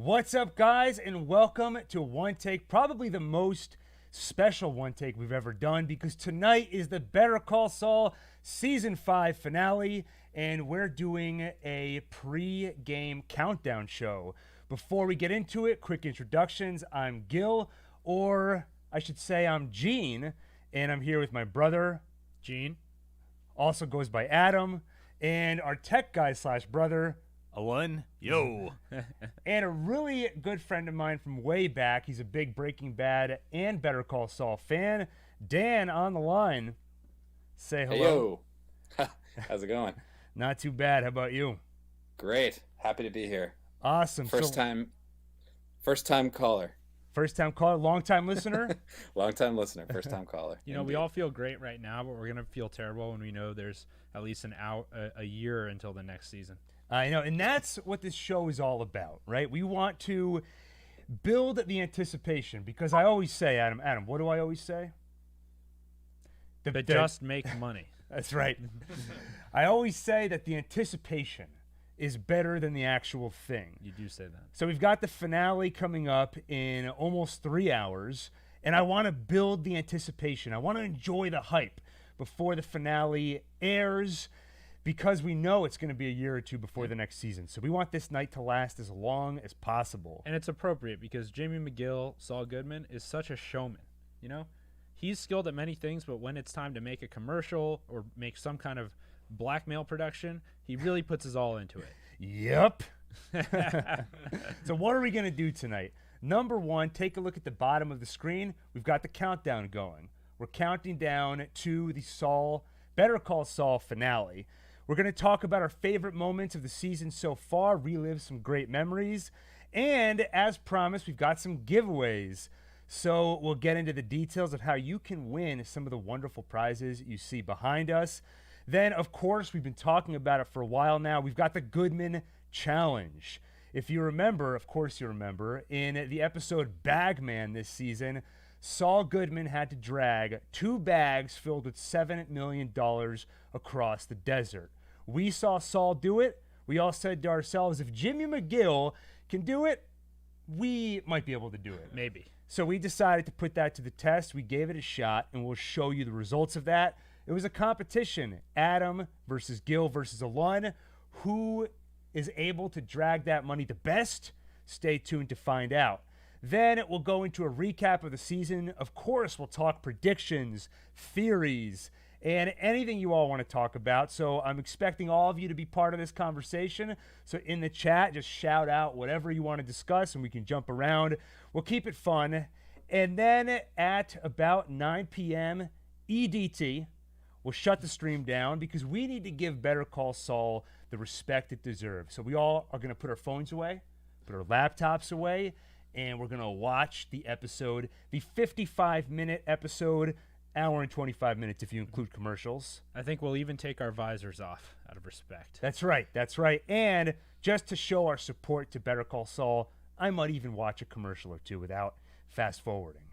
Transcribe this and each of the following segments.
What's up, guys, and welcome to One Take, probably the most special One Take we've ever done, because tonight is the Better Call Saul Season 5 finale, and we're doing a pre-game countdown show. Before we get into it, quick introductions. I'm Gil, or I should say I'm Gene, and I'm here with my brother, Gene. Also goes by Adam, and our tech guy slash brother, Alan. Yo. and a really good friend of mine from way back. He's a big Breaking Bad and Better Call Saul fan. Dan on the line. Say hello. Hey, yo. How's it going? Not too bad. How about you? Great. Happy to be here. Awesome. First time caller. First time caller, long time listener. Long time listener, first time caller. You know, we all feel great right now, but we're going to feel terrible when we know there's at least a year until the next season. I know, and that's what this show is all about, right? We want to build the anticipation, because I always say, Adam, what do I always say? Just make money. That's right. I always say that the anticipation is better than the actual thing. You do say that. So we've got the finale coming up in almost 3 hours, and I want to build the anticipation. I want to enjoy the hype before the finale airs, because we know it's going to be a year or two before the next season. So we want this night to last as long as possible. And it's appropriate because Jamie McGill, Saul Goodman, is such a showman. You know, he's skilled at many things, but when it's time to make a commercial or make some kind of blackmail production, he really puts his all into it. Yep. So what are we going to do tonight? Number one, take a look at the bottom of the screen. We've got the countdown going. We're counting down to the Better Call Saul finale. We're going to talk about our favorite moments of the season so far, relive some great memories, and as promised, we've got some giveaways. So we'll get into the details of how you can win some of the wonderful prizes you see behind us. Then, of course, we've been talking about it for a while now. We've got the Goodman Challenge. If you remember, of course you remember, in the episode Bagman this season, Saul Goodman had to drag 2 bags filled with $7 million across the desert. We saw Saul do it. We all said to ourselves, if Jimmy McGill can do it, we might be able to do it. Maybe. So we decided to put that to the test. We gave it a shot, and we'll show you the results of that. It was a competition, Adam versus Gil versus Alun. Who is able to drag that money the best? Stay tuned to find out. Then we'll go into a recap of the season. Of course, we'll talk predictions, theories, and anything you all want to talk about. So I'm expecting all of you to be part of this conversation. So in the chat, just shout out whatever you want to discuss, and we can jump around. We'll keep it fun. And then at about 9 p.m. EDT, we'll shut the stream down, because we need to give Better Call Saul the respect it deserves. So we all are going to put our phones away, put our laptops away, and we're going to watch the episode, the 55-minute episode, hour and 25 minutes if you include commercials. I think we'll even take our visors off out of respect. That's right. And just to show our support to Better Call Saul, I might even watch a commercial or two without fast forwarding.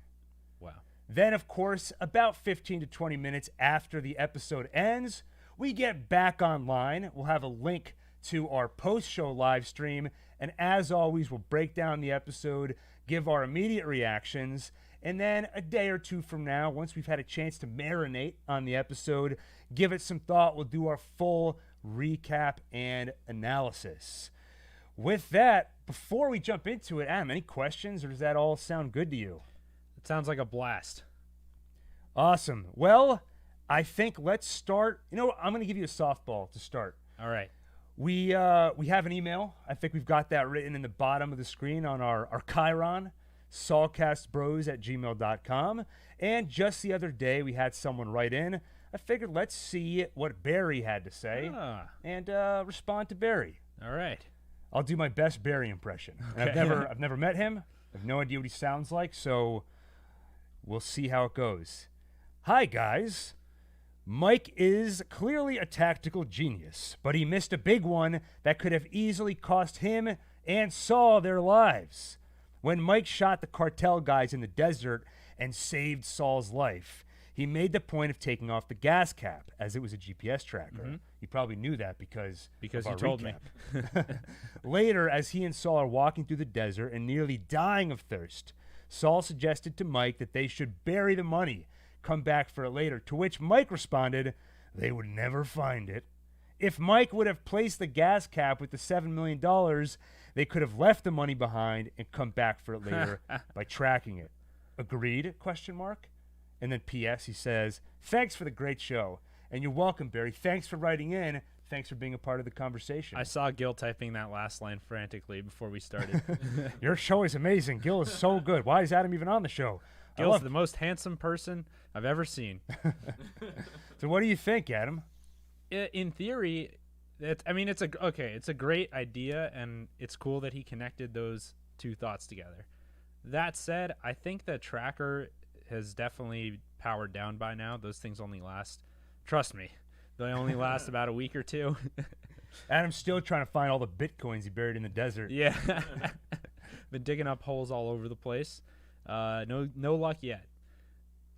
Wow. Then, of course, about 15 to 20 minutes after the episode ends, we get back online. We'll have a link to our post-show live stream, and as always, we'll break down the episode, give our immediate reactions, and then a day or two from now, once we've had a chance to marinate on the episode, give it some thought, we'll do our full recap and analysis. With that, before we jump into it, Adam, any questions, or does that all sound good to you? It sounds like a blast. Awesome. Well, I think let's start. You know what? I'm going to give you a softball to start. All right. We have an email. I think we've got that written in the bottom of the screen on our Chiron, saulcastbros@gmail.com. And just the other day, we had someone write in. I figured let's see what Barry had to say and respond to Barry. All right. I'll do my best Barry impression. And Okay. I've never met him. I have no idea what he sounds like, so we'll see how it goes. Hi, guys. Mike is clearly a tactical genius, but he missed a big one that could have easily cost him and Saul their lives. When Mike shot the cartel guys in the desert and saved Saul's life, He made the point of taking off the gas cap as it was a GPS tracker. You probably knew that because Because of you our told me. recap. Later, as he and Saul are walking through the desert and nearly dying of thirst, Saul suggested to Mike that they should bury the money, come back for it later, to which Mike responded, they would never find it. If Mike would have placed the gas cap with the $7 million, they could have left the money behind and come back for it later by tracking it. Agreed? Question mark. And then P.S. he says, thanks for the great show. And you're welcome, Barry. Thanks for writing in. Thanks for being a part of the conversation. I saw Gil typing that last line frantically before we started. Your show is amazing. Gil is so good. Why is Adam even on the show? Gil's the most handsome person I've ever seen. So what do you think, Adam? In theory, it's a great idea, and it's cool that he connected those two thoughts together. That said, I think the tracker has definitely powered down by now. Those things only last, trust me, they only last about a week or two. Adam's still trying to find all the bitcoins he buried in the desert. Yeah. Been digging up holes all over the place. No luck yet.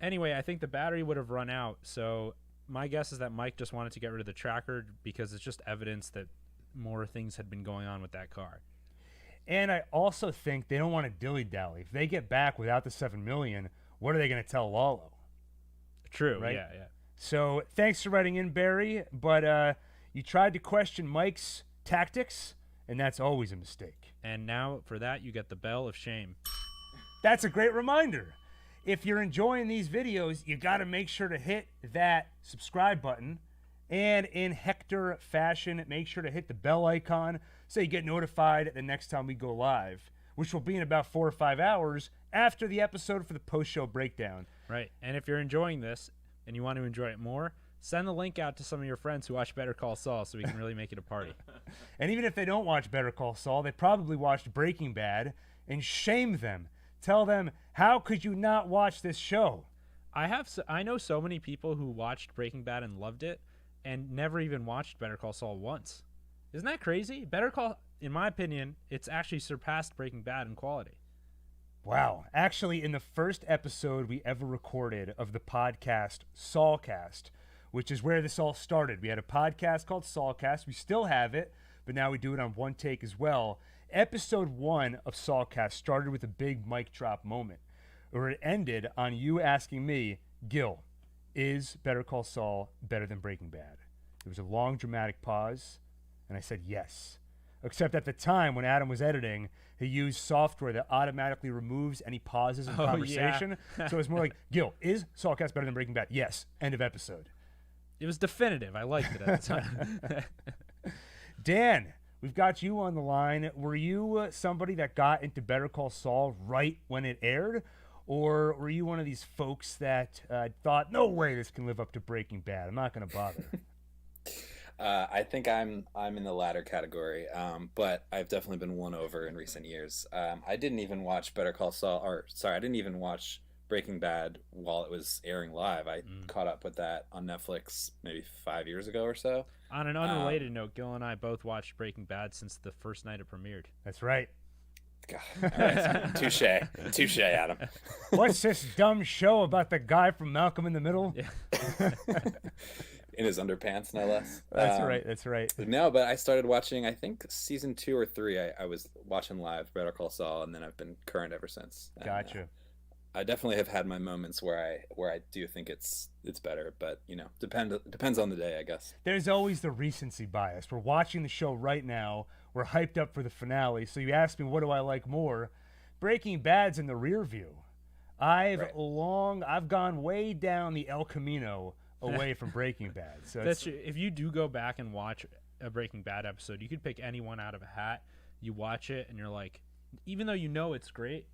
Anyway, I think the battery would have run out, so my guess is that Mike just wanted to get rid of the tracker because it's just evidence that more things had been going on with that car. And I also think they don't want to dilly-dally. If they get back without the $7 million, what are they going to tell Lalo? True, right? Yeah. So thanks for writing in, Barry, but you tried to question Mike's tactics, and that's always a mistake. And now for that, you get the bell of shame. That's a great reminder. If you're enjoying these videos, you got to make sure to hit that subscribe button. And in Hector fashion, make sure to hit the bell icon so you get notified the next time we go live, which will be in about 4 or 5 hours after the episode for the post-show breakdown. Right. And if you're enjoying this and you want to enjoy it more, send the link out to some of your friends who watch Better Call Saul so we can really make it a party. And even if they don't watch Better Call Saul, they probably watched Breaking Bad, and shame them. Tell them, how could you not watch this show? I know so many people who watched Breaking Bad and loved it and never even watched Better Call Saul once. Isn't that crazy? Better Call, in my opinion, it's actually surpassed Breaking Bad in quality. Wow. Actually, in the first episode we ever recorded of the podcast Saulcast, which is where this all started. We had a podcast called Saulcast. We still have it, but now we do it on one take as well. Episode 1 of Saulcast started with a big mic drop moment, where it ended on you asking me, Gil, is Better Call Saul better than Breaking Bad? There was a long dramatic pause, and I said yes. Except at the time when Adam was editing, he used software that automatically removes any pauses in conversation. Yeah. So it's more like, Gil, is Saulcast better than Breaking Bad? Yes. End of episode. It was definitive. I liked it at the time. Dan, we've got you on the line. Were you somebody that got into Better Call Saul right when it aired? Or were you one of these folks that thought, no way this can live up to Breaking Bad? I'm not going to bother. I think I'm in the latter category, but I've definitely been won over in recent years. I didn't even watch Better Call Saul, I didn't even watch Breaking Bad while it was airing live. I caught up with that on Netflix maybe 5 years ago or so. On an unrelated note, Gil and I both watched Breaking Bad since the first night it premiered. That's right. God, all right. Touche, Adam. What's this dumb show about the guy from Malcolm in the Middle? Yeah. In his underpants, no less. That's right. No, but I started watching, I think, season 2 or 3. I was watching live Better Call Saul, and then I've been current ever since. And, Gotcha. I definitely have had my moments where I do think it's better, but depends on the day, I guess. There's always the recency bias. We're watching the show right now. We're hyped up for the finale. So you ask me, what do I like more? Breaking Bad's in the rear view. I've gone way down the El Camino away from Breaking Bad. So That's true. If you do go back and watch a Breaking Bad episode, you could pick anyone out of a hat. You watch it and you're like, even though you know it's great,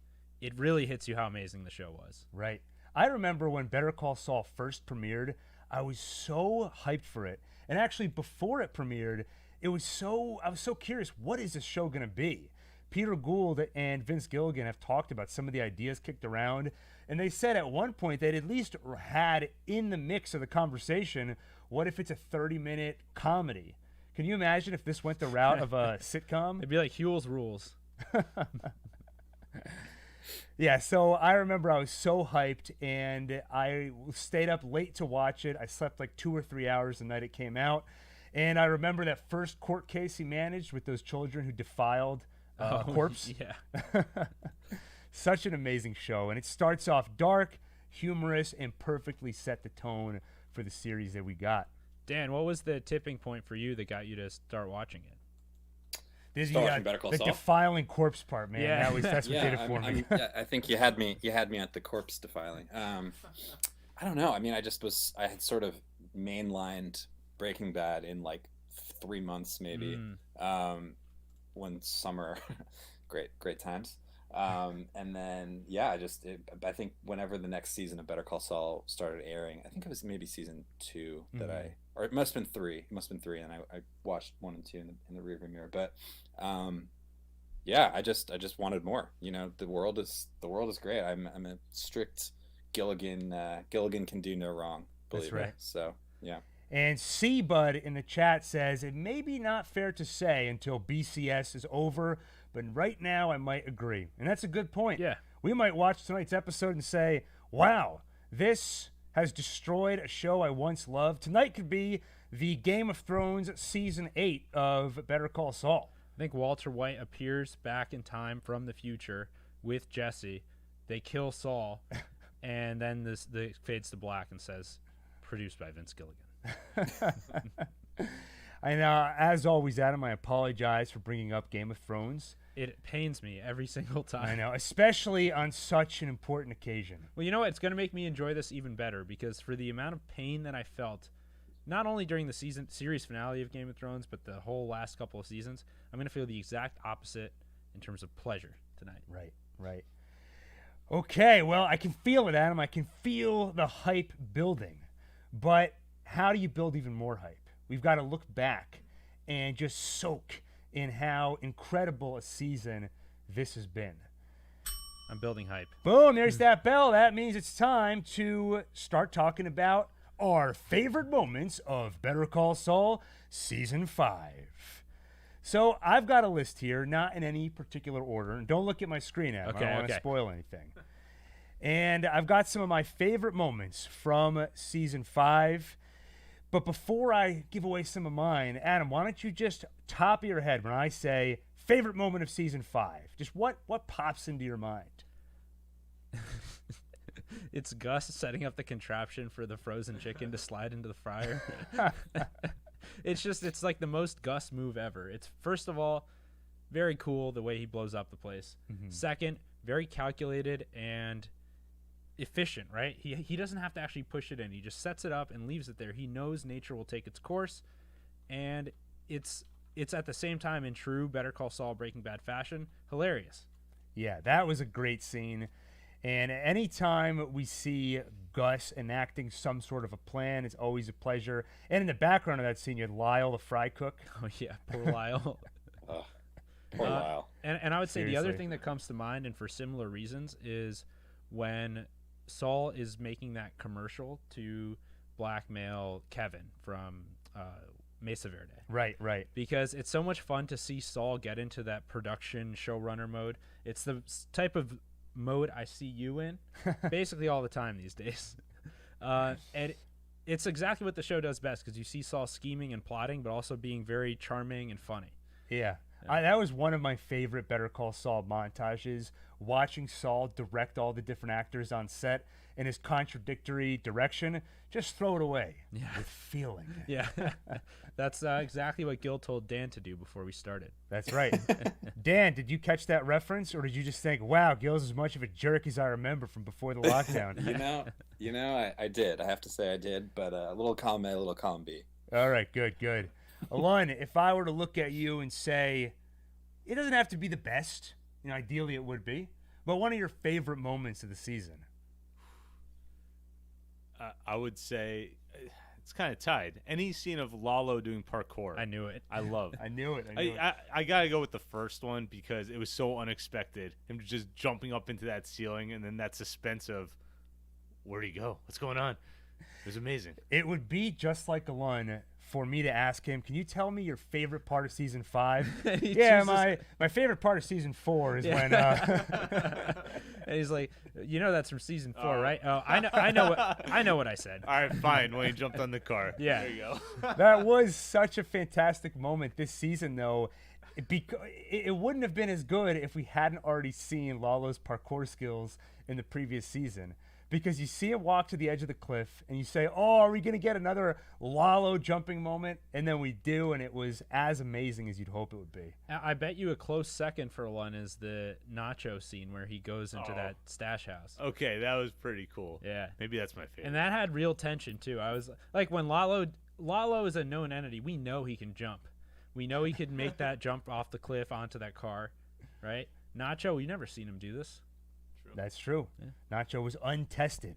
it really hits you how amazing the show was. Right. I remember when Better Call Saul first premiered, I was so hyped for it. And actually, before it premiered, I was so curious, what is this show going to be? Peter Gould and Vince Gilligan have talked about some of the ideas kicked around, and they said at one point they'd at least had in the mix of the conversation, what if it's a 30-minute comedy? Can you imagine if this went the route of a sitcom? It'd be like Huell's Rules. Yeah, so I remember I was so hyped, and I stayed up late to watch it. I slept like 2 or 3 hours the night it came out. And I remember that first court case he managed with those children who defiled a corpse. Yeah. Such an amazing show. And it starts off dark, humorous, and perfectly set the tone for the series that we got. Dan, what was the tipping point for you that got you to start watching it? Better Call the Saul? defiling corpse part, man. Yeah. That's what did it for me. I think you had me at the corpse defiling. I don't know. I mean, I had sort of mainlined Breaking Bad in like 3 months maybe. One summer, great times. And then I think whenever the next season of Better Call Saul started airing, I think it was maybe season 2 that or it must have been 3. It must have been 3, and I watched 1 and 2 in the rearview mirror. But I just wanted more. You know, the world is great. I'm a strict Gilligan. Gilligan can do no wrong. Believe That's right. me. So yeah. And C-Bud in the chat says, it may be not fair to say until BCS is over, but right now I might agree. And that's a good point. Yeah. We might watch tonight's episode and say, wow, this has destroyed a show I once loved. Tonight could be the Game of Thrones Season 8 of Better Call Saul. I think Walter White appears back in time from the future with Jesse. They kill Saul, and then this fades to black and says, produced by Vince Gilligan. And as always, Adam, I apologize for bringing up Game of Thrones. It pains me every single time. I know, especially on such an important occasion. Well, you know what? It's going to make me enjoy this even better, because for the amount of pain that I felt, not only during the series finale of Game of Thrones, but the whole last couple of seasons, I'm going to feel the exact opposite in terms of pleasure tonight. Right. Okay, well, I can feel it, Adam. I can feel the hype building. But how do you build even more hype? We've got to look back and just soak in how incredible a season this has been. I'm building hype. Boom, there's that bell. That means it's time to start talking about our favorite moments of Better Call Saul Season 5. So I've got a list here, not in any particular order. And don't look at my screen, Adam. I don't want to spoil anything. And I've got some of my favorite moments from Season 5. But before I give away some of mine, Adam, why don't you just top of your head when I say favorite moment of Season 5? Just what pops into your mind? It's Gus setting up the contraption for the frozen chicken to slide into the fryer. It's like the most Gus move ever. It's, first of all, very cool the way he blows up the place. Mm-hmm. Second, very calculated and efficient, right? He doesn't have to actually push it in. He just sets it up and leaves it there. He knows nature will take its course, and it's at the same time, in true Better Call Saul Breaking Bad fashion, hilarious. Yeah, that was a great scene. And anytime we see Gus enacting some sort of a plan, it's always a pleasure. And in the background of that scene, you had Lyle, the fry cook. Oh, yeah, poor Lyle. Poor Lyle. And I would say Seriously. the other thing that comes to mind, and for similar reasons, is when Saul is making that commercial to blackmail Kevin from Mesa Verde. Right. Because it's so much fun to see Saul get into that production showrunner mode. It's the type of mode I see you in basically all the time these days. And it's exactly what the show does best, because you see Saul scheming and plotting, but also being very charming and funny. Yeah. That was one of my favorite Better Call Saul montages, watching Saul direct all the different actors on set in his contradictory direction. Just throw it away with feeling. Yeah, that's exactly what Gil told Dan to do before we started. That's right. Dan, did you catch that reference, or did you just think, wow, Gil's as much of a jerk as I remember from before the lockdown? I did. I have to say I did, but a little column A, a little column B. All right, good. Alon, if I were to look at you and say, it doesn't have to be the best, ideally it would be, but one of your favorite moments of the season. I would say it's kind of tied. Any scene of Lalo doing parkour, I knew it. I love. I knew it. I gotta go with the first one because it was so unexpected. Him just jumping up into that ceiling, and then that suspense of where'd he go? What's going on? It was amazing. It would be just like Alon for me to ask him, can you tell me your favorite part of Season 5? Yeah, my favorite part of Season 4 is when And he's like, that's from season 4, right? Oh, I know what I said. All right, fine. When he jumped on the car. Yeah. There you go. That was such a fantastic moment this season, though. It wouldn't have been as good if we hadn't already seen Lalo's parkour skills in the previous season. Because you see him walk to the edge of the cliff, and you say, oh, are we going to get another Lalo jumping moment? And then we do, and it was as amazing as you'd hope it would be. I bet you a close second for one is the Nacho scene where he goes into that stash house. Okay, that was pretty cool. Yeah. Maybe that's my favorite. And that had real tension, too. I was like, when Lalo is a known entity, we know he can jump. We know he could make that jump off the cliff onto that car, right? Nacho, we've never seen him do this. That's true. Yeah. Nacho was untested.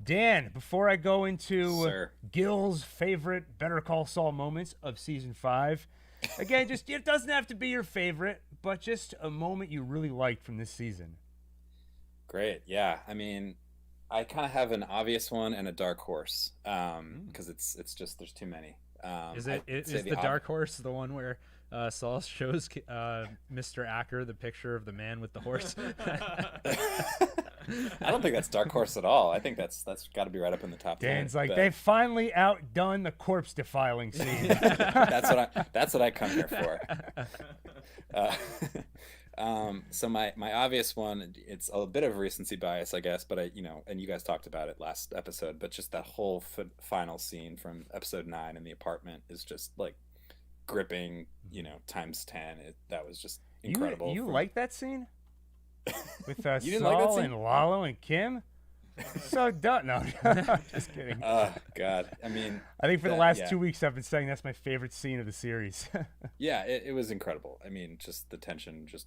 Dan, before I go into Gil's favorite Better Call Saul moments of season 5, again, just it doesn't have to be your favorite, but just a moment you really liked from this season. Great. Yeah. I mean, I kind of have an obvious one and a dark horse because it's just there's too many. Is the dark horse the one where Saul shows Mr. Acker the picture of the man with the horse? I don't think that's dark horse at all. I think that's got to be right up in the top 10. Dan's like, they've finally outdone the corpse defiling scene. That's what I come here for. So my obvious one, it's a bit of recency bias, I guess, but and you guys talked about it last episode, but just that whole final scene from episode 9 in the apartment is just like gripping, times 10. That was just incredible. You like that scene with You didn't Saul like that scene? and Lalo and Kim? So dumb. No, just kidding. Oh God, I mean, I think for the last 2 weeks I've been saying that's my favorite scene of the series. Yeah, it was incredible. I mean, just the tension, just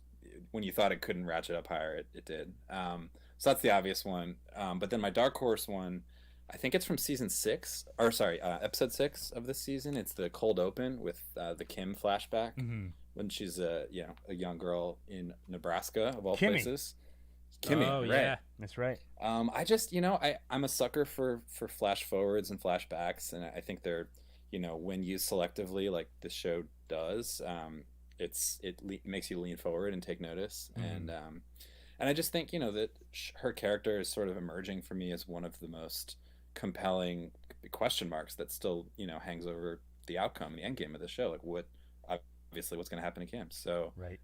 when you thought it couldn't ratchet up higher, it did. So that's the obvious one. But then my dark horse one, I think it's from episode 6 of this season. It's the cold open with the Kim flashback when she's a young girl in Nebraska of all places. Kimmy, oh, right? Yeah, that's right. I just I'm a sucker for flash forwards and flashbacks, and I think they're when used selectively, like this show does, it makes you lean forward and take notice, and I just think that her character is sort of emerging for me as one of the most compelling question marks that still hangs over the outcome, the end game of the show, like what's going to happen to Kim. So right.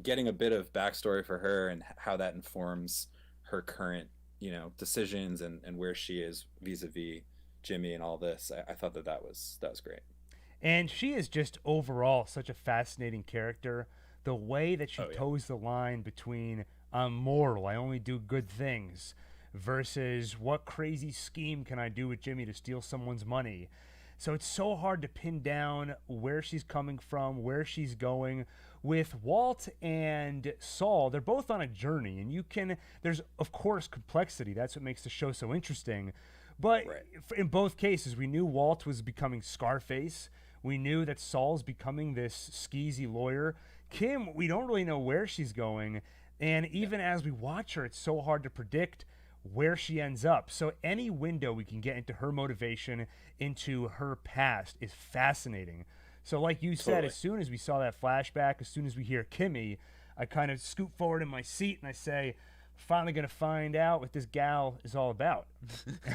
Getting a bit of backstory for her and how that informs her current decisions and where she is vis-a-vis Jimmy and all this, I thought that was great. And she is just overall such a fascinating character. The way that she toes the line between I'm moral, I only do good things, versus what crazy scheme can I do with Jimmy to steal someone's money. So it's so hard to pin down where she's coming from, where she's going. With Walt and Saul, they're both on a journey, and there's of course complexity. That's what makes the show so interesting. But in both cases, we knew Walt was becoming Scarface. We knew that Saul's becoming this skeezy lawyer. Kim, we don't really know where she's going. And even as we watch her, it's so hard to predict where she ends up. So any window we can get into her motivation, into her past, is fascinating. So like you said, as soon as we saw that flashback, as soon as we hear Kimmy, I kind of scoot forward in my seat and I say, finally going to find out what this gal is all about.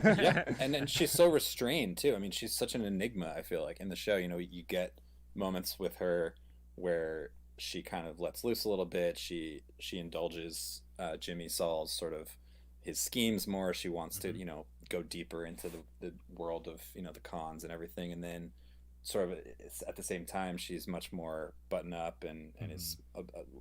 Yeah, and she's so restrained too. I mean, she's such an enigma, I feel like, in the show. You get moments with her where she kind of lets loose a little bit. She indulges Jimmy Saul's sort of his schemes more. She wants to go deeper into the world of the cons and everything, and then sort of at the same time she's much more button up and is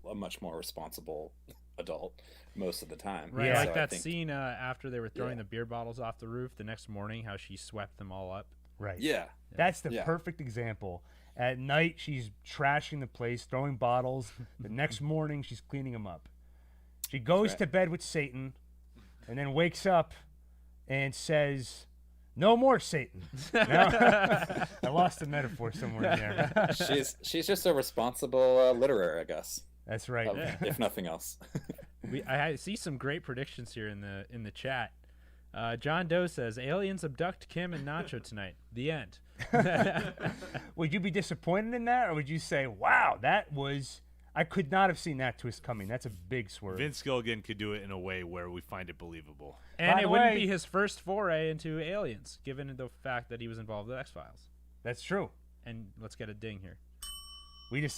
a much more responsible adult most of the time. Right. Yeah. Like that scene after they were throwing the beer bottles off the roof the next morning, how she swept them all up. Right. Yeah. That's the perfect example. At night she's trashing the place, throwing bottles. The next morning she's cleaning them up. She goes to bed with Satan and then wakes up and says, "No more Satan." No? I lost the metaphor somewhere in there. She's just a responsible litterer, I guess. That's right. If nothing else. I see some great predictions here in the chat. John Doe says, aliens abduct Kim and Nacho tonight. The end. Would you be disappointed in that, or would you say, wow, that was... I could not have seen that twist coming. That's a big swerve. Vince Gilligan could do it in a way where we find it believable. And By it the wouldn't way- be his first foray into aliens, given the fact that he was involved with X-Files. That's true. And let's get a ding here.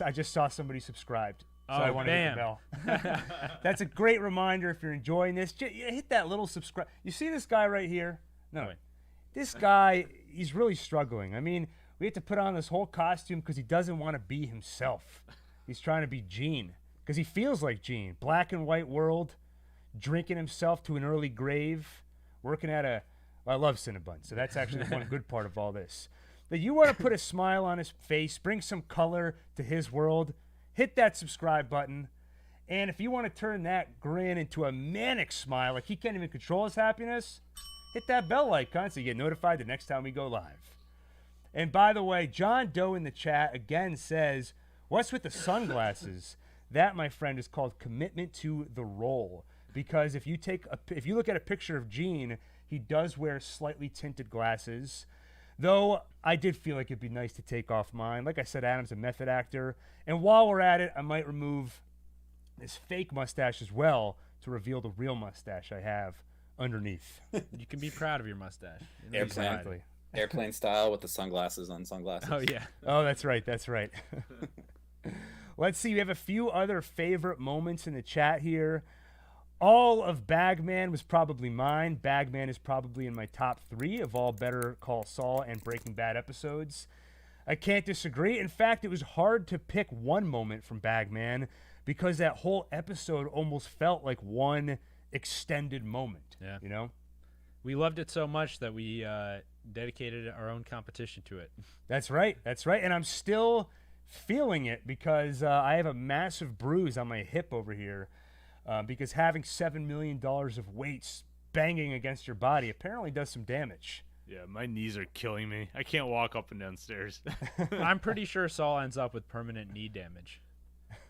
I just saw somebody subscribed. So Oh, I want to hit the bam. bell. That's a great reminder if you're enjoying this. Hit that little subscribe. You see this guy right here? No. Wait. This guy, he's really struggling. I mean, we have to put on this whole costume because he doesn't want to be himself. He's trying to be Gene because he feels like Gene. Black and white world, drinking himself to an early grave, working at a. Well, I love Cinnabon, so that's actually the one good part of all this. That you want to put a smile on his face, bring some color to his world, hit that subscribe button. And if you want to turn that grin into a manic smile, like he can't even control his happiness, hit that bell icon so you get notified the next time we go live. And by the way, John Doe in the chat again says, what's with the sunglasses? That, my friend, is called commitment to the role. Because if you look at a picture of Gene, he does wear slightly tinted glasses. Though I did feel like it'd be nice to take off mine. Like I said, Adam's a method actor. And while we're at it, I might remove this fake mustache as well to reveal the real mustache I have underneath. You can be proud of your mustache. Airplane. Airplane style with the sunglasses on sunglasses. Oh, yeah. Oh, that's right. That's right. Let's see. We have a few other favorite moments in the chat here. All of Bagman was probably mine. Bagman is probably in my top 3 of all Better Call Saul and Breaking Bad episodes. I can't disagree. In fact, it was hard to pick one moment from Bagman because that whole episode almost felt like one extended moment. Yeah. You know? We loved it so much that we dedicated our own competition to it. That's right. That's right. And I'm still feeling it because I have a massive bruise on my hip over here. Because having $7 million of weights banging against your body apparently does some damage. Yeah, my knees are killing me. I can't walk up and down stairs. I'm pretty sure Saul ends up with permanent knee damage.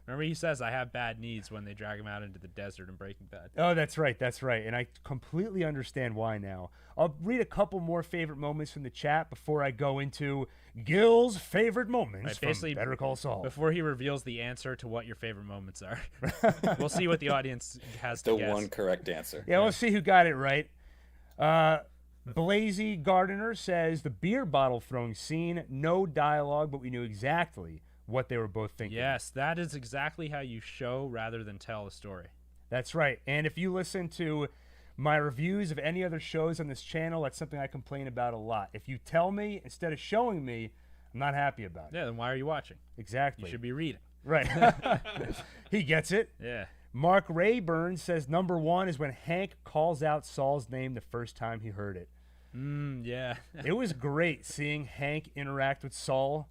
Remember he says, I have bad knees when they drag him out into the desert in Breaking Bad. Oh, that's right. That's right. And I completely understand why now. I'll read a couple more favorite moments from the chat before I go into Gil's favorite moments Right, from basically, Better Call Saul. Before he reveals the answer to what your favorite moments are. We'll see what the audience has to The guess. one correct answer. Yeah, we'll see who got it right. Blazy Gardener says the beer bottle throwing scene, no dialogue, but we knew exactly what they were both thinking. Yes, that is exactly how you show rather than tell a story. That's right. And if you listen to my reviews of any other shows on this channel, that's something I complain about a lot. If you tell me instead of showing me, I'm not happy about it. Yeah, then why are you watching? Exactly. You should be reading. Right. He gets it. Yeah. Mark Rayburn says number 1 is when Hank calls out Saul's name the first time he heard it. Yeah. It was great seeing Hank interact with Saul.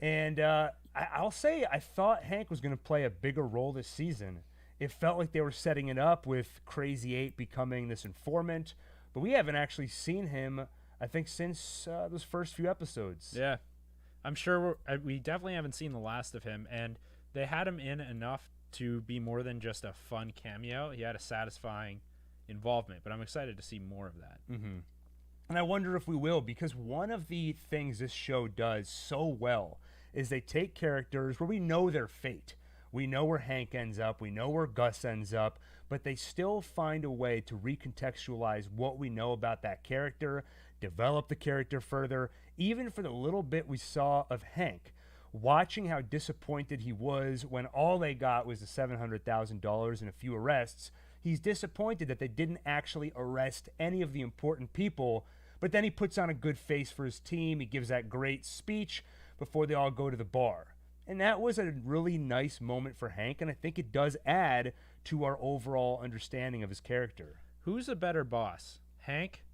And I'll say I thought Hank was going to play a bigger role this season. It felt like they were setting it up with Crazy 8 becoming this informant. But we haven't actually seen him, I think, since those first few episodes. Yeah. I'm sure we definitely haven't seen the last of him. And they had him in enough to be more than just a fun cameo. He had a satisfying involvement. But I'm excited to see more of that. Mm-hmm. And I wonder if we will, because one of the things this show does so well is they take characters where we know their fate. We know where Hank ends up. We know where Gus ends up. But they still find a way to recontextualize what we know about that character, develop the character further, even for the little bit we saw of Hank. Watching how disappointed he was when all they got was the $700,000 and a few arrests, he's disappointed that they didn't actually arrest any of the important people. But then he puts on a good face for his team. He gives that great speech before they all go to the bar. And that was a really nice moment for Hank, and I think it does add to our overall understanding of his character. Who's a better boss? Hank,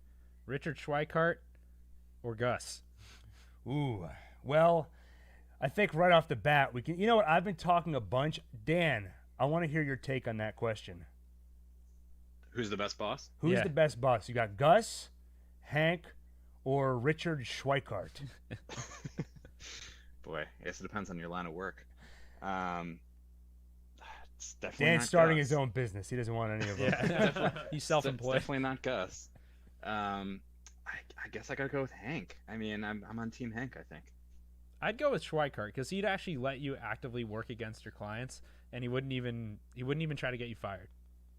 Richard Schweikart, or Gus? Ooh, well, I think right off the bat, we can. You know what? I've been talking a bunch. Dan, I want to hear your take on that question. Who's the best boss? Who's Yeah. the best boss? You got Gus, Hank, or Richard Schweikart? Boy, I guess it depends on your line of work. It's definitely Dan's not starting Gus. his own business. He doesn't want any of them. Yeah. He's It's self-employed. definitely not Gus. I guess I gotta go with Hank. I mean, I'm on Team Hank, I think. I'd go with Schweikart because he'd actually let you actively work against your clients and he wouldn't even try to get you fired.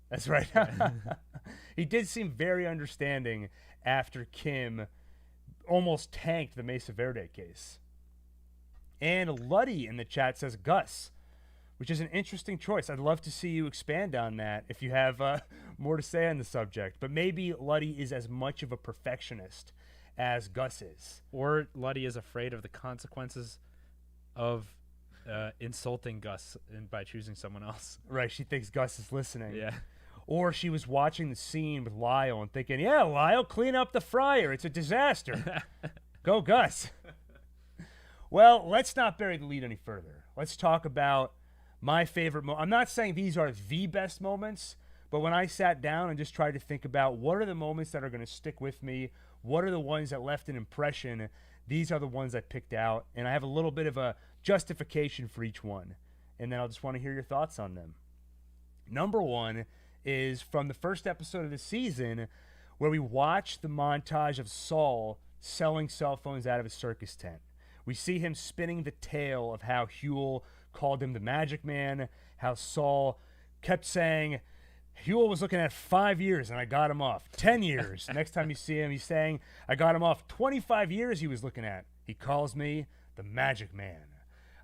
That's right. He did seem very understanding after Kim almost tanked the Mesa Verde case. And Luddy in the chat says Gus, which is an interesting choice. I'd love to see you expand on that if you have more to say on the subject. But maybe Luddy is as much of a perfectionist as Gus is. Or Luddy is afraid of the consequences of insulting Gus by choosing someone else. Right, she thinks Gus is listening. Yeah. Or she was watching the scene with Lyle and thinking, yeah, Lyle, clean up the fryer. It's a disaster. Go, Gus. Well, let's not bury the lead any further. Let's talk about my favorite I'm not saying these are the best moments, but when I sat down and just tried to think about what are the moments that are going to stick with me, what are the ones that left an impression, these are the ones I picked out, and I have a little bit of a justification for each one, and then I'll just want to hear your thoughts on them. Number one is from the first episode of the season where we watch the montage of Saul selling cell phones out of his circus tent. We see him spinning the tale of how Huel called him the Magic Man, how Saul kept saying, Huel was looking at 5 years and I got him off. 10 years. Next time you see him, he's saying, I got him off 25 years he was looking at. He calls me the Magic Man.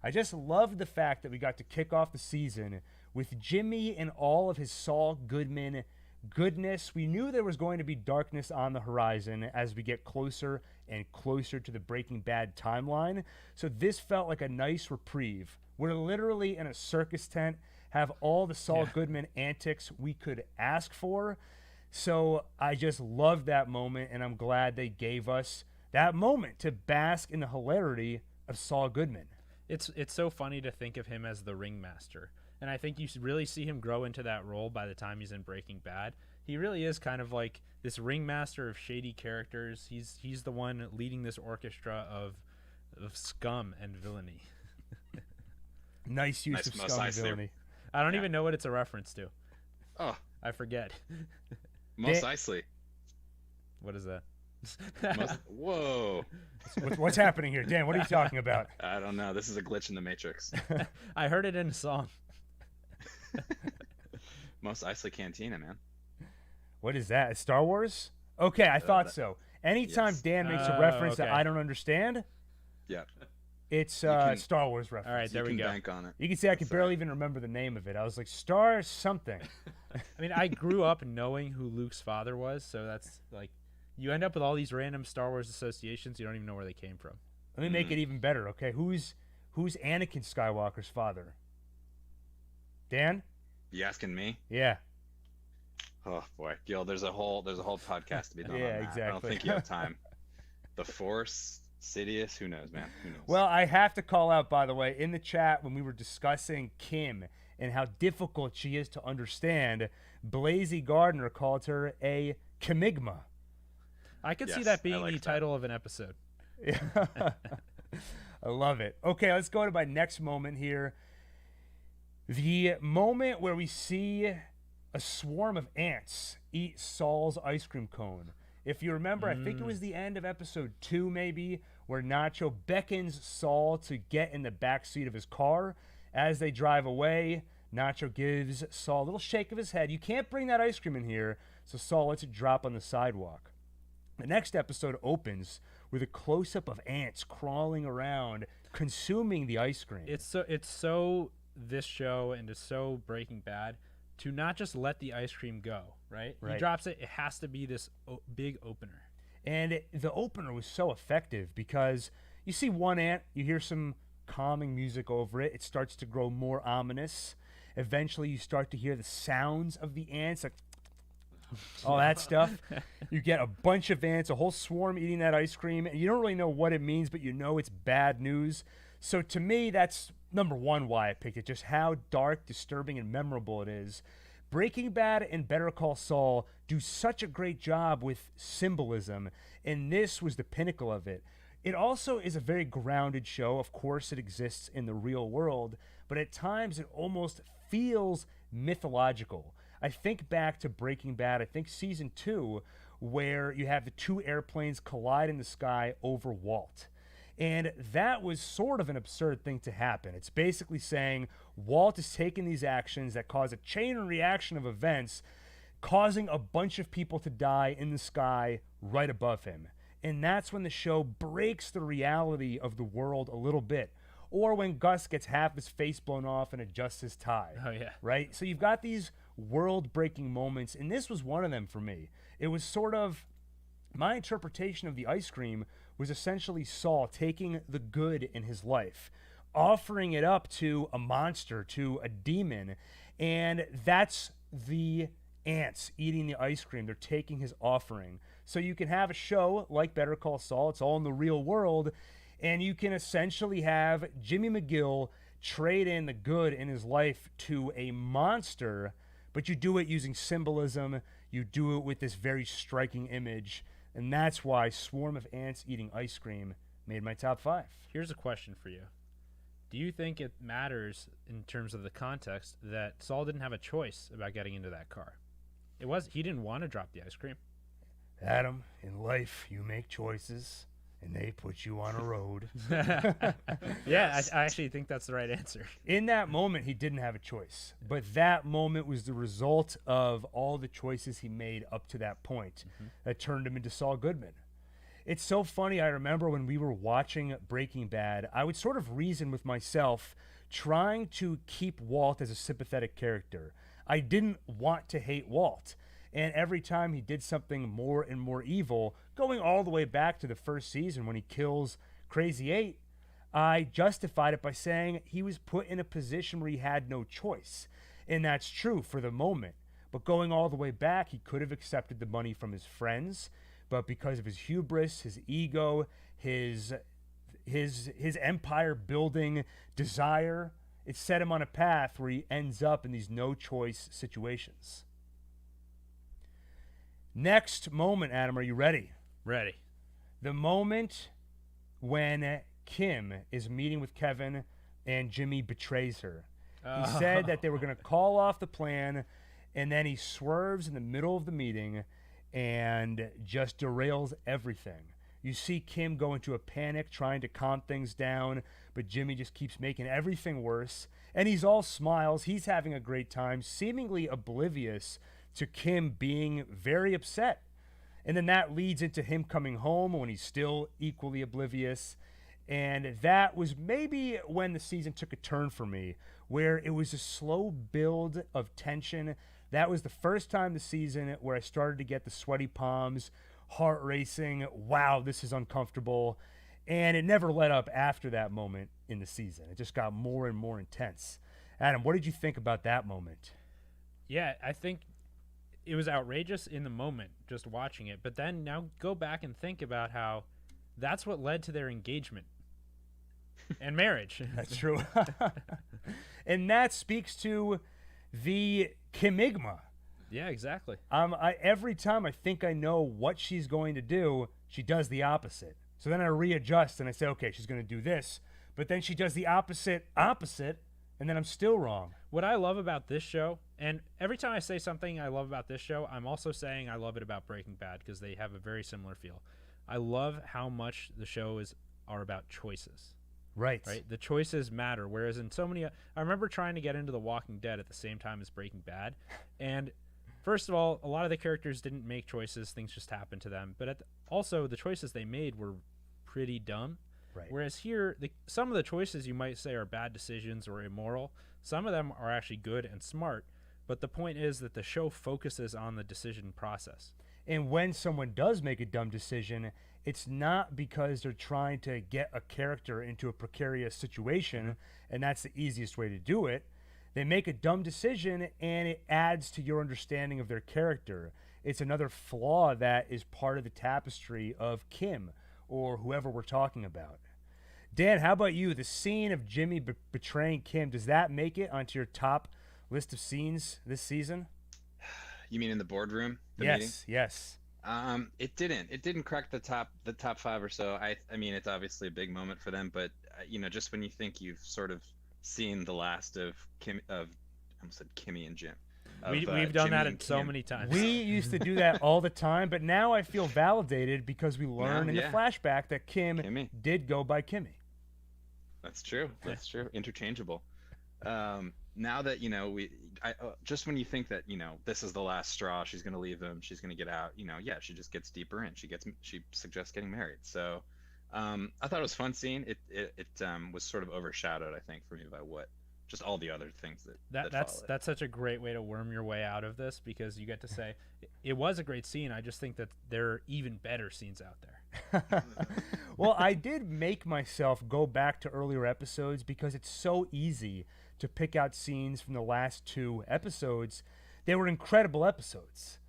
I just loved the fact that we got to kick off the season with Jimmy and all of his Saul Goodman goodness. We knew there was going to be darkness on the horizon as we get closer and closer to the Breaking Bad timeline. So this felt like a nice reprieve. We're literally in a circus tent, have all the Saul Goodman antics we could ask for. So I just loved that moment, and I'm glad they gave us that moment to bask in the hilarity of Saul Goodman. It's so funny to think of him as the ringmaster. And I think you really see him grow into that role by the time he's in Breaking Bad. He really is kind of like this ringmaster of shady characters. He's the one leading this orchestra of scum and villainy. Nice use of scum and villainy. I don't even know what it's a reference to. Oh, I forget. Mos Eisley. What is that? Whoa. What's happening here? Dan, what are you talking about? I don't know. This is a glitch in the Matrix. I heard it in a song. Mos Eisley Cantina, man. What is that? Star Wars? Okay, I thought so. Anytime yes. Dan makes a reference that okay. I don't understand, Yeah. it's Star Wars reference. All right, there we go. Bank on it. You can see I can barely even remember the name of it. I was like, Star something. I mean, I grew up knowing who Luke's father was, so that's like, you end up with all these random Star Wars associations. You don't even know where they came from. Let me make it even better, okay? Who's Anakin Skywalker's father? Dan? You asking me? Yeah. Oh boy, Gil, there's a whole podcast to be done on Yeah, that. exactly. I don't think you have time. The Force, Sidious, who knows, man? Who knows? Well, I have to call out, by the way, in the chat when we were discussing Kim and how difficult she is to understand, Blazy Gardner called her a Kimigma. I could see Yes, that I being like the that. title of an episode. I love it. Okay, let's go to my next moment here. The moment where we see a swarm of ants eat Saul's ice cream cone. If you remember, I think it was the end of episode 2 maybe, where Nacho beckons Saul to get in the back seat of his car. As they drive away, Nacho gives Saul a little shake of his head. You can't bring that ice cream in here, so Saul lets it drop on the sidewalk. The next episode opens with a close-up of ants crawling around, consuming the ice cream. It's so this show and it's so Breaking Bad to not just let the ice cream go, right? Right. He drops it. It has to be this big opener. And the opener was so effective because you see one ant, you hear some calming music over it. It starts to grow more ominous. Eventually, you start to hear the sounds of the ants, like all that stuff. You get a bunch of ants, a whole swarm eating that ice cream, and you don't really know what it means, but you know it's bad news. So to me, that's number one why I picked it, just how dark, disturbing, and memorable it is. Breaking Bad and Better Call Saul do such a great job with symbolism, and this was the pinnacle of it. It also is a very grounded show. Of course, it exists in the real world, but at times it almost feels mythological. I think back to Breaking Bad, I think season 2, where you have the two airplanes collide in the sky over Walt. And that was sort of an absurd thing to happen. It's basically saying Walt is taking these actions that cause a chain reaction of events, causing a bunch of people to die in the sky right above him. And that's when the show breaks the reality of the world a little bit. Or when Gus gets half his face blown off and adjusts his tie. Oh, yeah. Right? So you've got these world-breaking moments, and this was one of them for me. It was sort of, my interpretation of the ice cream was essentially Saul taking the good in his life, offering it up to a monster, to a demon, and that's the ants eating the ice cream. They're taking his offering. So you can have a show like Better Call Saul, it's all in the real world, and you can essentially have Jimmy McGill trade in the good in his life to a monster, but you do it using symbolism, you do it with this very striking image, and that's why Swarm of Ants Eating Ice Cream made my top 5. Here's a question for you. Do you think it matters in terms of the context that Saul didn't have a choice about getting into that car? He didn't want to drop the ice cream. Adam, in life you make choices and they put you on a road. Yeah, I actually think that's the right answer. In that moment, he didn't have a choice. But that moment was the result of all the choices he made up to that point that turned him into Saul Goodman. It's so funny. I remember when we were watching Breaking Bad, I would sort of reason with myself, trying to keep Walt as a sympathetic character. I didn't want to hate Walt. And every time he did something more and more evil, going all the way back to the first season when he kills Crazy 8, I justified it by saying he was put in a position where he had no choice. And that's true for the moment. But going all the way back, he could have accepted the money from his friends, but because of his hubris, his ego, his empire building desire, it set him on a path where he ends up in these no choice situations. Next moment, Adam, are you ready? Ready. The moment when Kim is meeting with Kevin and Jimmy betrays her. He said that they were going to call off the plan, and then he swerves in the middle of the meeting and just derails everything. You see Kim go into a panic trying to calm things down, but Jimmy just keeps making everything worse. And he's all smiles. He's having a great time, seemingly oblivious to Kim being very upset. And then that leads into him coming home when he's still equally oblivious. And that was maybe when the season took a turn for me, where it was a slow build of tension. That was the first time this season where I started to get the sweaty palms, heart racing. Wow, this is uncomfortable. And it never let up after that moment in the season. It just got more and more intense. Adam, what did you think about that moment? Yeah, I think it was outrageous in the moment just watching it. But then now go back and think about how that's what led to their engagement and marriage. That's true. And that speaks to the Kimigma. Yeah, exactly. Every time I think I know what she's going to do, she does the opposite. So then I readjust and I say, okay, she's going to do this. But then she does the opposite, and then I'm still wrong. What I love about this show, and every time I say something I love about this show, I'm also saying I love it about Breaking Bad because they have a very similar feel. I love how much the show are about choices. Right. The choices matter. Whereas in so many, I remember trying to get into The Walking Dead at the same time as Breaking Bad, and first of all, a lot of the characters didn't make choices; things just happened to them. But also, the choices they made were pretty dumb. Right. Whereas here, some of the choices you might say are bad decisions or immoral. Some of them are actually good and smart. But the point is that the show focuses on the decision process. And when someone does make a dumb decision, it's not because they're trying to get a character into a precarious situation, and that's the easiest way to do it. They make a dumb decision, and it adds to your understanding of their character. It's another flaw that is part of the tapestry of Kim, or whoever we're talking about. Dan, how about you? The scene of Jimmy betraying Kim, does that make it onto your top list of scenes this season? You mean in the boardroom? Yes. It didn't. It didn't crack the top 5 or so. I mean, it's obviously a big moment for them, but just when you think you've sort of seen the last of I almost said Kimmy and Jim. We've done Jimmy that so Kim. many times. We used to do that all the time, but now I feel validated because we learn in the flashback that Kimmy did go by Kimmy. That's true. Interchangeable. Now that just when you think that this is the last straw, she's going to leave him, she's going to get out. Yeah, she just gets deeper in. She suggests getting married. So, I thought it was a fun scene. It was sort of overshadowed, I think, for me by just all the other things that followed. That's such a great way to worm your way out of this, because you get to say it was a great scene. I just think that there are even better scenes out there. Well, I did make myself go back to earlier episodes because it's so easy to pick out scenes from the last 2 episodes. They were incredible episodes,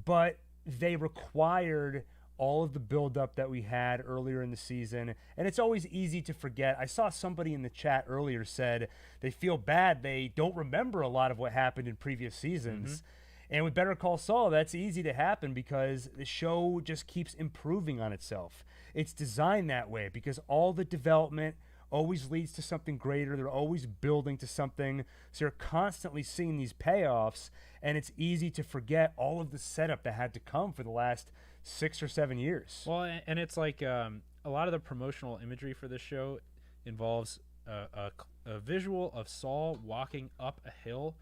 but they required all of the buildup that we had earlier in the season, and it's always easy to forget. I saw somebody in the chat earlier said they feel bad they don't remember a lot of what happened in previous seasons. And with Better Call Saul, that's easy to happen because the show just keeps improving on itself. It's designed that way because all the development always leads to something greater. They're always building to something. So you're constantly seeing these payoffs, and it's easy to forget all of the setup that had to come for the last 6 or 7 years. Well, and it's like a lot of the promotional imagery for this show involves a visual of Saul walking up a hill,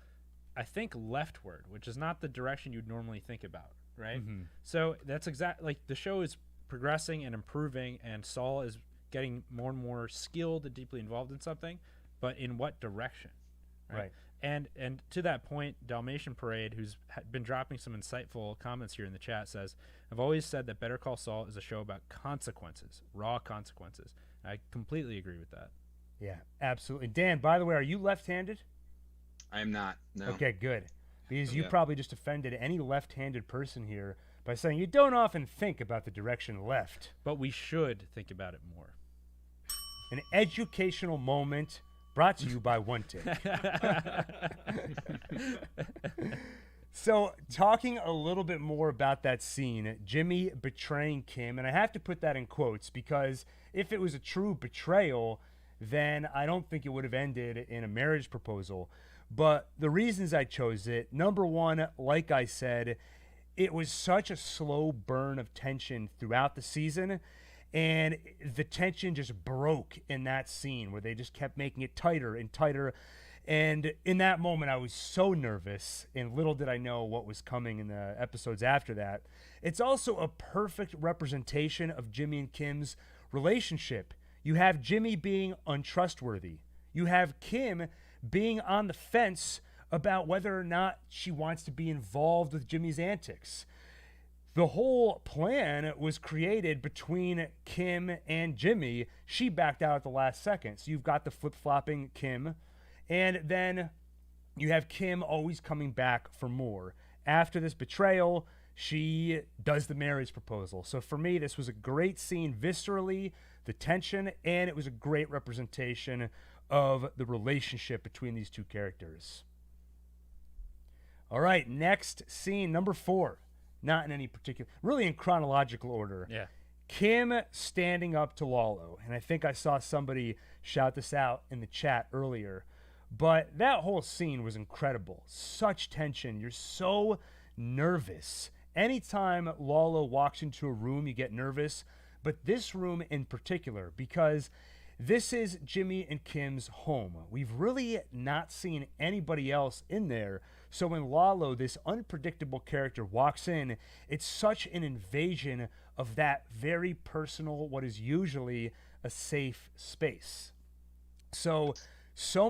I think leftward, which is not the direction you'd normally think about, right? So that's like the show is progressing and improving, and Saul is getting more and more skilled and deeply involved in something, but in what direction, right? And to that point, Dalmatian Parade, who's been dropping some insightful comments here in the chat, says, I've always said that Better Call Saul is a show about consequences, raw consequences. I completely agree with that. Yeah, absolutely. Dan, by the way, are you left-handed? I am not. No. Okay, good. Because you Yeah. probably just offended any left-handed person here by saying you don't often think about the direction left. But we should think about it more. An educational moment brought to you by One Take. So, talking a little bit more about that scene, Jimmy betraying Kim, and I have to put that in quotes because if it was a true betrayal, then I don't think it would have ended in a marriage proposal. But the reasons I chose it, number one, like I said, it was such a slow burn of tension throughout the season, and the tension just broke in that scene where they just kept making it tighter and tighter. And in that moment, I was so nervous, and little did I know what was coming in the episodes after that. It's also a perfect representation of Jimmy and Kim's relationship. You have Jimmy being untrustworthy. You have Kim being on the fence about whether or not she wants to be involved with Jimmy's antics. The whole plan was created between Kim and Jimmy. She backed out at the last second. So you've got the flip-flopping Kim. And then you have Kim always coming back for more. After this betrayal, she does the marriage proposal. So for me, this was a great scene viscerally, the tension, and it was a great representation of the relationship between these two characters. All right, next scene, number 4. Not in any particular, really in chronological order. Yeah. Kim standing up to Lalo. And I think I saw somebody shout this out in the chat earlier. But that whole scene was incredible. Such tension. You're so nervous. Anytime Lalo walks into a room, you get nervous. But this room in particular, because this is Jimmy and Kim's home. We've really not seen anybody else in there. So when Lalo, this unpredictable character, walks in, it's such an invasion of that very personal, what is usually a safe space. So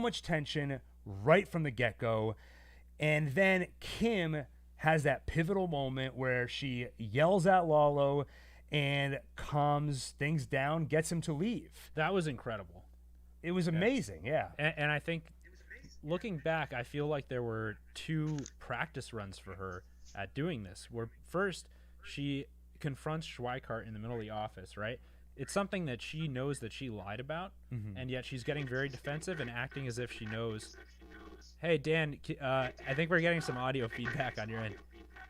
much tension right from the get-go. And then Kim has that pivotal moment where she yells at Lalo and calms things down, gets him to leave. That was incredible. It was amazing, yeah. And I think, looking back, I feel like there were 2 practice runs for her at doing this, where first she confronts Schweikart in the middle of the office, right? It's something that she knows that she lied about, and yet she's getting very defensive and acting as if she knows. Hey, Dan, I think we're getting some audio feedback on your end.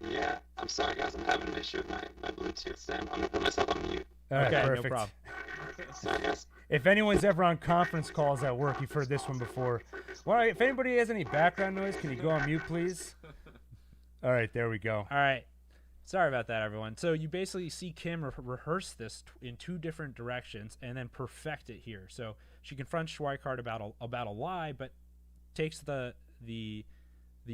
Yeah, I'm sorry, guys. I'm having an issue with my Bluetooth, so I'm going to put myself on mute. All right, Okay, perfect. no problem. Sorry, guys. If anyone's ever on conference calls at work, you've heard this one before. Well, if anybody has any background noise, can you go on mute, please? All right, there we go. All right. Sorry about that, everyone. So you basically see Kim rehearse this in 2 different directions and then perfect it here. So she confronts Schweikart about a lie, but takes the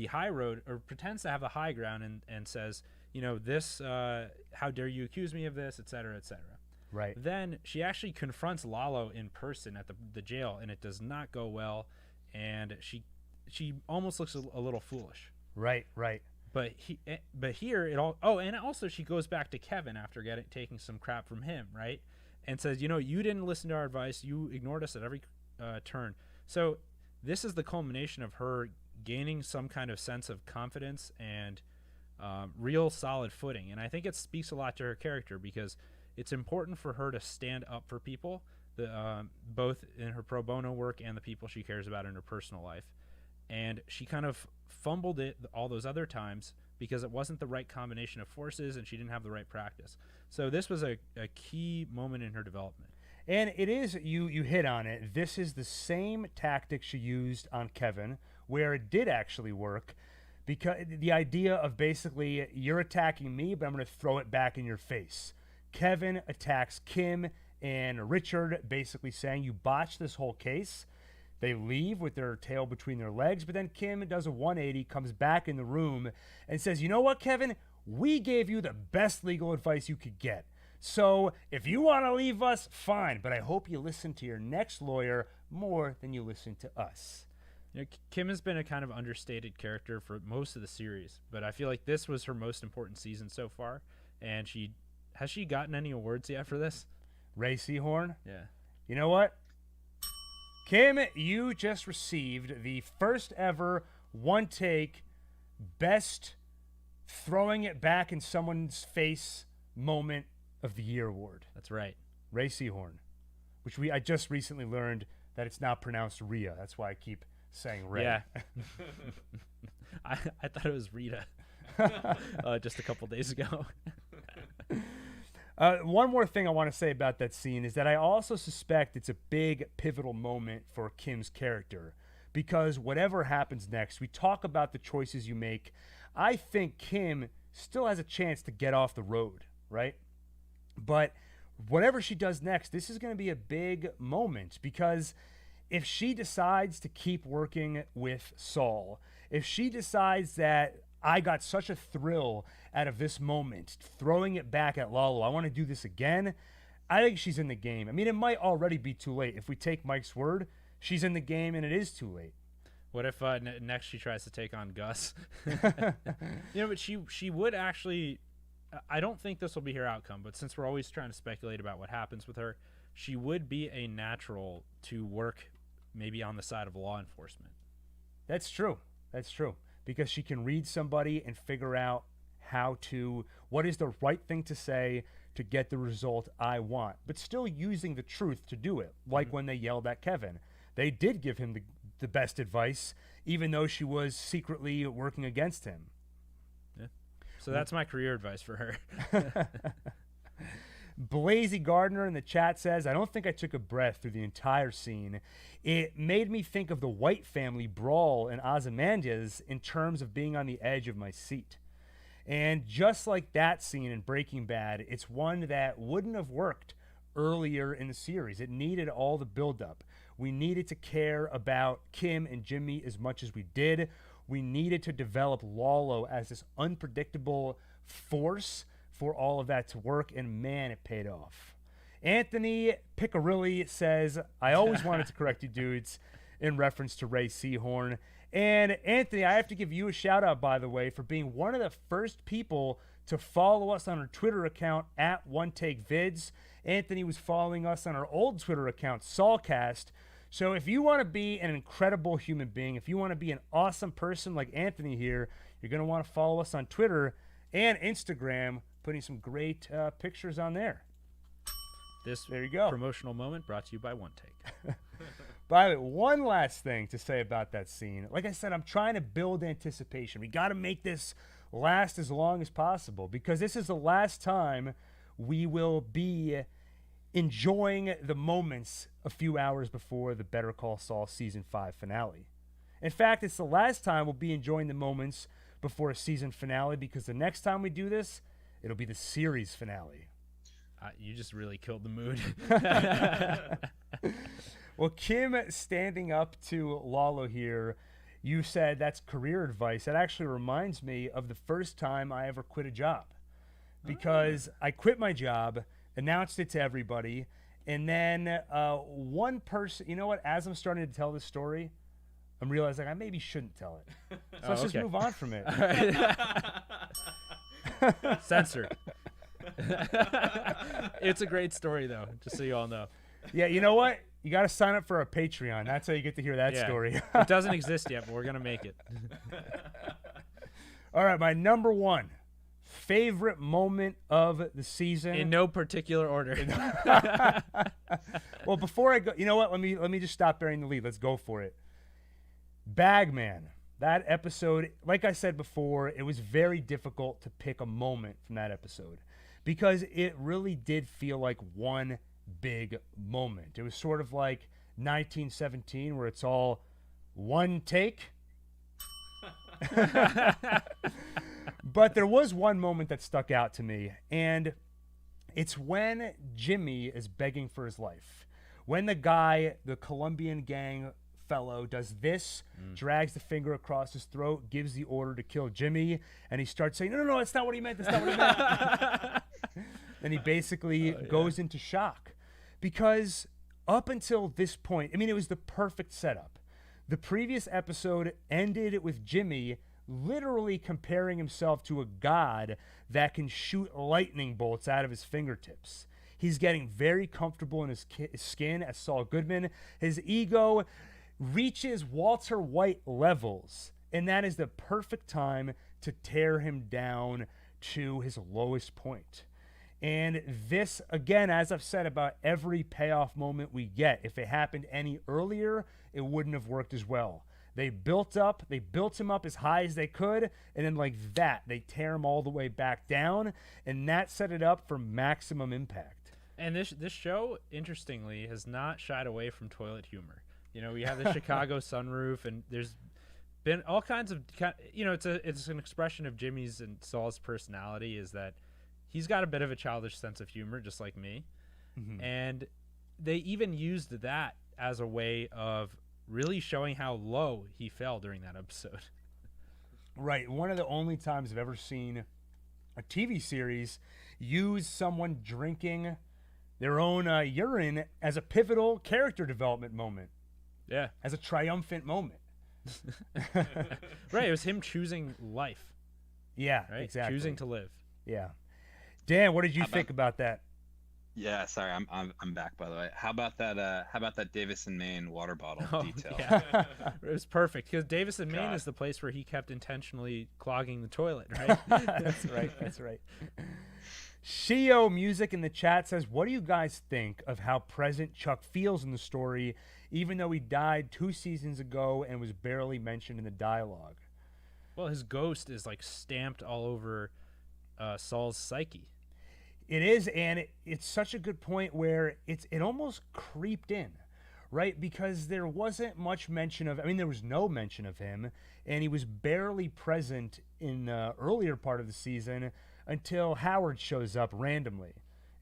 high road, or pretends to have the high ground, and says, this, how dare you accuse me of this, et cetera, et cetera. Right. Then she actually confronts Lalo in person at the jail, and it does not go well, and she almost looks a little foolish. Right. But here it all. Oh, and also she goes back to Kevin after taking some crap from him, right? And says, you didn't listen to our advice. You ignored us at every turn. So this is the culmination of her gaining some kind of sense of confidence and real solid footing. And I think it speaks a lot to her character, because it's important for her to stand up for people, both in her pro bono work and the people she cares about in her personal life. And she kind of fumbled it all those other times because it wasn't the right combination of forces, and she didn't have the right practice. So this was a key moment in her development. And it is, you hit on it, this is the same tactic she used on Kevin, where it did actually work, because the idea of basically, you're attacking me, but I'm going to throw it back in your face. Kevin attacks Kim and Richard, basically saying, you botched this whole case. They leave with their tail between their legs, but then Kim does a 180, comes back in the room, and says, you know what, Kevin? We gave you the best legal advice you could get. So if you want to leave us, fine, but I hope you listen to your next lawyer more than you listen to us. Kim has been a kind of understated character for most of the series, but I feel like this was her most important season so far. And has she gotten any awards yet for this? Ray Seahorn? Yeah. You know what? Kim, you just received the first ever one take best throwing it back in someone's face moment of the year award. That's right. Ray Seahorn, which I just recently learned that it's not pronounced Rhea. That's why I keep saying Ray. Yeah. I thought it was Rita just a couple days ago. One more thing I want to say about that scene is that I also suspect it's a big pivotal moment for Kim's character, because whatever happens next, we talk about the choices you make. I think Kim still has a chance to get off the road, right? But whatever she does next, this is going to be a big moment, because if she decides to keep working with Saul, if she decides that I got such a thrill out of this moment, throwing it back at Lalo, I want to do this again, I think she's in the game. I mean, it might already be too late. If we take Mike's word, she's in the game and it is too late. What if next she tries to take on Gus? But she would actually, I don't think this will be her outcome, but since we're always trying to speculate about what happens with her, she would be a natural to work maybe on the side of law enforcement. That's true. Because she can read somebody and figure out what is the right thing to say to get the result I want, but still using the truth to do it. Like when they yelled at Kevin. They did give him the best advice, even though she was secretly working against him. Yeah. So that's my career advice for her. Blazy Gardner in the chat says, I don't think I took a breath through the entire scene. It made me think of the White family brawl in Ozymandias in terms of being on the edge of my seat. And just like that scene in Breaking Bad, it's one that wouldn't have worked earlier in the series. It needed all the buildup. We needed to care about Kim and Jimmy as much as we did. We needed to develop Lalo as this unpredictable force for all of that to work, and man, it paid off. Anthony Piccarilli says, I always wanted to correct you dudes, in reference to Ray Seahorn. And Anthony, I have to give you a shout out, by the way, for being one of the first people to follow us on our Twitter account at OneTakeVids. Anthony was following us on our old Twitter account, Saulcast. So if you want to be an incredible human being, if you want to be an awesome person like Anthony here, you're going to want to follow us on Twitter and Instagram, putting some great pictures on there. There you go. Promotional moment brought to you by One Take. By the way, one last thing to say about that scene. Like I said, I'm trying to build anticipation. We got to make this last as long as possible, because this is the last time we will be enjoying the moments a few hours before the Better Call Saul Season 5 finale. In fact, it's the last time we'll be enjoying the moments before a season finale, because the next time we do this, it'll be the series finale. You just really killed the mood. Well, Kim standing up to Lalo here you said that's career advice. That actually reminds me of the first time I ever quit a job, because I quit my job, announced it to everybody, and then one person, you know what, as I'm starting to tell this story, I'm realizing I maybe shouldn't tell it. So let's just move on from it. Censored. It's a great story, though, just so you all know. Yeah, you know what? You got to sign up for our Patreon. That's how you get to hear that story. It doesn't exist yet, but we're going to make it. All right, my number one favorite moment of the season. In no particular order. Well, before I go, you know what? Let me just stop burying the lead. Let's go for it. Bagman. That episode, like I said before, it was very difficult to pick a moment from that episode because it really did feel like one big moment. It was sort of like 1917 where it's all one take. But there was one moment that stuck out to me, and it's when Jimmy is begging for his life. When the guy, the Colombian gang fellow, does this, drags the finger across his throat, gives the order to kill Jimmy, and he starts saying, no, that's not what he meant, that's not what he meant. Then he basically goes into shock. Because up until this point, I mean, it was the perfect setup. The previous episode ended with Jimmy literally comparing himself to a god that can shoot lightning bolts out of his fingertips. He's getting very comfortable in his skin as Saul Goodman. His ego reaches Walter White levels, and that is the perfect time to tear him down to his lowest point. And this, again, as I've said about every payoff moment we get, if it happened any earlier, it wouldn't have worked as well. They built him up as high as they could, and then like that, they tear him all the way back down, and that set it up for maximum impact. And this show, interestingly, has not shied away from toilet humor. You know, we have the Chicago sunroof, and there's been all kinds of, you know, it's an expression of Jimmy's and Saul's personality, is that he's got a bit of a childish sense of humor, just like me. Mm-hmm. And they even used that as a way of really showing how low he fell during that episode. Right. One of the only times I've ever seen a TV series use someone drinking their own urine as a pivotal character development moment. Yeah. As a triumphant moment. Right. It was him choosing life. Yeah, right? Exactly. Choosing to live. Yeah. Dan, what did you think about that? Yeah, sorry, I'm back, by the way. How about that Davis and Maine water bottle detail? Yeah. It was perfect because Davis and Maine is the place where he kept intentionally clogging the toilet, right? That's right. Shio Music in the chat says, what do you guys think of how present Chuck feels in the story, even though he died 2 seasons ago and was barely mentioned in the dialogue? Well, his ghost is like stamped all over Saul's psyche. It is, and it's such a good point where it almost creeped in, right? Because there wasn't much mention of, there was no mention of him, and he was barely present in the earlier part of the season until Howard shows up randomly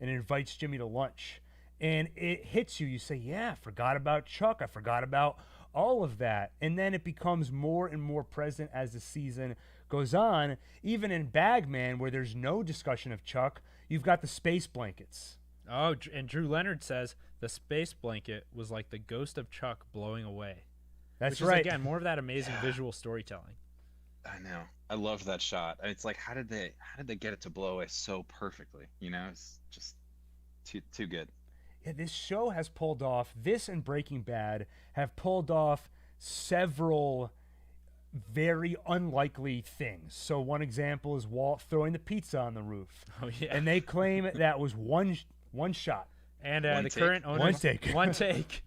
and invites Jimmy to lunch. And it hits you. You say, yeah, I forgot about Chuck. I forgot about all of that. And then it becomes more and more present as the season goes on. Even in Bagman, where there's no discussion of Chuck, you've got the space blankets. Oh, and Drew Leonard says the space blanket was like the ghost of Chuck blowing away. That's which right. Is, again, more of that amazing visual storytelling. I know. I love that shot. It's like, how did they get it to blow away so perfectly? You know, it's just too good. Yeah, this show has pulled off, this and Breaking Bad have pulled off several very unlikely things. So one example is Walt throwing the pizza on the roof. Oh yeah. And they claim that was one shot. And One the take. current owners, One take.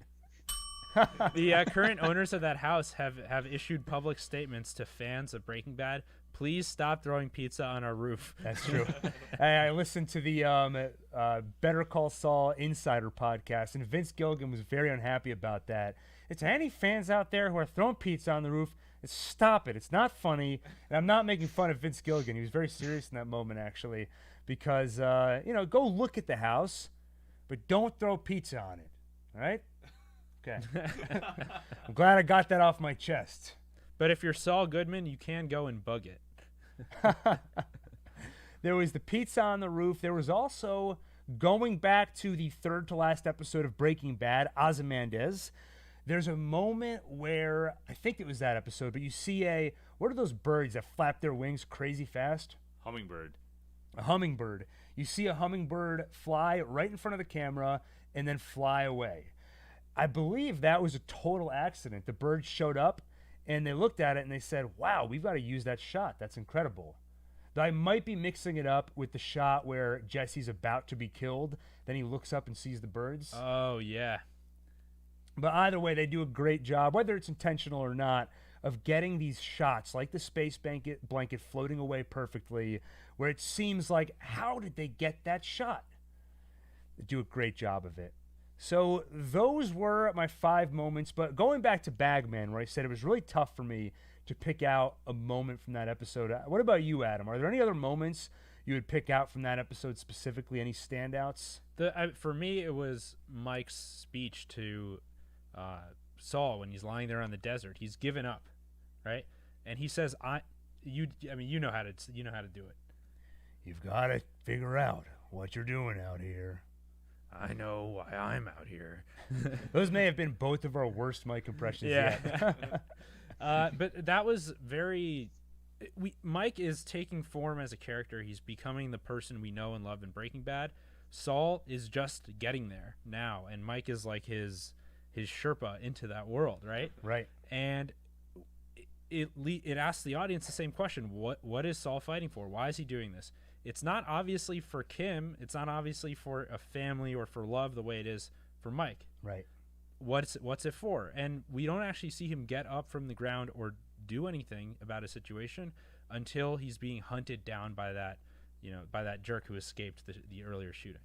The current owners of that house have issued public statements to fans of Breaking Bad. Please stop throwing pizza on our roof. That's true. I listened to the Better Call Saul Insider podcast, and Vince Gilligan was very unhappy about that. It's any fans out there who are throwing pizza on the roof, stop it. It's not funny. And I'm not making fun of Vince Gilligan. He was very serious in that moment, actually, because, go look at the house, but don't throw pizza on it. All right? Okay. I'm glad I got that off my chest. But if you're Saul Goodman, you can go and bug it. There was the pizza on the roof. There was also, going back to the third to last episode of Breaking Bad, Ozymandias. There's a moment where, I think it was that episode, but you see what are those birds that flap their wings crazy fast? Hummingbird. A hummingbird. You see a hummingbird fly right in front of the camera and then fly away. I believe that was a total accident. The bird showed up and they looked at it and they said, wow, we've got to use that shot. That's incredible. Though I might be mixing it up with the shot where Jesse's about to be killed. Then he looks up and sees the birds. Oh, yeah. But either way, they do a great job, whether it's intentional or not, of getting these shots like the space blanket floating away perfectly, where it seems like, how did they get that shot? They do a great job of it. So those were my 5 moments. But going back to Bagman, where I said it was really tough for me to pick out a moment from that episode. What about you, Adam? Are there any other moments you would pick out from that episode specifically? Any standouts? For me, it was Mike's speech to Saul when he's lying there on the desert. He's given up, right? And he says, you know how to do it. You've got to figure out what you're doing out here. I know why I'm out here. Those may have been both of our worst Mike impressions yet. But that was very... Mike is taking form as a character. He's becoming the person we know and love in Breaking Bad. Saul is just getting there now, and Mike is like his Sherpa into that world, right? Right. And it asks the audience the same question. What is Saul fighting for? Why is he doing this? It's not obviously for Kim. It's not obviously for a family or for love the way it is for Mike. Right. What's it for? And we don't actually see him get up from the ground or do anything about a situation until he's being hunted down by that jerk who escaped the earlier shooting.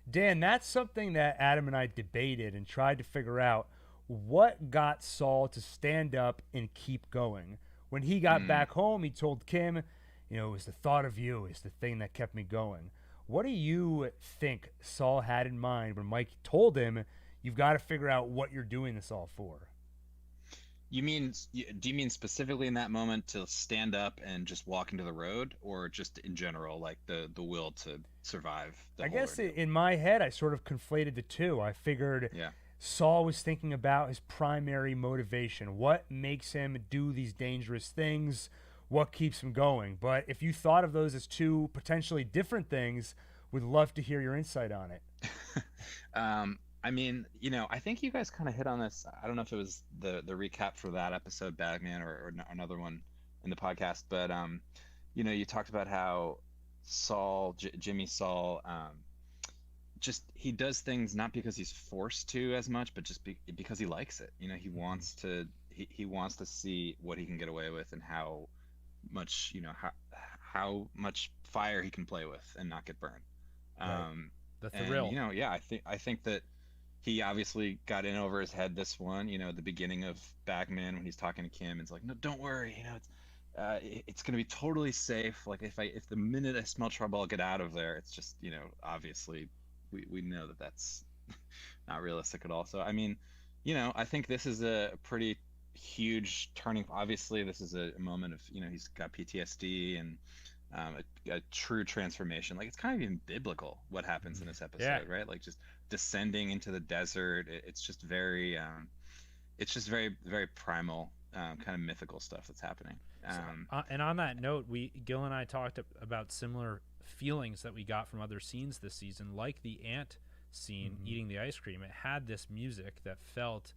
Dan, that's something that Adam and I debated and tried to figure out. What got Saul to stand up and keep going? When he got back home, he told Kim, it was the thought of you is the thing that kept me going. What do you think Saul had in mind when Mike told him, you've got to figure out what you're doing this all for? Do you mean specifically in that moment to stand up and just walk into the road, or just in general, like the will to survive? I guess in my head, I sort of conflated the two. I figured Saul was thinking about his primary motivation. What makes him do these dangerous things? What keeps him going? But if you thought of those as two potentially different things, would love to hear your insight on it. I mean, I think you guys kind of hit on this. I don't know if it was the recap for that episode, Bagman, or another one in the podcast, but you talked about how Jimmy Saul, just he does things not because he's forced to as much, but just because he likes it. He wants to see what he can get away with and how much how much fire he can play with and not get burned. Right. The thrill. And, I think that he obviously got in over his head this one. The beginning of Bagman when he's talking to Kim, it's like, no, don't worry. It's going to be totally safe. Like if the minute I smell trouble, I'll get out of there. It's just obviously we know that that's not realistic at all. So I mean, I think this is a pretty huge turning. Obviously, this is a moment of he's got PTSD and a true transformation. Like it's kind of even biblical what happens in this episode, right? Like just descending into the desert. It's just very very primal, kind of mythical stuff that's happening. And on that note, Gil and I talked about similar feelings that we got from other scenes this season, like the ant scene eating the ice cream. It had this music that felt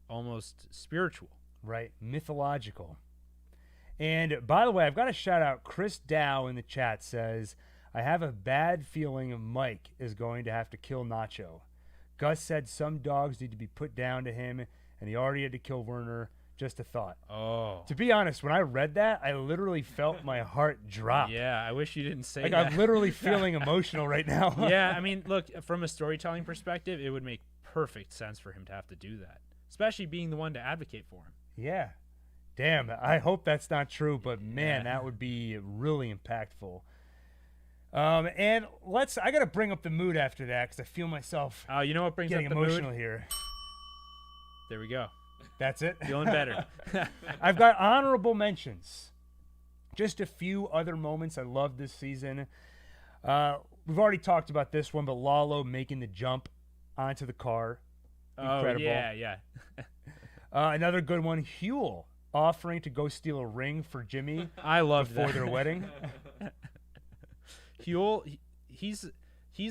almost spiritual, right? Mythological. And by the way, I've got to shout out Chris Dow in the chat says, I have a bad feeling Mike is going to have to kill Nacho. Gus said some dogs need to be put down to him, and he already had to kill Werner. Just a thought. Oh. To be honest, when I read that, I literally felt my heart drop. Yeah, I wish you didn't say that. Like, I'm literally feeling emotional right now. Yeah, I mean, look, from a storytelling perspective, it would make perfect sense for him to have to do that, especially being the one to advocate for him. Yeah. Damn, I hope that's not true, but man, that would be really impactful. And I got to bring up the mood after that because I feel myself you know what brings getting up the emotional mood? Here. There we go. That's it. Feeling better. I've got honorable mentions. Just a few other moments I loved this season. We've already talked about this one, but Lalo making the jump onto the car. Incredible. Oh, yeah. Another good one, Huel offering to go steal a ring for Jimmy I loved before that. their wedding. Huel, he's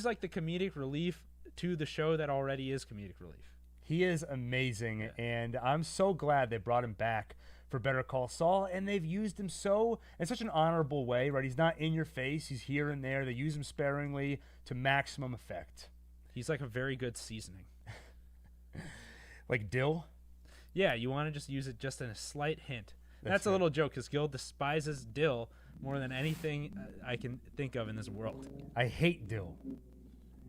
like the comedic relief to the show that already is comedic relief. He is amazing, and I'm so glad they brought him back for Better Call Saul, and they've used him in such an honorable way, right? He's not in your face. He's here and there. They use him sparingly to maximum effect. He's like a very good seasoning. Like dill? Yeah, you want to just use it just in a slight hint. That's a right. little joke because Gil despises dill more than anything I can think of in this world. I hate dill.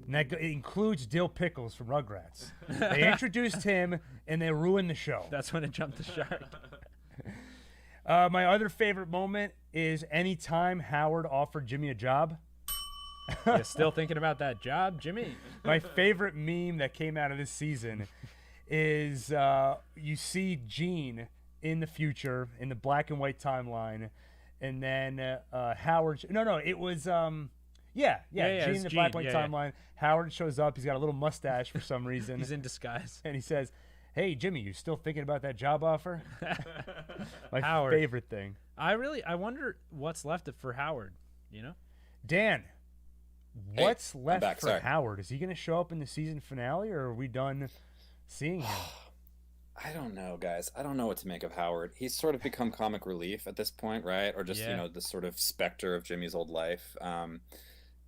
And that it includes Dill Pickles from Rugrats. They introduced him, and they ruined the show. That's when it jumped the shark. My other favorite moment is anytime Howard offered Jimmy a job. You still thinking about that job, Jimmy? My favorite meme that came out of this season is you see Gene in the future in the black and white timeline, and then Howard. No, it was Gene it's in the Gene, black and white yeah. timeline. Howard shows up. He's got a little mustache for some reason, He's in disguise. and he says, "Hey Jimmy, you still thinking about that job offer?" My Howard. favorite thing. I wonder what's left for Howard. You know, Dan, Hey, what's I'm left back, for sorry. Howard? Is he going to show up in the season finale, or are we done seeing him? I don't know, guys. I don't know what to make of Howard. He's sort of become comic relief at this point, right? Or just, Yeah. the sort of specter of Jimmy's old life.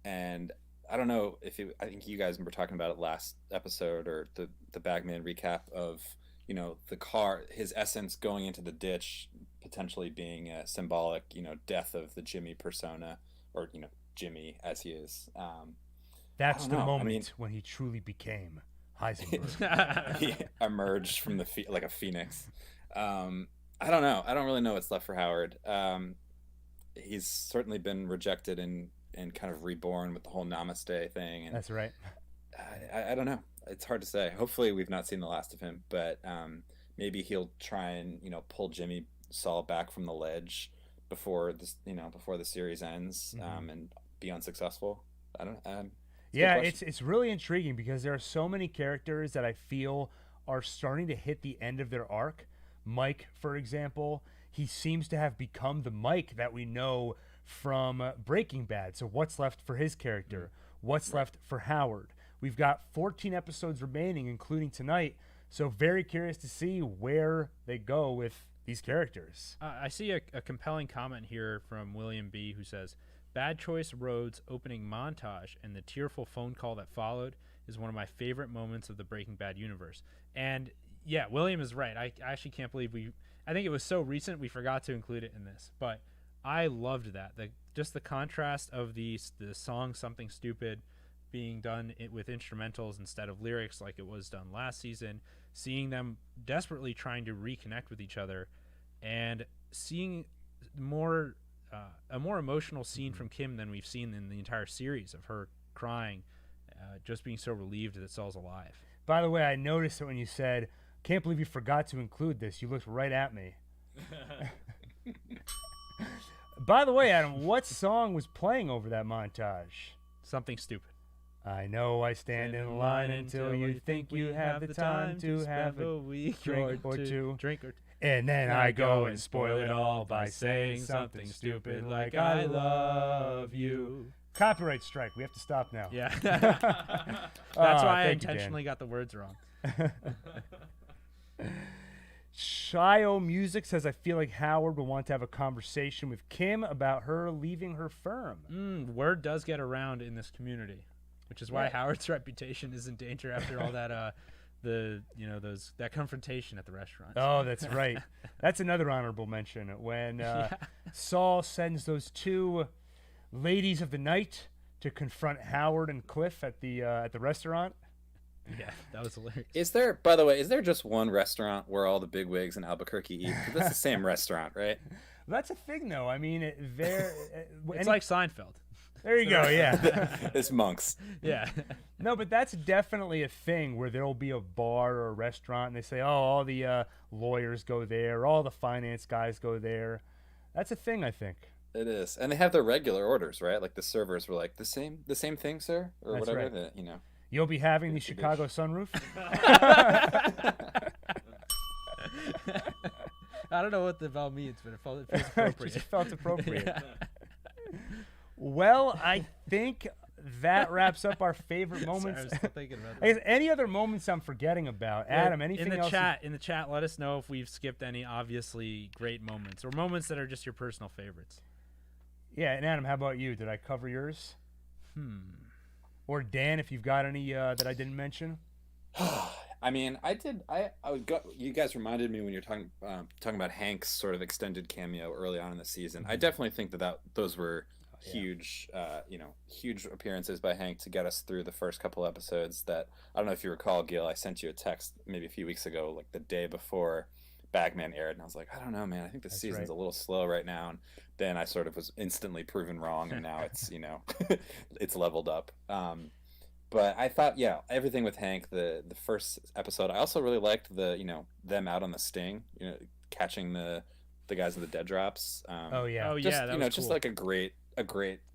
And I don't know if I think you guys were talking about it last episode or the Bagman recap of, the car, his essence going into the ditch, potentially being a symbolic, death of the Jimmy persona or, Jimmy as he is. That's I the don't know. I moment mean- when he truly became Heisenberg. He emerged from like a phoenix. I don't know. I don't really know what's left for Howard. He's certainly been rejected and kind of reborn with the whole Namaste thing. And That's right. I don't know. It's hard to say. Hopefully, we've not seen the last of him, but maybe he'll try and pull Jimmy Saul back from the ledge before this, before the series ends, and be unsuccessful. I don't. Yeah, question. it's really intriguing because there are so many characters that I feel are starting to hit the end of their arc. Mike, for example, he seems to have become the Mike that we know from Breaking Bad. So what's left for his character? What's left for Howard? We've got 14 episodes remaining, including tonight. So very curious to see where they go with these characters. I see a compelling comment here from William B. who says, "Bad Choice Road's opening montage and the tearful phone call that followed is one of my favorite moments of the Breaking Bad universe." And yeah, William is right. I actually can't believe I think it was so recent we forgot to include it in this, but I loved that. Just the contrast of the song "Something Stupid" being done with instrumentals instead of lyrics like it was done last season, seeing them desperately trying to reconnect with each other, and seeing a more emotional scene from Kim than we've seen in the entire series of her crying, just being so relieved that Saul's alive. By the way, I noticed that when you said, "Can't believe you forgot to include this," you looked right at me. By the way, Adam, what song was playing over that montage? Something Stupid. I know I stand in line until you think you have the time to have a week drink or two. Drink or And then I go and spoil it all by saying something stupid like "I love you." Copyright strike. We have to stop now. Yeah. That's why I thank you, Dan. intentionally got the words wrong. Shio Music says, "I feel like Howard will want to have a conversation with Kim about her leaving her firm." Word does get around in this community, which is why Yeah. Howard's reputation is in danger after all that that confrontation at the restaurant. Oh, that's right. That's another honorable mention when Saul sends those two ladies of the night to confront Howard and Cliff at the restaurant. Yeah, that was hilarious. Is there, by the way, just one restaurant where all the bigwigs in Albuquerque eat? 'Cause that's the same restaurant, right? That's a thing, though. I mean, It's like Seinfeld. There you go. Yeah. It's monks. Yeah. No, but that's definitely a thing where there'll be a bar or a restaurant and they say, oh, all the lawyers go there, all the finance guys go there. That's a thing, I think. It is, and they have their regular orders, right? Like the servers were like the same thing, sir, or That's whatever. right. That, you know. You'll be having the Chicago sunroof? I don't know what the bell means, but it feels appropriate. Just felt appropriate. Yeah. Well, I think that wraps up our favorite Sorry, moments. I was still thinking about I that. guess any other moments I'm forgetting about? Adam, anything in the else? chat, let us know if we've skipped any obviously great moments or moments that are just your personal favorites. Yeah, and Adam, how about you? Did I cover yours? Or Dan, if you've got any that I didn't mention? I mean, I did. I would go. You guys reminded me when you're talking about Hank's sort of extended cameo early on in the season. I definitely think that those were huge, huge appearances by Hank to get us through the first couple episodes. That I don't know if you recall, Gil. I sent you a text maybe a few weeks ago, like the day before Bagman aired, and I was like, I don't know, man. I think this season's a little slow right now. And then I sort of was instantly proven wrong, and now it's it's leveled up. But I thought, everything with Hank, the first episode, I also really liked the them out on the sting, catching the guys in the dead drops. Oh yeah, that was just cool. like a great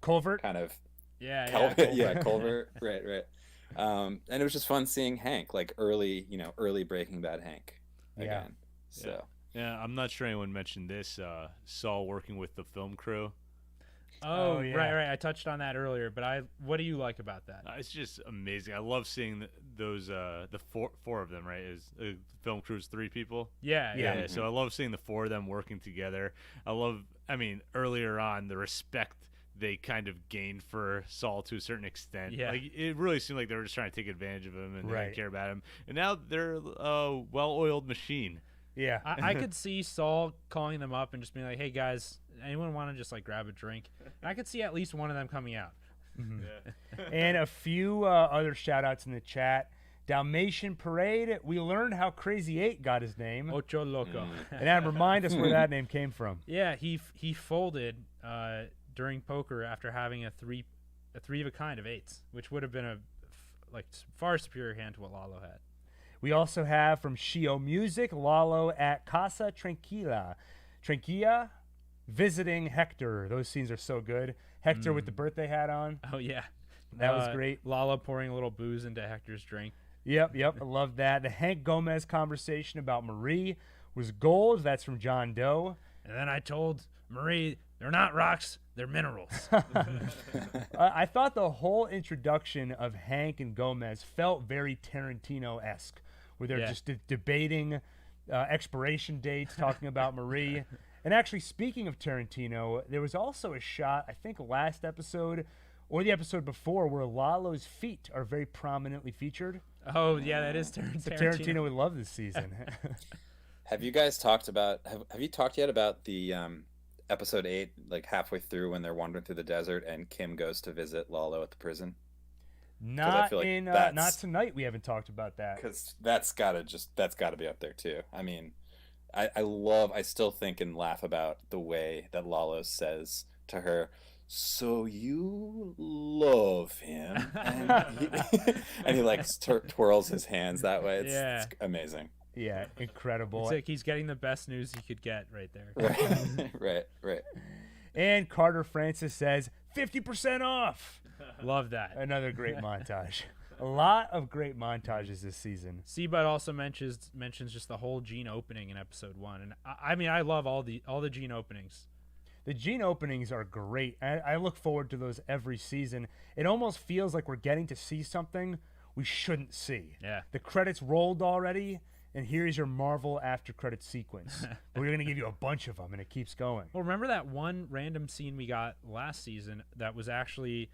Culvert. kind of Culvert. Culvert, right. And it was just fun seeing Hank, like early Breaking Bad Hank again. So Yeah, I'm not sure anyone mentioned this. Saul working with the film crew. Oh, yeah. right. I touched on that earlier, but what do you like about that? It's just amazing. I love seeing those the four of them. Right, is film crew's 3 people. Yeah. So I love seeing the 4 of them working together. Earlier on, the respect they kind of gained for Saul to a certain extent. Yeah. Like, it really seemed like they were just trying to take advantage of him and they Right. didn't care about him. And now they're a well-oiled machine. Yeah. I could see Saul calling them up and just being like, "Hey guys, anyone want to just like grab a drink?" And I could see at least one of them coming out. And a few other shout outs in the chat. Dalmatian Parade. We learned how Crazy 8 got his name. Ocho Loco. And Adam, remind us where that name came from. Yeah, he folded during poker after having a three of a kind of 8s, which would have been a far superior hand to what Lalo had. We also have from Shio Music, Lalo at Casa Tranquilla, visiting Hector. Those scenes are so good. Hector with the birthday hat on. Oh yeah, That was great. Lalo pouring a little booze into Hector's drink. Yep. I love that. The Hank Gomez conversation about Marie was gold. That's from John Doe. And then I told Marie, they're not rocks, they're minerals. I thought the whole introduction of Hank and Gomez felt very Tarantino-esque, where they're just debating expiration dates, talking about Marie. And actually, speaking of Tarantino, there was also a shot, I think last episode or the episode before, where Lalo's feet are very prominently featured. Oh, yeah, that is Tarantino. So Tarantino would love this season. have you guys talked about? Have you talked yet about the episode 8, like halfway through when they're wandering through the desert and Kim goes to visit Lalo at the prison? Not feel like not tonight. We haven't talked about that. Because that's gotta be up there too. I mean, I still think and laugh about the way that Lalo says to her, "So you love him," and he like twirls his hands that way. It's amazing. Yeah, incredible. It's like he's getting the best news he could get right there. Right. And Carter Francis says 50% off. Love that. Another great montage. A lot of great montages this season. Seabud also mentions just the whole Gene opening in episode 1, and I mean I love all the Gene openings. The Gene openings are great. I look forward to those every season. It almost feels like we're getting to see something we shouldn't see. Yeah. The credits rolled already, and here's your Marvel after credit sequence. We're going to give you a bunch of them, and it keeps going. Well, remember that one random scene we got last season that was actually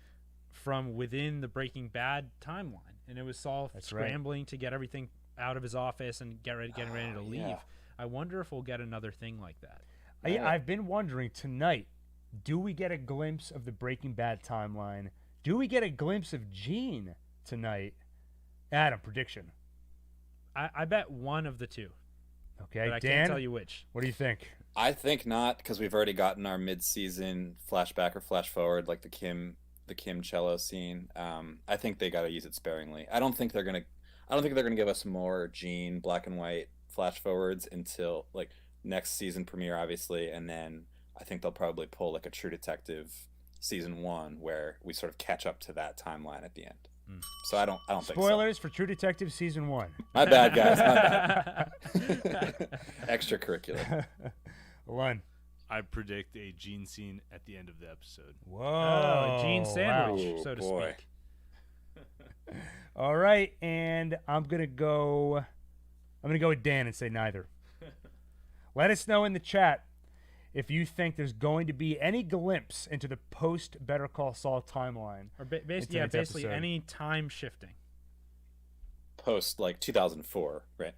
from within the Breaking Bad timeline, and it was Saul scrambling to get everything out of his office and getting ready to leave. Yeah. I wonder if we'll get another thing like that. I've been wondering tonight, do we get a glimpse of the Breaking Bad timeline? Do we get a glimpse of Gene tonight? Adam, prediction. I bet one of the two. Okay, But I Dan, can't tell you which. what do you think? I think not, because we've already gotten our mid-season flashback or flash forward, like the Kim the Kim cello scene. I think they got to use it sparingly. I don't think they're gonna give us more Gene black and white flash forwards until like next season premiere, obviously, and then I think they'll probably pull like a True Detective season 1 where we sort of catch up to that timeline at the end. So I don't think so. Spoilers for True Detective season 1. My bad, guys. My bad. Extracurricular. One. I predict a Gene scene at the end of the episode. Whoa. Gene sandwich, Wow. so to Boy. speak. All right, and I'm gonna go with Dan and say neither. Let us know in the chat if you think there's going to be any glimpse into the post Better Call Saul timeline. Or basically, It's yeah, next basically episode. any time shifting. Post like 2004, right?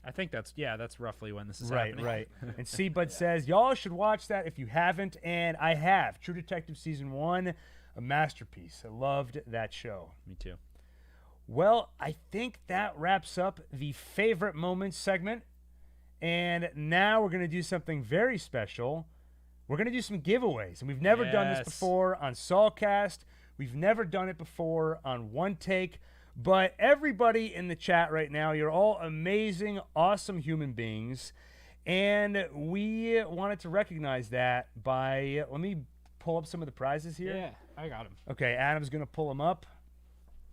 I think that's roughly when this is Right, happening. right. And C-Bud says, y'all should watch that if you haven't, and I have. True Detective season 1, a masterpiece. I loved that show. Me too. Well, I think that wraps up the favorite moments segment. And now we're going to do something very special. We're going to do some giveaways. And we've never done this Yes. before on Saulcast. We've never done it before on One Take. But everybody in the chat right now, you're all amazing, awesome human beings. And we wanted to recognize that by, let me pull up some of the prizes here. Yeah, I got him. Okay, Adam's going to pull them up.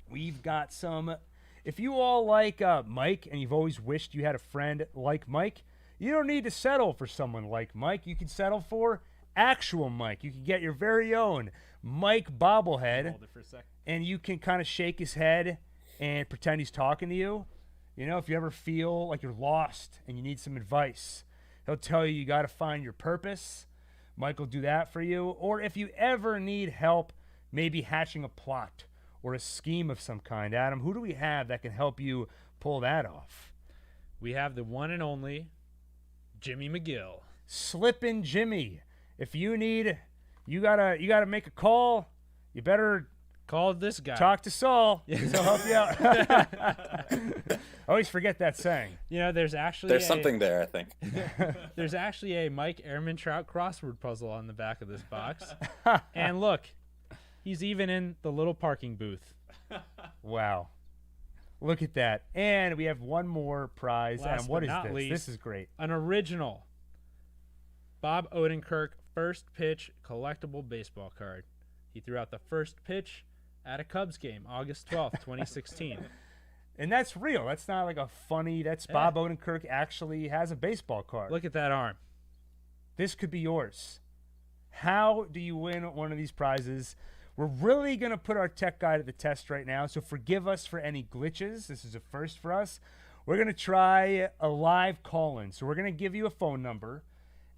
We've got some. If you all like Mike and you've always wished you had a friend like Mike, you don't need to settle for someone like Mike. You can settle for actual Mike. You can get your very own Mike bobblehead, Hold it for a sec. and you can kind of shake his head and pretend he's talking to you. You know, if you ever feel like you're lost and you need some advice, he'll tell you got to find your purpose. Mike will do that for you. Or if you ever need help, maybe hatching a plot or a scheme of some kind, Adam, who do we have that can help you pull that off? We have the one and only Jimmy McGill. Slippin' Jimmy. If you need, you gotta make a call. You better Call this guy. talk to Saul. He'll help you out. I always forget that saying. You know, there's Something there, I think. There's actually a Mike Ehrmantraut crossword puzzle on the back of this box. And look, he's even in the little parking booth. Wow. Look at that. And we have one more prize. Last Adam, what but is not this? least, This is great. An original Bob Odenkirk first pitch collectible baseball card. He threw out the first pitch at a Cubs game, August 12th, 2016. And that's real. That's not like a funny, that's Bob Odenkirk actually has a baseball card. Look at that arm. This could be yours. How do you win one of these prizes? We're really going to put our tech guy to the test right now, so forgive us for any glitches. This is a first for us. We're going to try a live call-in. So we're going to give you a phone number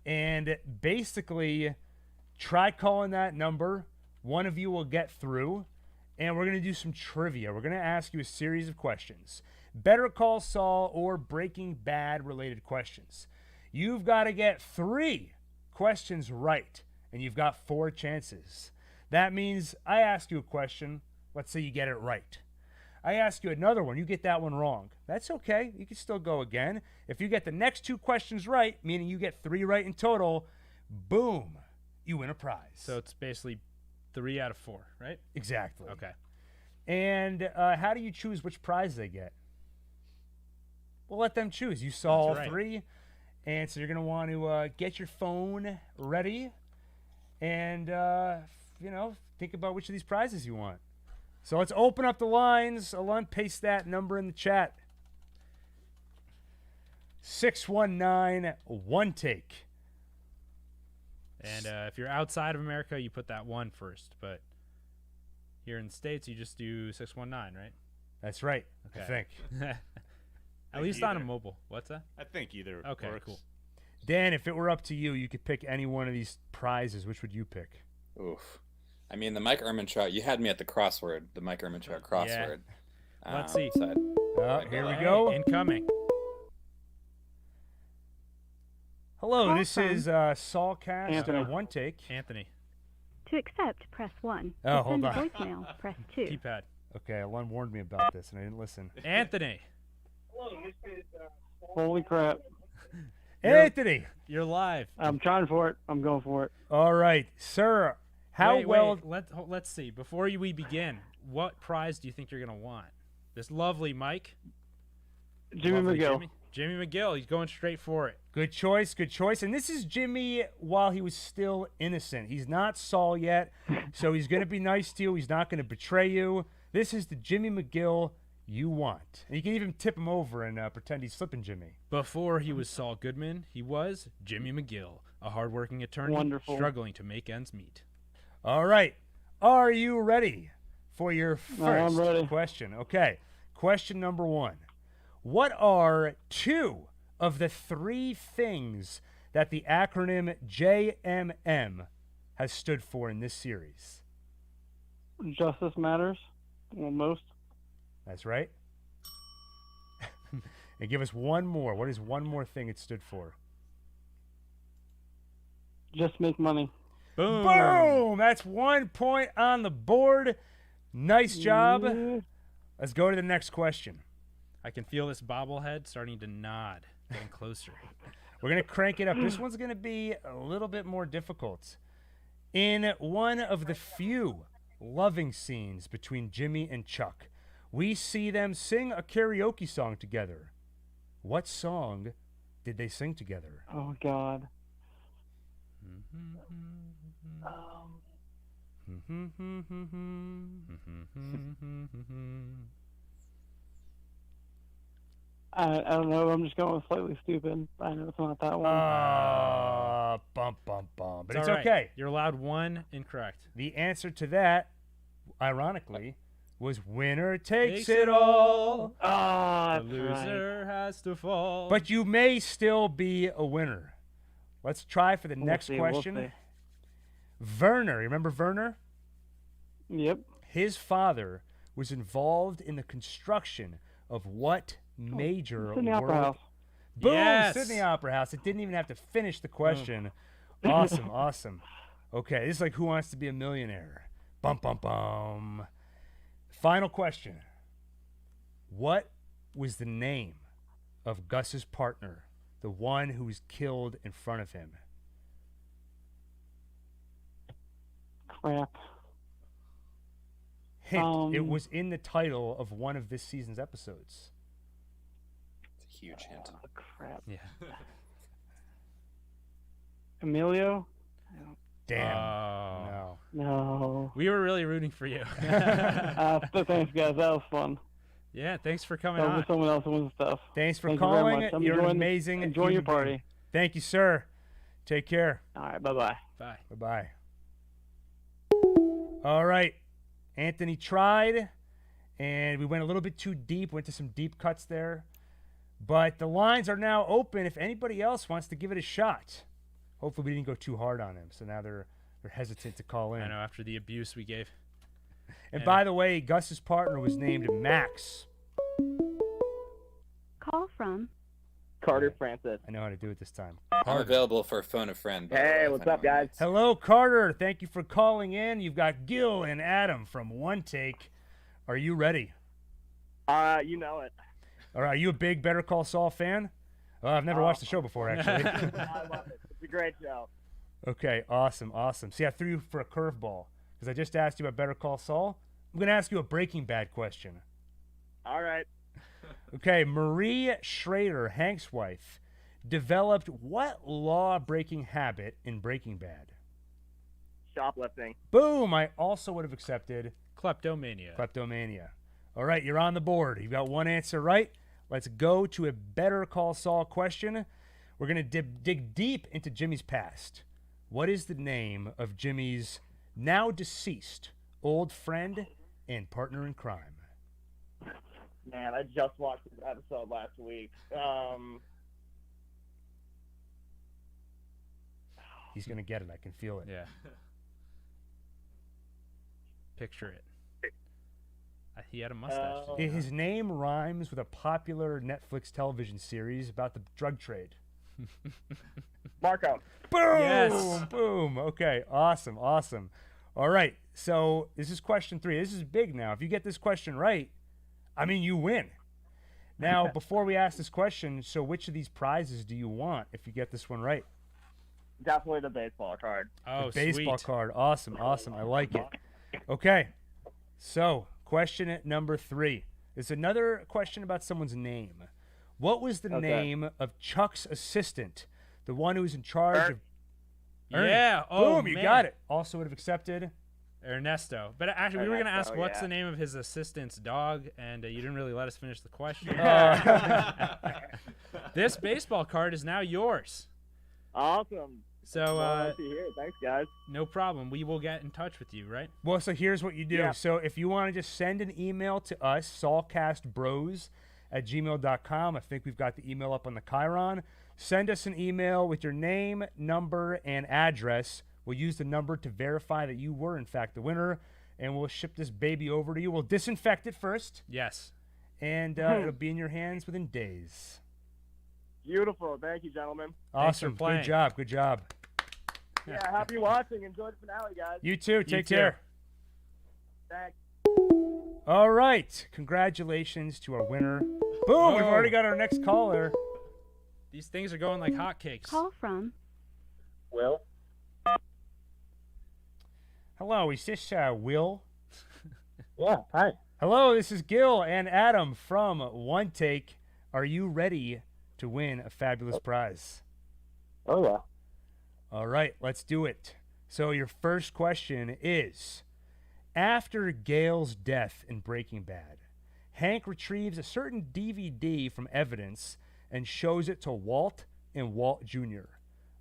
and basically try calling that number. One of you will get through, and we're going to do some trivia. We're going to ask you a series of questions. Better Call Saul or Breaking Bad related questions. You've got to get 3 questions right, and you've got 4 chances. That means I ask you a question. Let's say you get it right. I ask you another one. You get that one wrong. That's okay. You can still go again. If you get the next 2 questions right, meaning you get 3 right in total, boom, you win a prize. So it's basically 3 out of 4, right? Exactly. Okay. And how do you choose which prize they get? We'll let them choose. You saw all That's right. 3, and so you're going to want to get your phone ready and, think about which of these prizes you want. So let's open up the lines. Alon, paste that number in the chat. 619 one take. And if you're outside of America, you put that 1 first. But here in the States, you just do 619, right? That's right. I Okay. think. At least on a either. mobile. What's that? I think either Okay, works. cool. Dan, if it were up to you, you could pick any one of these prizes. Which would you pick? Oof. I mean, the Mike Ehrmantraut, you had me at the crossword, the Mike Ehrmantraut crossword. Let's see. So Oh, here we Hey, go. Incoming. Hello, this Call from is Saulcast Anthony. one take. Anthony. To accept, press 1. Oh, To hold send a on. voicemail, press 2. Keypad. Okay, Alon warned me about this, and I didn't listen. Anthony. Holy crap. Anthony! You're live. I'm trying for it. I'm going for it. All right, sir. How Wait, well? let's see. Before we begin, what prize do you think you're gonna want? This lovely Mike. Jimmy Lovely McGill. Jimmy McGill. He's going straight for it. Good choice, good choice. And this is Jimmy while he was still innocent. He's not Saul yet, so he's going to be nice to you. He's not going to betray you. This is the Jimmy McGill you want. And you can even tip him over and pretend he's slipping Jimmy. Before he was Saul Goodman, he was Jimmy McGill, a hardworking attorney Wonderful. struggling to make ends meet. All right. Are you ready for your I'm ready. first question? Okay. Question number 1. What are 2 of the 3 things that the acronym JMM has stood for in this series? Justice matters. Well, most. That's right. And give us one more. What is one more thing it stood for? Just make money. Boom. Boom! That's 1 point on the board. Nice job. Yeah. Let's go to the next question. I can feel this bobblehead starting to nod, getting closer. We're going to crank it up. This one's going to be a little bit more difficult. In one of the few loving scenes between Jimmy and Chuck, we see them sing a karaoke song together. What song did they sing together? Oh God. I don't know. I'm just going with Slightly Stupid. I know it's not that one. Bum, bum, bum. But it's all right. okay. You're allowed one incorrect. The answer to that, ironically, was winner takes it all. Oh, The that's right. loser has to fall. But you may still be a winner. Let's try for the We'll next see, we'll question. see. Werner, you remember Werner? Yep. His father was involved in the construction of what major Sydney Opera world- House. Boom! Yes. Sydney Opera House. It didn't even have to finish the question. Awesome, awesome. Okay, this is like Who Wants to Be a Millionaire? Bum, bum, bum. Final question. What was the name of Gus's partner, the one who was killed in front of him? Crap. Hint, it was in the title of one of this season's episodes. It's a huge hint. Oh, crap. yeah. Emilio? Damn. Oh. No. No. We were really rooting for you. But thanks, guys. That was fun. Yeah, thanks for coming That on. was someone else wins stuff. Thanks for Thank you very calling. much. I'm You're an enjoying- amazing. Enjoy your human being. party. Thank you, sir. Take care. All right. Bye-bye. Bye. Bye-bye. All right. Anthony tried, and we went a little bit too deep, went to some deep cuts there. But the lines are now open if anybody else wants to give it a shot. Hopefully we didn't go too hard on him, so now they're hesitant to call in. I know, after the abuse we gave. And by the way, Gus's partner was named Max. Call from Carter Francis. I know how to do it this time. I'm available for phone a friend. by the way, Hey, if what's up, anyone- guys? Hello, Carter. Thank you for calling in. You've got Gil and Adam from One Take. Are you ready? You know it. All right. Are you a big Better Call Saul fan? I've never watched the show before, actually. I love it. It's a great show. Okay, awesome. See, I threw you for a curveball because I just asked you about Better Call Saul. I'm going to ask you a Breaking Bad question. All right. Okay, Marie Schrader, Hank's wife, developed what law-breaking habit in Breaking Bad? Shoplifting. Boom! I also would have accepted Kleptomania. kleptomania. All right, you're on the board. You've got one answer right. Let's go to a Better Call Saul question. We're going to dig deep into Jimmy's past. What is the name of Jimmy's now deceased old friend and partner in crime? Man, I just watched this episode last week. He's going to get it. I can feel it. Yeah. Picture it. He had a mustache. didn't he? His name rhymes with a popular Netflix television series about the drug trade. Marco. Boom! Yes. Boom. Okay, awesome. All right, so this is question 3. This is big now. If you get this question right, I mean, you win. Now, before we ask this question, so which of these prizes do you want if you get this one right? Definitely the baseball card. Oh, The baseball sweet. card. Awesome. I like it. Okay. So, question number 3. It's another question about someone's name. What was the name of Chuck's assistant? The one who was in charge of... Ernie. Yeah. Oh, Boom, you man. got it. Also would have accepted. Ernesto. But actually, we were going to ask Ernesto, what's yeah. the name of his assistant's dog, and you didn't really let us finish the question. This baseball card is now yours. Awesome. So, Well, here. Thanks, guys. no problem. We will get in touch with you, right? Well, so here's what you do. Yeah. So if you want to just send an email to us, saulcastbros@gmail.com. I think we've got the email up on the Chiron. Send us an email with your name, number, and address. We'll use the number to verify that you were, in fact, the winner, and we'll ship this baby over to you. We'll disinfect it first, Yes. and it'll be in your hands within days. Beautiful. Thank you, gentlemen. Thanks for Awesome. playing. Good job. Good job. Yeah, happy watching. Enjoy the finale, guys. You too. Take too. care. Thanks. All right. Congratulations to our winner. Boom. We've already got our next caller. These things are going like hotcakes. Call from Will? Hello. Is this Will? Yeah, hi. Hello. This is Gil and Adam from One Take. Are you ready to win a fabulous prize? Oh, yeah. All right, let's do it. So your first question is, after Gale's death in Breaking Bad, Hank retrieves a certain DVD from evidence and shows it to Walt and Walt Jr.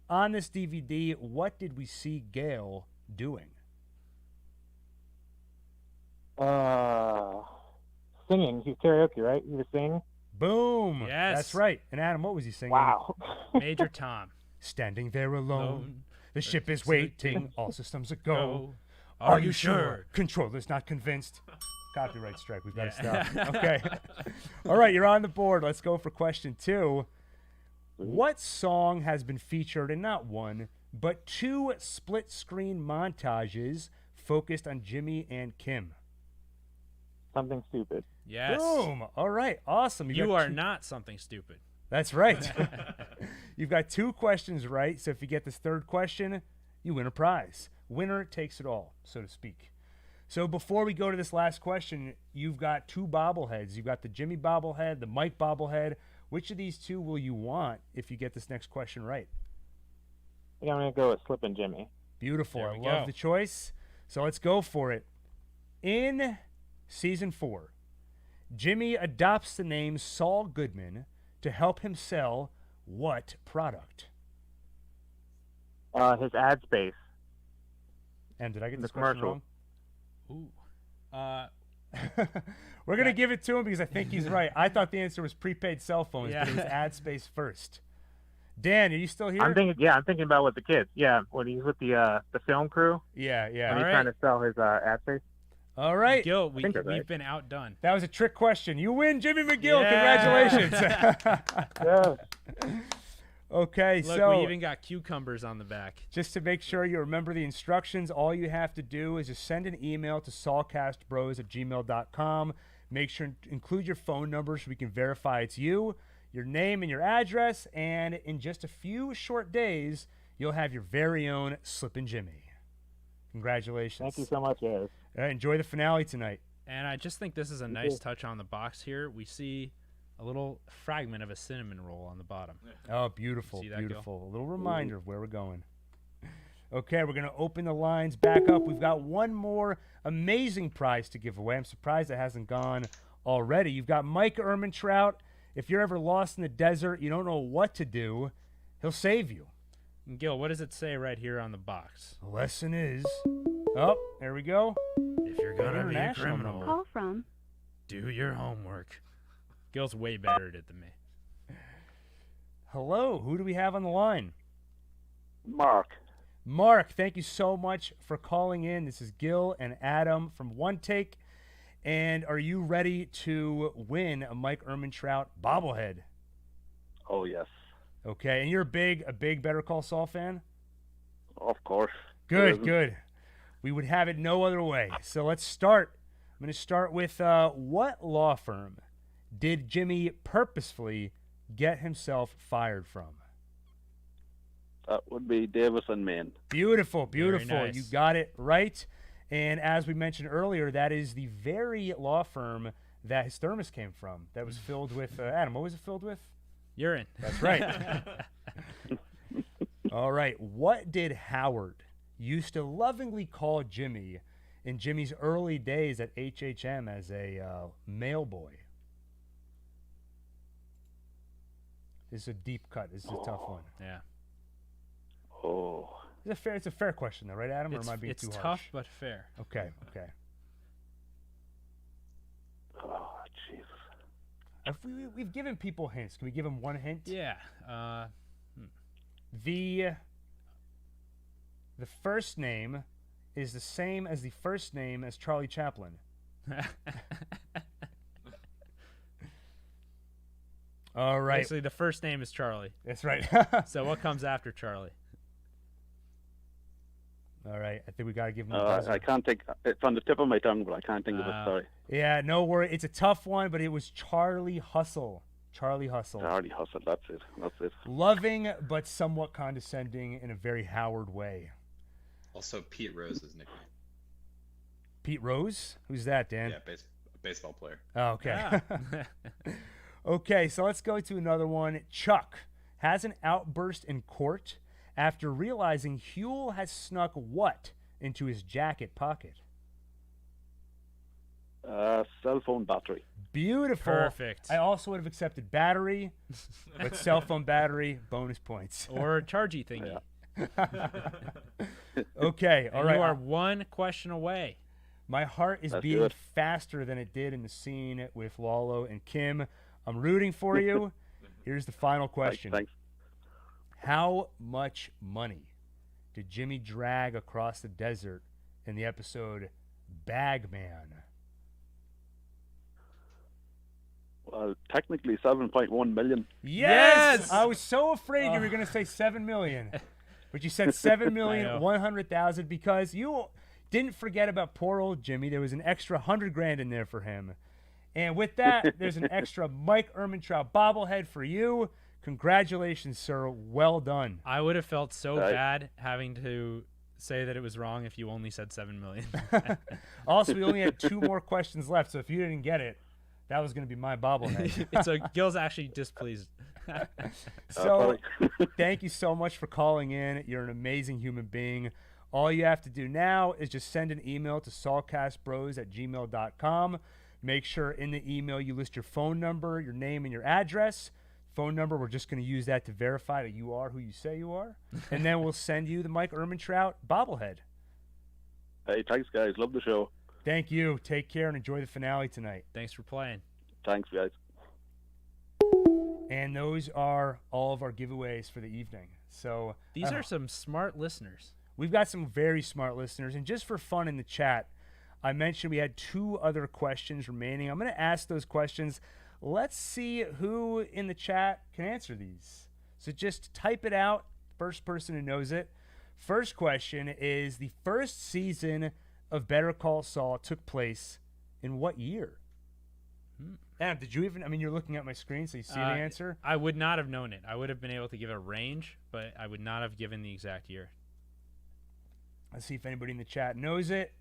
On this DVD, what did we see Gale doing? Singing. He's karaoke, right? He was singing. Boom. Yes. That's right. And Adam, what was he singing? Wow. Major Tom. Standing there alone. Alone. The ship is waiting. All systems a go. Go. Are you sure? Controller's not convinced. Copyright strike. We've got to stop. Okay. All right, you're on the board. Let's go for question 2. What song has been featured in not one, but 2 split-screen montages focused on Jimmy and Kim? Something stupid. Yes. Boom. All right. Awesome. You got are 2 not something stupid. That's right. You've got 2 questions right, so if you get this third question, you win a prize. Winner takes it all, so to speak. So before we go to this last question, you've got 2 bobbleheads. You've got the Jimmy bobblehead, the Mike bobblehead. Which of these 2 will you want if you get this next question right? I think I'm going to go with Slippin' Jimmy. Beautiful. There I we love go. the choice. So let's go for it. In season 4, Jimmy adopts the name Saul Goodman to help him sell what product? His ad space. And did I get The this question commercial. wrong? Ooh. We're going to give it to him because I think he's right. I thought the answer was prepaid cell phones, but it was Yeah. ad space first. Dan, are you still here? I'm thinking about with the kids. Yeah, when he's with the film crew, Yeah, and yeah. he's All right. trying to sell his ad space. All right. Gil, think that's we've right. been outdone. That was a trick question. You win, Jimmy McGill. Yeah. Congratulations. Yeah. Okay, Look, so we even got cucumbers on the back. just to make sure you remember the instructions, all you have to do is just send an email to saulcastbros@gmail.com. Make sure to include your phone number so we can verify it's you, your name and your address, and in just a few short days, you'll have your very own Slippin' Jimmy. Congratulations. Thank you so much, guys. All right, enjoy the finale tonight. And I just think this is a nice touch on the box here. We see a little fragment of a cinnamon roll on the bottom. Oh, beautiful, See that, Gil? beautiful. A little reminder of where we're going. Okay, we're going to open the lines back up. We've got one more amazing prize to give away. I'm surprised it hasn't gone already. You've got Mike Ehrmantraut. If you're ever lost in the desert, you don't know what to do, he'll save you. And Gil, what does it say right here on the box? The lesson is... Oh, there we go. If you're gonna be a International criminal, number. Call from do your homework. Gil's way better at it than me. Hello, who do we have on the line? Mark. Mark, thank you so much for calling in. This is Gil and Adam from One Take. And are you ready to win a Mike Ehrmantraut bobblehead? Oh, yes. Okay, and you're a big Better Call Saul fan? Of course. Good, good. We would have it no other way. So let's start. I'm going to start with what law firm did Jimmy purposefully get himself fired from? That would be Davis and Maine. Beautiful, beautiful. nice. You got it right. And as we mentioned earlier, that is the very law firm that his thermos came from. That was filled with Adam. What was it filled with? Urine. That's right. All right. What did Howard used to lovingly call Jimmy in Jimmy's early days at HHM as a mail boy? This is a deep cut. This is a tough one. Yeah. Oh. It's a fair question, though, right, Adam? Or It's, am I being it's too tough harsh? but fair. Okay. Oh, Jesus. If we've given people hints. Can we give them one hint? Yeah. The first name is the same as the first name as Charlie Chaplin. All right. Basically, the first name is Charlie. That's right. So what comes after Charlie? All right. I think we got to give him a buzzer. I can't think. It's on the tip of my tongue, but I can't think of it. Sorry. Yeah, no worry. It's a tough one, but it was Charlie Hustle. Charlie Hustle. Charlie Hustle. That's it. That's it. Loving, but somewhat condescending in a very Howard way. Also, Pete Rose's nickname. Pete Rose? Who's that, Dan? Yeah, baseball player. Oh, okay. Okay, so let's go to another one. Chuck has an outburst in court after realizing Huel has snuck what into his jacket pocket? Cell phone battery. Beautiful. Perfect. I also would have accepted battery, but cell phone battery, bonus points. Or a chargy thingy. Okay, all right. You are one question away. My heart is That's beating good. faster than it did in the scene with Lalo and Kim. I'm rooting for you. Here's the final question. Thanks. How much money did Jimmy drag across the desert in the episode Bagman? Well, technically 7.1 million. Yes! I was so afraid you were going to say 7 million. But you said 7,100,000 because you didn't forget about poor old Jimmy. There was an extra $100,000 in there for him. And with that, there's an extra Mike Ehrmantraut bobblehead for you. Congratulations, sir. Well done. I would have felt so bad having to say that it was wrong if you only said 7 million. Also, we only had 2 more questions left, so if you didn't get it, that was going to be my bobblehead. So Gil's actually displeased. So, thank you so much for calling in. You're an amazing human being. All you have to do now is just send an email to saulcastbros@gmail.com. Make sure in the email you list your phone number, your name, and your address. Phone number, we're just going to use that to verify that you are who you say you are. And then we'll send you the Mike Ehrmantraut bobblehead. Hey, thanks, guys. Love the show. Thank you. Take care and enjoy the finale tonight. Thanks for playing. Thanks, guys. And those are all of our giveaways for the evening. So These are some smart listeners. We've got some very smart listeners. And just for fun in the chat, I mentioned we had 2 other questions remaining. I'm going to ask those questions. Let's see who in the chat can answer these. So just type it out, first person who knows it. First question is, the first season of Better Call Saul took place in what year? Adam, did you even, you're looking at my screen, so you see the answer? I would not have known it. I would have been able to give a range, but I would not have given the exact year. Let's see if anybody in the chat knows it.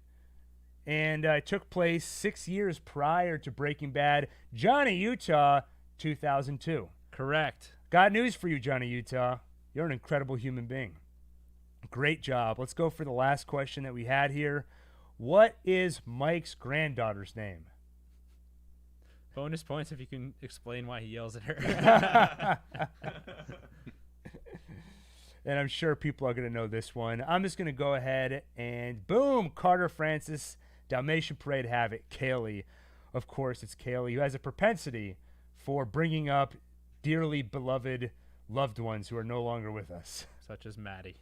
And it took place 6 years prior to Breaking Bad. Johnny Utah, 2002. Correct. Got news for you, Johnny Utah. You're an incredible human being. Great job. Let's go for the last question that we had here. What is Mike's granddaughter's name? Bonus points if you can explain why he yells at her. And I'm sure people are going to know this one. I'm just going to go ahead and boom, Carter Francis, Dalmatian Parade Havoc, Kaylee. Of course, it's Kaylee, who has a propensity for bringing up dearly beloved loved ones who are no longer with us. Such as Maddie.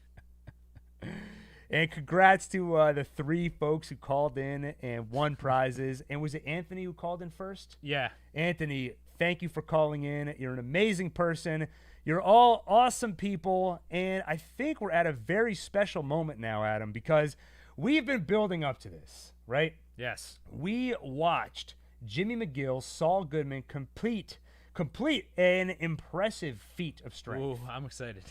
And congrats to the 3 folks who called in and won prizes. And was it Anthony who called in first? Yeah. Anthony, thank you for calling in. You're an amazing person. You're all awesome people. And I think we're at a very special moment now, Adam, because we've been building up to this, right? Yes. We watched Jimmy McGill, Saul Goodman complete an impressive feat of strength. Ooh, I'm excited.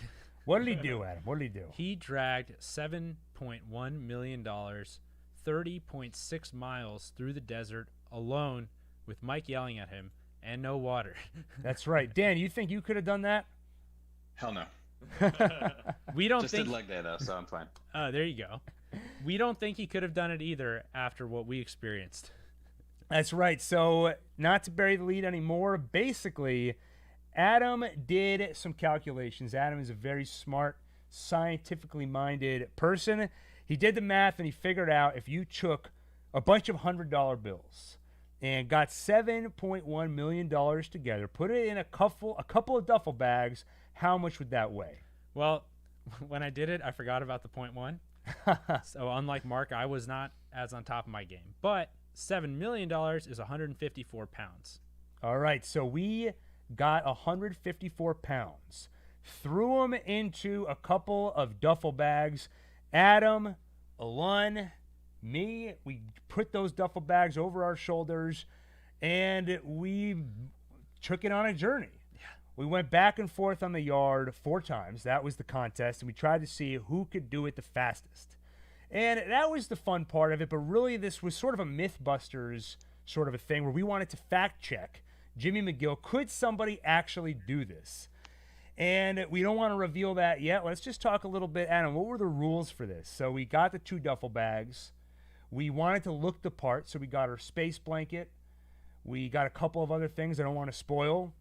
What did he do, Adam? What did he do? He dragged $7.1 million, 30.6 miles through the desert alone with Mike yelling at him and no water. That's right. Dan, you think you could have done that? Hell no. We don't Just think. did leg day though, so I'm fine. There you go. We don't think he could have done it either after what we experienced. That's right. So, not to bury the lead anymore, basically, Adam did some calculations. Adam is a very smart, scientifically minded person. He did the math and he figured out if you took a bunch of $100 bills and got $7.1 million together, put it in a couple of duffel bags, how much would that weigh? Well, when I did it, I forgot about the .1. So unlike Mark, I was not as on top of my game. But $7 million is 154 pounds. All right, so we got 154 pounds, threw them into a couple of duffel bags. Adam, Alon, me, we put those duffel bags over our shoulders, and we took it on a journey. We went back and forth on the yard 4 times. That was the contest, and we tried to see who could do it the fastest. And that was the fun part of it, but really this was sort of a Mythbusters sort of a thing where we wanted to fact check Jimmy McGill. Could somebody actually do this? And we don't want to reveal that yet. Let's just talk a little bit. Adam, what were the rules for this? So we got the 2 duffel bags. We wanted to look the part, so we got our space blanket. We got a couple of other things I don't want to spoil.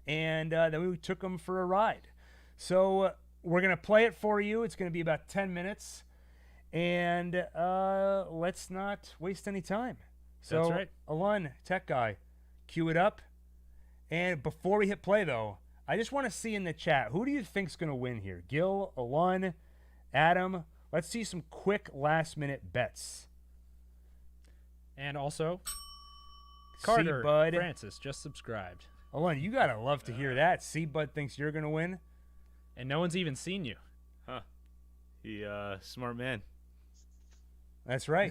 And then we took them for a ride. So we're going to play it for you. It's going to be about 10 minutes. And let's not waste any time. So, That's right. Alon, tech guy, cue it up. And before we hit play, though, I just want to see in the chat, who do you think's going to win here? Gil, Alon, Adam? Let's see some quick last-minute bets. And also, Carter Bud. Francis just subscribed. Alon, you got to love to hear that. C-Bud thinks you're going to win. And no one's even seen you. Huh. He, smart man. That's right.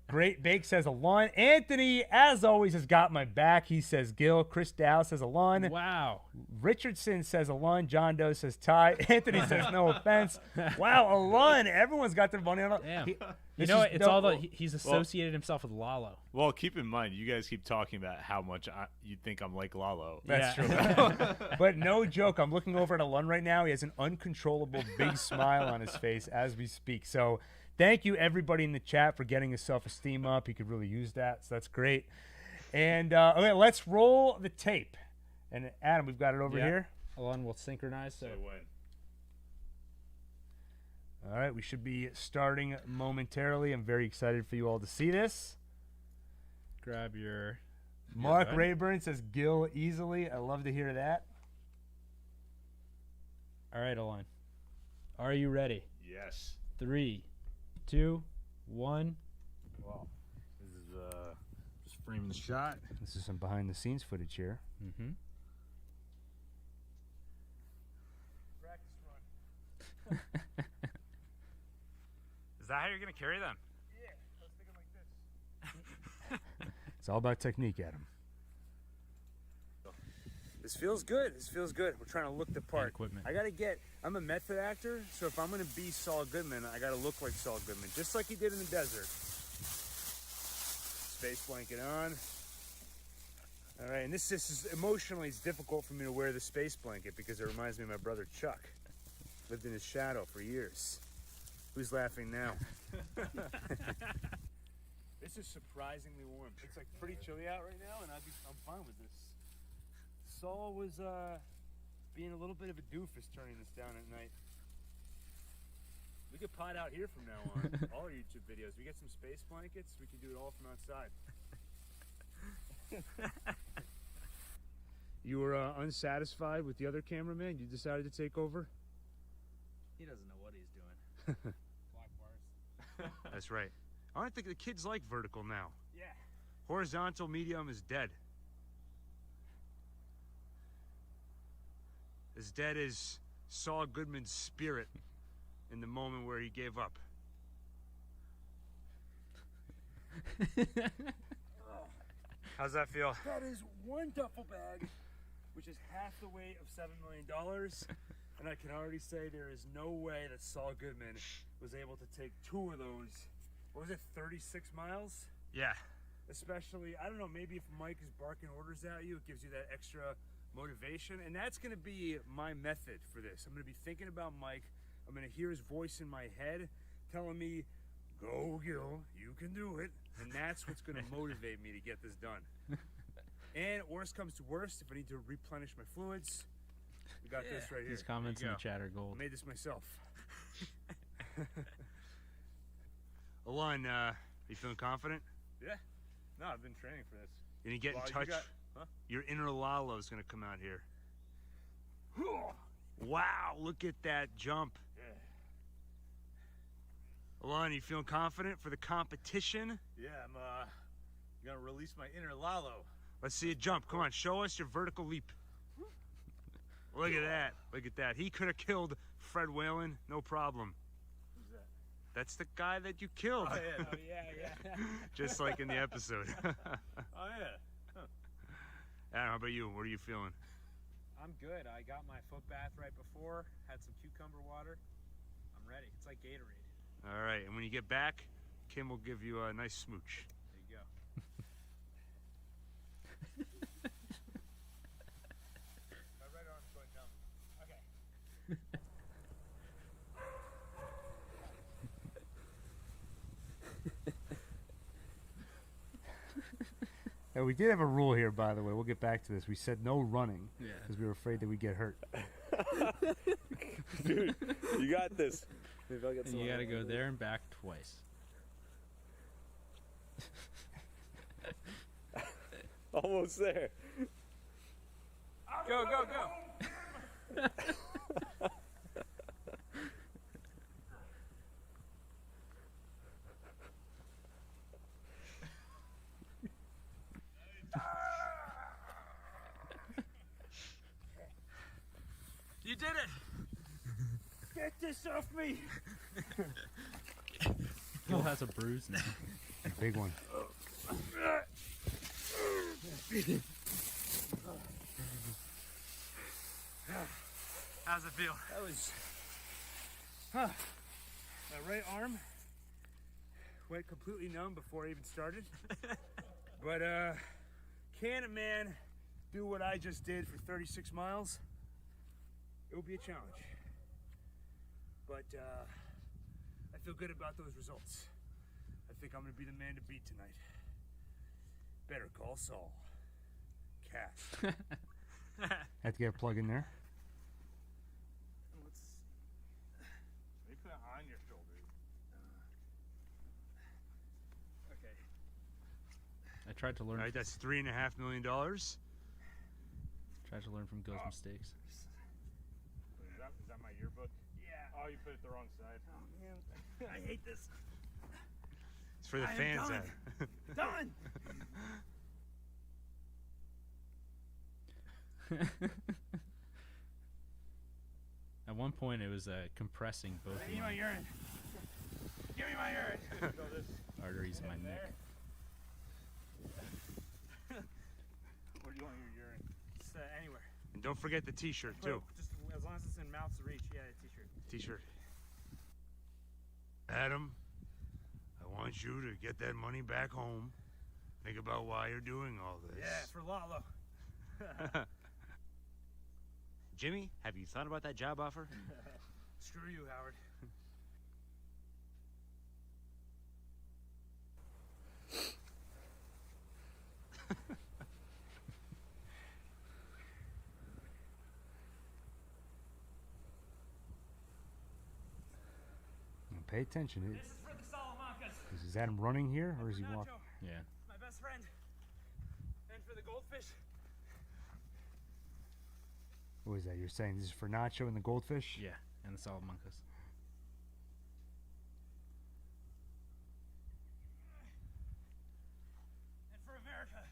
Great Bake says Alon. Anthony, as always, has got my back. He says Gil. Chris Dow says Alon. Wow. Richardson says Alon. John Doe says Ty. Anthony says no offense. Wow, Alon. Everyone's got their money on it. Damn. You know, it's all the he's associated himself with Lalo. Well, keep in mind, you guys keep talking about how much you think I'm like Lalo. That's true. But no joke, I'm looking over at Alon right now. He has an uncontrollable big smile on his face as we speak. So thank you, everybody in the chat, for getting his self-esteem up. He could really use that, so that's great. And okay, let's roll the tape. And Adam, we've got it over here. Alon will synchronize. So when? All right, we should be starting momentarily. I'm very excited for you all to see this. Grab your... Mark Rayburn says Gil easily. I love to hear that. All right, Alon. Are you ready? Yes. 3, 2, 1. Well, this is just framing the shot. This is some behind-the-scenes footage here. Mm-hmm. Practice run. Is that how you're going to carry them? Yeah, I was thinking like this. It's all about technique, Adam. This feels good. This feels good. We're trying to look the part. Equipment. I'm a method actor, so if I'm going to be Saul Goodman, I got to look like Saul Goodman, just like he did in the desert. Space blanket on. All right, and this is emotionally, it's difficult for me to wear the space blanket because it reminds me of my brother Chuck. Lived in his shadow for years. Who's laughing now? This is surprisingly warm. It's like pretty chilly out right now, and I'm fine with this. Saul was being a little bit of a doofus turning this down at night. We could pod out here from now on. All our YouTube videos. We get some space blankets. We can do it all from outside. You were unsatisfied with the other cameraman? You decided to take over? He doesn't know what he's doing. Black bars. That's right. I don't think the kids like vertical now. Yeah. Horizontal medium is dead. As dead as Saul Goodman's spirit in the moment where he gave up. How's that feel? That is one duffel bag, which is half the weight of $7 million. And I can already say there is no way that Saul Goodman was able to take 2 of those, what was it, 36 miles? Yeah. Especially, I don't know, maybe if Mike is barking orders at you, it gives you that extra motivation. And that's going to be my method for this. I'm going to be thinking about Mike. I'm going to hear his voice in my head telling me, go Gil, you can do it. And that's what's going to motivate me to get this done. And worst comes to worst, if I need to replenish my fluids, we got this right here. These comments in the chat are I gold. made this myself. Alon, you feeling confident? Yeah. No, I've been training for this. You need to get in touch. Your inner Lalo is going to come out here. Wow, look at that jump. Yeah. Alon, you feeling confident for the competition? Yeah, I'm gonna release my inner Lalo. Let's see you jump. Come on, show us your vertical leap. Look at that. Look at that. He could have killed Fred Whalen, no problem. Who's that? That's the guy that you killed. Oh yeah. Yeah. Just like in the episode. Oh yeah. Huh. Adam, how about you? What are you feeling? I'm good. I got my foot bath right before, had some cucumber water. I'm ready. It's like Gatorade. All right, and when you get back, Kim will give you a nice smooch. There you go. My right arm's going numb. Okay. Yeah, we did have a rule here, by the way. We'll get back to this. We said no running because we were afraid that we'd get hurt. Dude, you got this. Maybe I'll get And you gotta go there and back twice. Almost there. Go, go, go! You did it! Get this off me! Gil has a bruise now. Big one. How's it feel? That was. My right arm Went completely numb before I even started. But can a man do what I just did for 36 miles? It will be a challenge. But I feel good about those results. I think I'm going to be the man to beat tonight. Better Call Saul. Cast. Have to get a plug in there. Let's see. Let me put it on your shoulder. Okay. I tried to learn. All right, that's $3.5 million. Tried to learn from Gil's mistakes. Is that my yearbook? Yeah. Oh, you put it the wrong side. Oh, man. I hate this. It's for the fans. Done. At one point, it was compressing both Give me my my urine. Give me my urine. arteries in my neck. Where do you want your urine? Just anywhere. And don't forget the t-shirt, too. Just as long as it's in mouth's reach. Yeah, t-shirt. T-shirt. Adam, I want you to get that money back home. Think about why you're doing all this. Yeah, for Lalo. Jimmy, have you thought about that job offer? Screw you, Howard. Pay attention. This is for the Salamancas. Is Adam running here, or is he walking? Nacho, Yeah. my best friend. And for the goldfish. What is that? You're saying this is for Nacho and the goldfish? Yeah, and the Salamancas. And for America.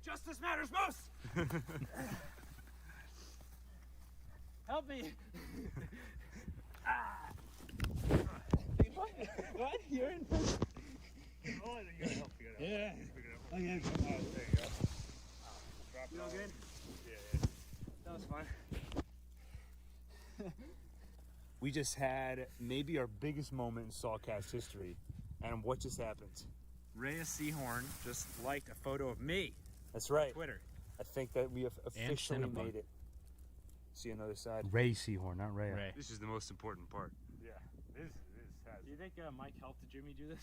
Justice matters most. Help me. What? You're in. Oh, you gotta help. You gotta Yeah. help. Okay. There you go. Drop You all it. good? Yeah. That was fun. We just had maybe our biggest moment in Saulcast history. And what just happened? Rhea Seahorn just liked a photo of me That's right. on Twitter. I think that we have officially Cinnabon. made it. See another side. Ray Seahorn, not Rhea. Ray. This is the most important part. Yeah. This has. Do you think Mike helped Jimmy do this?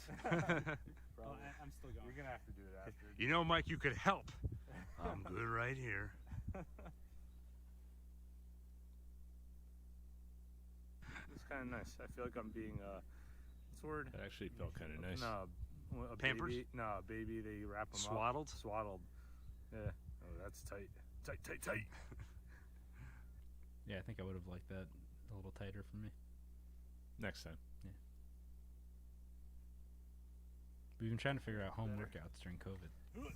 Well, I'm still going. You're gonna have to do it after. You know, Mike, you could help. I'm good right here. It's kind of nice. I feel like I'm being what's the word? That actually felt kind of nice. No, a Pampers? baby. No, a baby. They wrap them Swaddled? up. Swaddled. Yeah. Oh, that's tight. Tight. Yeah, I think I would have liked that a little tighter for me. Next time. We've been trying to figure out home workouts during COVID. Want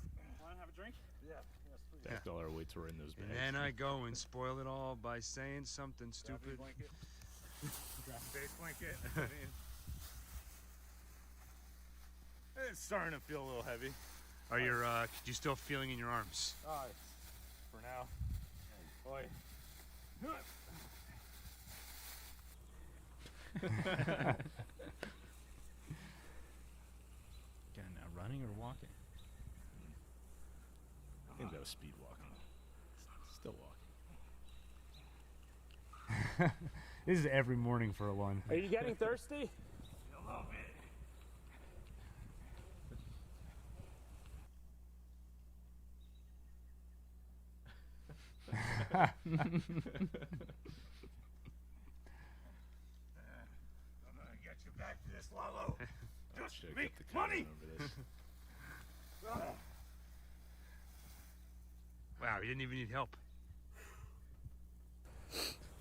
to have a drink? Yeah. Yes, please. Thank all our weights were in those bags. And then I go and spoil it all by saying something stupid. Blanket. Space blanket. It's starting to feel a little heavy. Are you still feeling in your arms? All right. For now. Boy. Again, now running or walking? I think that was speed walking. Still walking. This is every morning for Alon. Are you getting thirsty? A little bit. I'm gonna get you back to this, Lalo. Just Should've make kept the camera money. over this. Wow, you didn't even need help.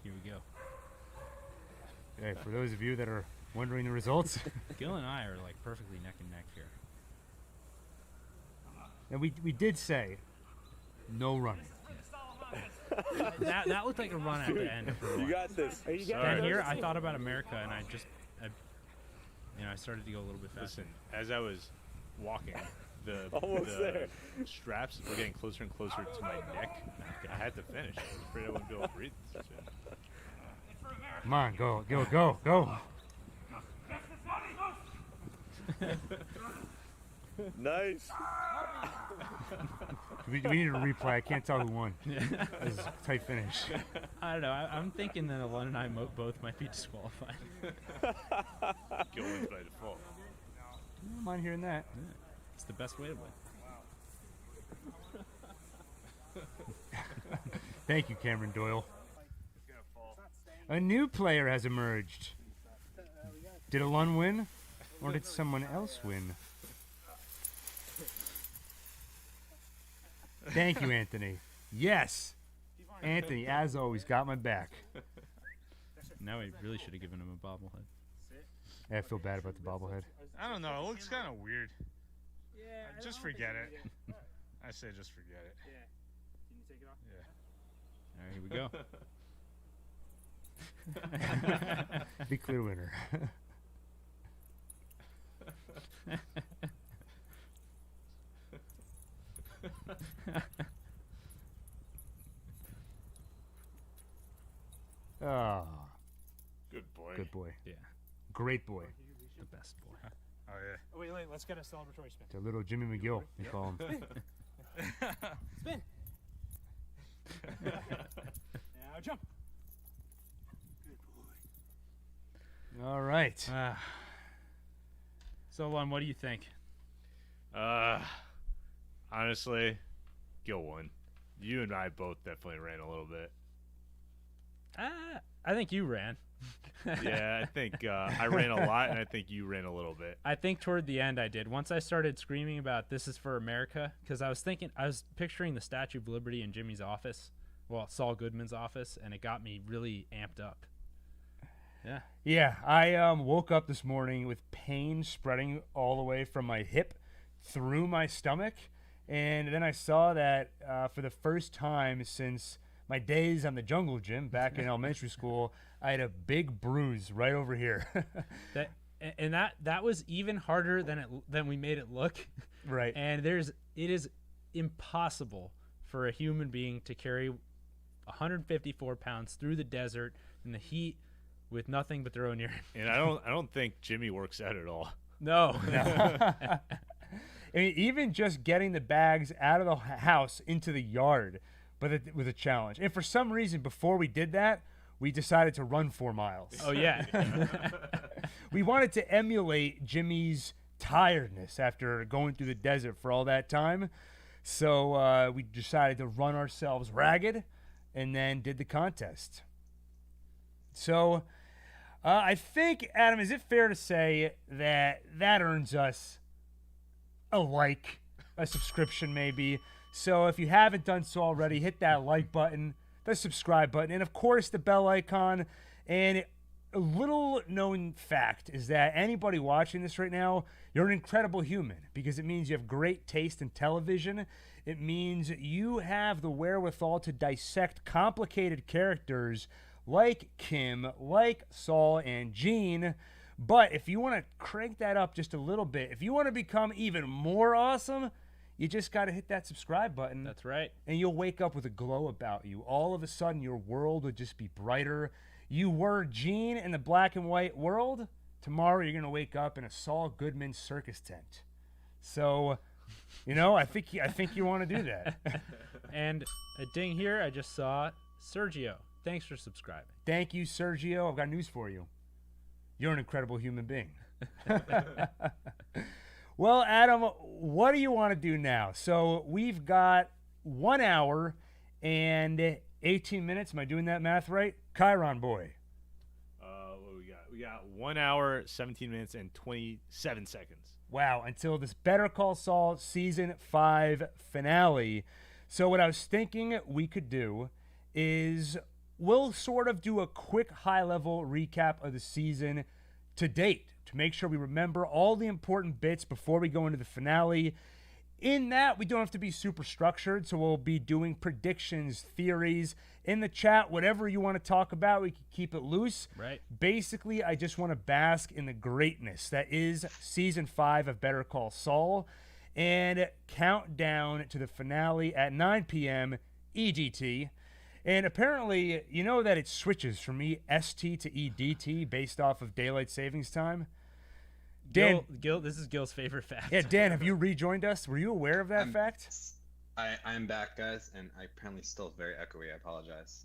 Here we go. Hey, for those of you that are wondering the results, Gil and I are like perfectly neck and neck here. and we did say no running. That looked like a run at the end. For a You while. got this. Are you getting Then here, thirsty? I thought about America, and I started to go a little bit faster. Listen, as I was walking, the Almost there. straps were getting closer and closer to my neck. I had to finish. I was afraid I wouldn't be able to breathe. So. Come on, go. Nice. We need a replay. I can't tell who won. It was a tight finish. I don't know. I'm thinking that Alon and I both might be disqualified. Gil wins by default. I don't mind hearing that. It's the best way to win. Thank you, Cameron Doyle. A new player has emerged. Did Alon win, or did someone else win? Thank you, Anthony. Yes, Anthony, as always, got my back. Now we really should have given him a bobblehead. Yeah, I feel bad about the bobblehead. I don't know. It looks kind of weird. Yeah. Just forget it. I say just forget it. Yeah. Can you take it off? Yeah. All right, here we go. Be clear winner. Ah, Good boy. good boy. Yeah, Great boy. the best boy. Oh yeah. Oh, wait, let's get a celebratory spin. The little Jimmy McGill, they call him. Spin. Now jump. All right. So, Alon, what do you think? Honestly, Gil won. You and I both definitely ran a little bit. I think you ran. Yeah, I think I ran a lot, and I think you ran a little bit. I think toward the end I did. Once I started screaming about "This is for America," because I was picturing the Statue of Liberty in Jimmy's office, well, Saul Goodman's office, and it got me really amped up. Yeah. Yeah, I woke up this morning with pain spreading all the way from my hip through my stomach, and then I saw that for the first time since my days on the jungle gym back in elementary school, I had a big bruise right over here. That was even harder than we made it look. Right. And it is impossible for a human being to carry 154 pounds through the desert, in the heat with nothing but their own urine. And I don't think Jimmy works out at all. No. I mean, even just getting the bags out of the house into the yard, but it was a challenge. And for some reason, before we did that, we decided to run 4 miles. Oh, yeah. We wanted to emulate Jimmy's tiredness after going through the desert for all that time. So we decided to run ourselves ragged and then did the contest. So I think, Adam, is it fair to say that earns us a subscription maybe? So if you haven't done so already, hit that like button, the subscribe button, and of course the bell icon. And a little known fact is that anybody watching this right now, you're an incredible human, because it means you have great taste in television. It means you have the wherewithal to dissect complicated characters like Kim, like Saul and Gene. But if you want to crank that up just a little bit, if you want to become even more awesome, you just got to hit that subscribe button. That's right. And you'll wake up with a glow about you. All of a sudden, your world would just be brighter. You were Gene in the black and white world. Tomorrow, you're going to wake up in a Saul Goodman circus tent. So, I think you want to do that. And a ding here, I just saw Sergio. Thanks for subscribing. Thank you, Sergio. I've got news for you. You're an incredible human being. Well, Adam, what do you want to do now? So we've got 1 hour and 18 minutes. Am I doing that math right? Chiron boy. What we got? We got 1 hour, 17 minutes, and 27 seconds. Wow, until this Better Call Saul Season 5 finale. So what I was thinking we could do is we'll sort of do a quick high-level recap of the season to date to make sure we remember all the important bits before we go into the finale. In that, we don't have to be super structured, so we'll be doing predictions, theories. In the chat, whatever you want to talk about, we can keep it loose. Right. Basically, I just want to bask in the greatness that is Season 5 of Better Call Saul and count down to the finale at 9 p.m. EDT. And apparently, you know that it switches from EST to EDT based off of daylight savings time? Dan, Gil, this is Gil's favorite fact. Yeah, Dan, have you rejoined us? Were you aware of that fact? I'm back, guys, and I apparently still very echoey. I apologize.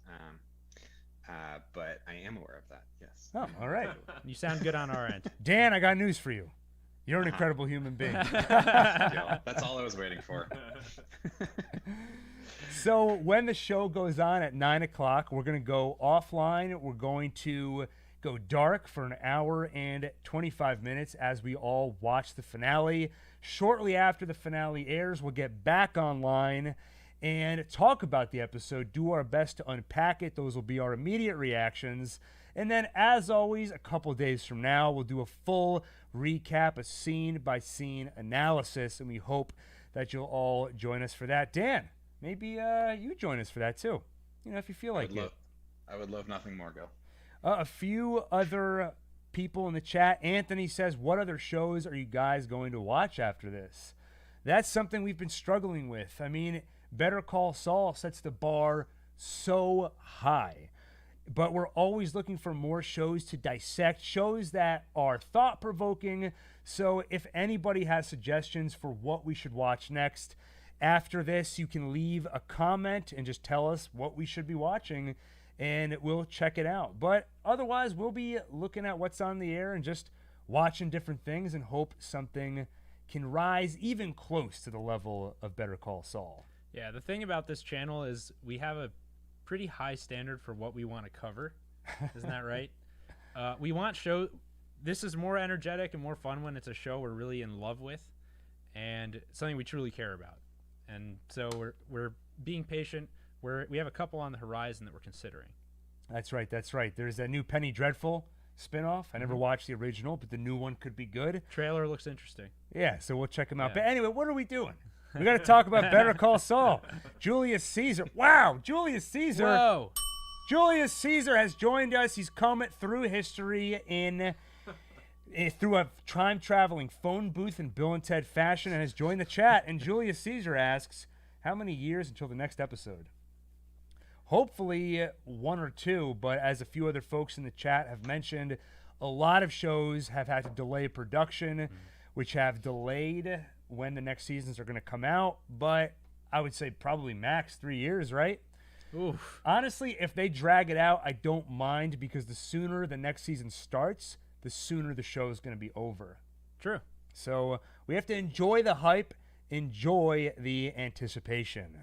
But I am aware of that, yes. Oh, all right. You sound good on our end. Dan, I got news for you. You're an incredible human being. That's all I was waiting for. So when the show goes on at 9 o'clock, we're going to go offline. We're going to go dark for an hour and 25 minutes as we all watch the finale. Shortly after the finale airs, we'll get back online and talk about the episode, do our best to unpack it. Those will be our immediate reactions. And then, as always, a couple days from now, we'll do a full recap, a scene-by-scene analysis, and we hope that you'll all join us for that. Dan, maybe you join us for that too, if you feel like it. I would love nothing more, Gil. A few other people in the chat. Anthony says, what other shows are you guys going to watch after this? That's something we've been struggling with. I mean, Better Call Saul sets the bar so high, but we're always looking for more shows to dissect, shows that are thought-provoking. So if anybody has suggestions for what we should watch next after this, you can leave a comment and just tell us what we should be watching, and we'll check it out. But otherwise, we'll be looking at what's on the air and just watching different things and hope something can rise even close to the level of Better Call Saul. Yeah, the thing about this channel is we have a pretty high standard for what we want to cover. Isn't that right? We want this is more energetic and more fun when it's a show we're really in love with and something we truly care about. And so we're being patient. We have a couple on the horizon that we're considering. That's right. There's that new Penny Dreadful spinoff. I never watched the original, but the new one could be good. Trailer looks interesting. Yeah, so we'll check them out. Yeah. But anyway, what are we doing? We got to talk about Better Call Saul. Julius Caesar. Wow, Julius Caesar. Whoa. Julius Caesar has joined us. He's come through history through a time-traveling phone booth in Bill and Ted fashion and has joined the chat. And Julius Caesar asks, how many years until the next episode? hopefully one or two, but as a few other folks in the chat have mentioned, a lot of shows have had to delay production, which have delayed when the next seasons are going to come out. But I would say probably max 3 years, right? Oof. Honestly, if they drag it out, I don't mind, because the sooner the next season starts, the sooner the show is going to be over. True. So we have to enjoy the hype, enjoy the anticipation.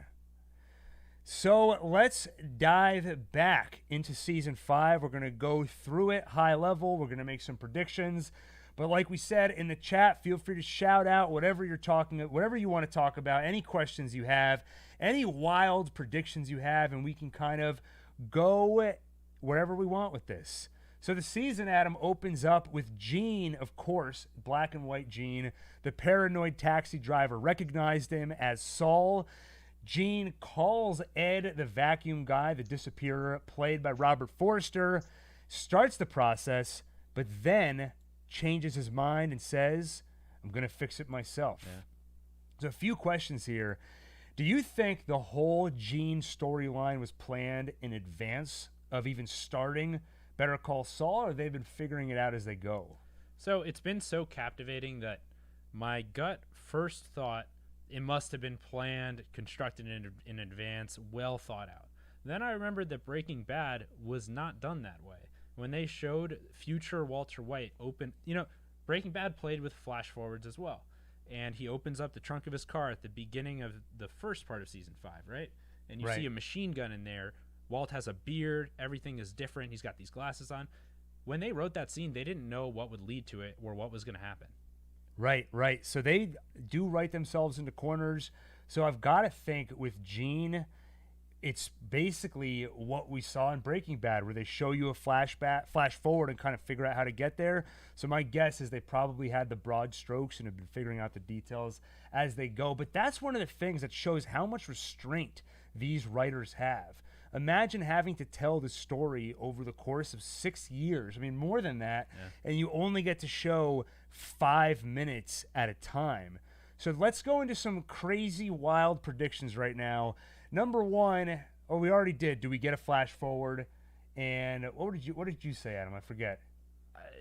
So let's dive back into season 5. We're going to go through it high level. We're going to make some predictions. But like we said in the chat, feel free to shout out whatever you're talking, whatever you want to talk about, any questions you have, any wild predictions you have, and we can kind of go wherever we want with this. So the season, Adam, opens up with Gene, of course, black and white Gene. The paranoid taxi driver recognized him as Saul. Gene calls Ed, the vacuum guy, the disappearer, played by Robert Forster, starts the process, but then changes his mind and says, I'm going to fix it myself. Yeah. So a few questions here. Do you think the whole Gene storyline was planned in advance of even starting Better Call Saul, or they've been figuring it out as they go? So it's been so captivating that my gut first thought it must have been planned, constructed in advance, well thought out. Then I remembered that Breaking Bad was not done that way. When they showed future Walter White Breaking Bad played with flash forwards as well. And he opens up the trunk of his car at the beginning of the first part of season 5, right? And you see a machine gun in there. Walt has a beard. Everything is different. He's got these glasses on. When they wrote that scene, they didn't know what would lead to it or what was going to happen. Right. So they do write themselves into corners. So I've got to think with Gene, it's basically what we saw in Breaking Bad, where they show you a flash forward and kind of figure out how to get there. So my guess is they probably had the broad strokes and have been figuring out the details as they go. But that's one of the things that shows how much restraint these writers have. Imagine having to tell the story over the course of 6 years. I mean, more than that. Yeah. And you only get to show 5 minutes at a time. So let's go into some crazy, wild predictions right now. Number one, we already did. Do we get a flash forward? And what did you say, Adam? I forget.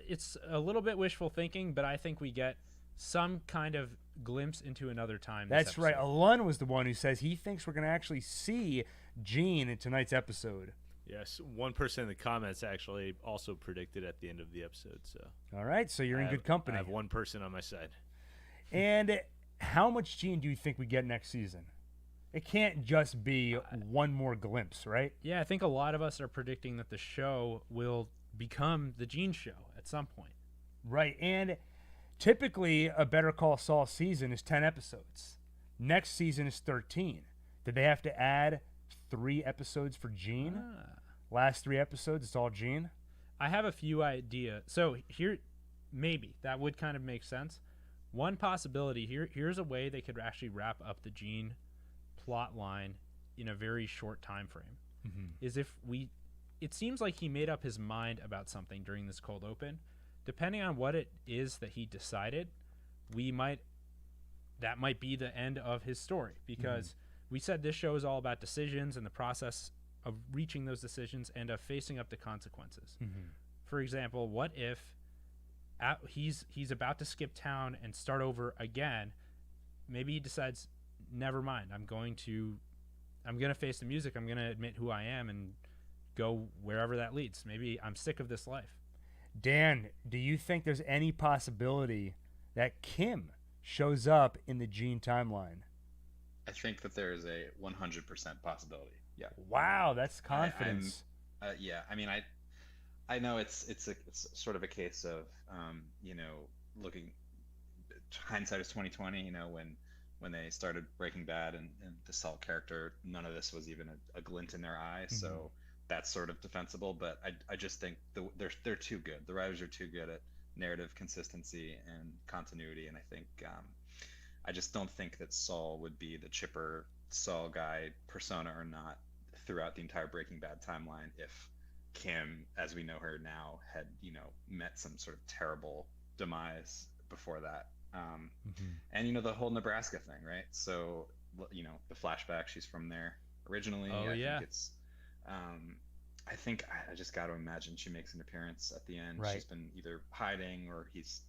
It's a little bit wishful thinking, but I think we get some kind of glimpse into another time. That's right. Alun was the one who says he thinks we're going to actually see Gene in tonight's episode. Yes, one person in the comments actually also predicted at the end of the episode. So, all right, so you're in good company. I have one person on my side. And how much Gene do you think we get next season? It can't just be one more glimpse, right? Yeah, I think a lot of us are predicting that the show will become the Gene show at some point. Right, and typically a Better Call Saul season is 10 episodes. Next season is 13. Did they have to add 3 episodes for Gene? Last 3 episodes, it's all Gene? I have a few ideas. So here, maybe, that would kind of make sense. One possibility, here's a way they could actually wrap up the Gene plot line in a very short time frame. Is if it seems like he made up his mind about something during this cold open. Depending on what it is that he decided, that might be the end of his story, because we said this show is all about decisions and the process of reaching those decisions and of facing up the consequences. For example, what if he's about to skip town and start over again? Maybe he decides, never mind, I'm going to face the music. I'm going to admit who I am and go wherever that leads. Maybe I'm sick of this life. Dan, do you think there's any possibility that Kim shows up in the Gene timeline? I think that there is a 100% possibility. Yeah. Wow, that's confidence. Yeah. I mean, I know it's sort of a case of looking, hindsight is 2020. When they started Breaking Bad and the Saul character, none of this was even a glint in their eye. So that's sort of defensible. But I just think they're too good. The writers are too good at narrative consistency and continuity. And I think I just don't think that Saul would be the chipper Saul guy, persona or not, throughout the entire Breaking Bad timeline if Kim, as we know her now, had met some sort of terrible demise before that. And the whole Nebraska thing, right? So the flashback, she's from there originally. Oh, I yeah. think it's I think I just got to imagine she makes an appearance at the end. Right. She's been either hiding or he's,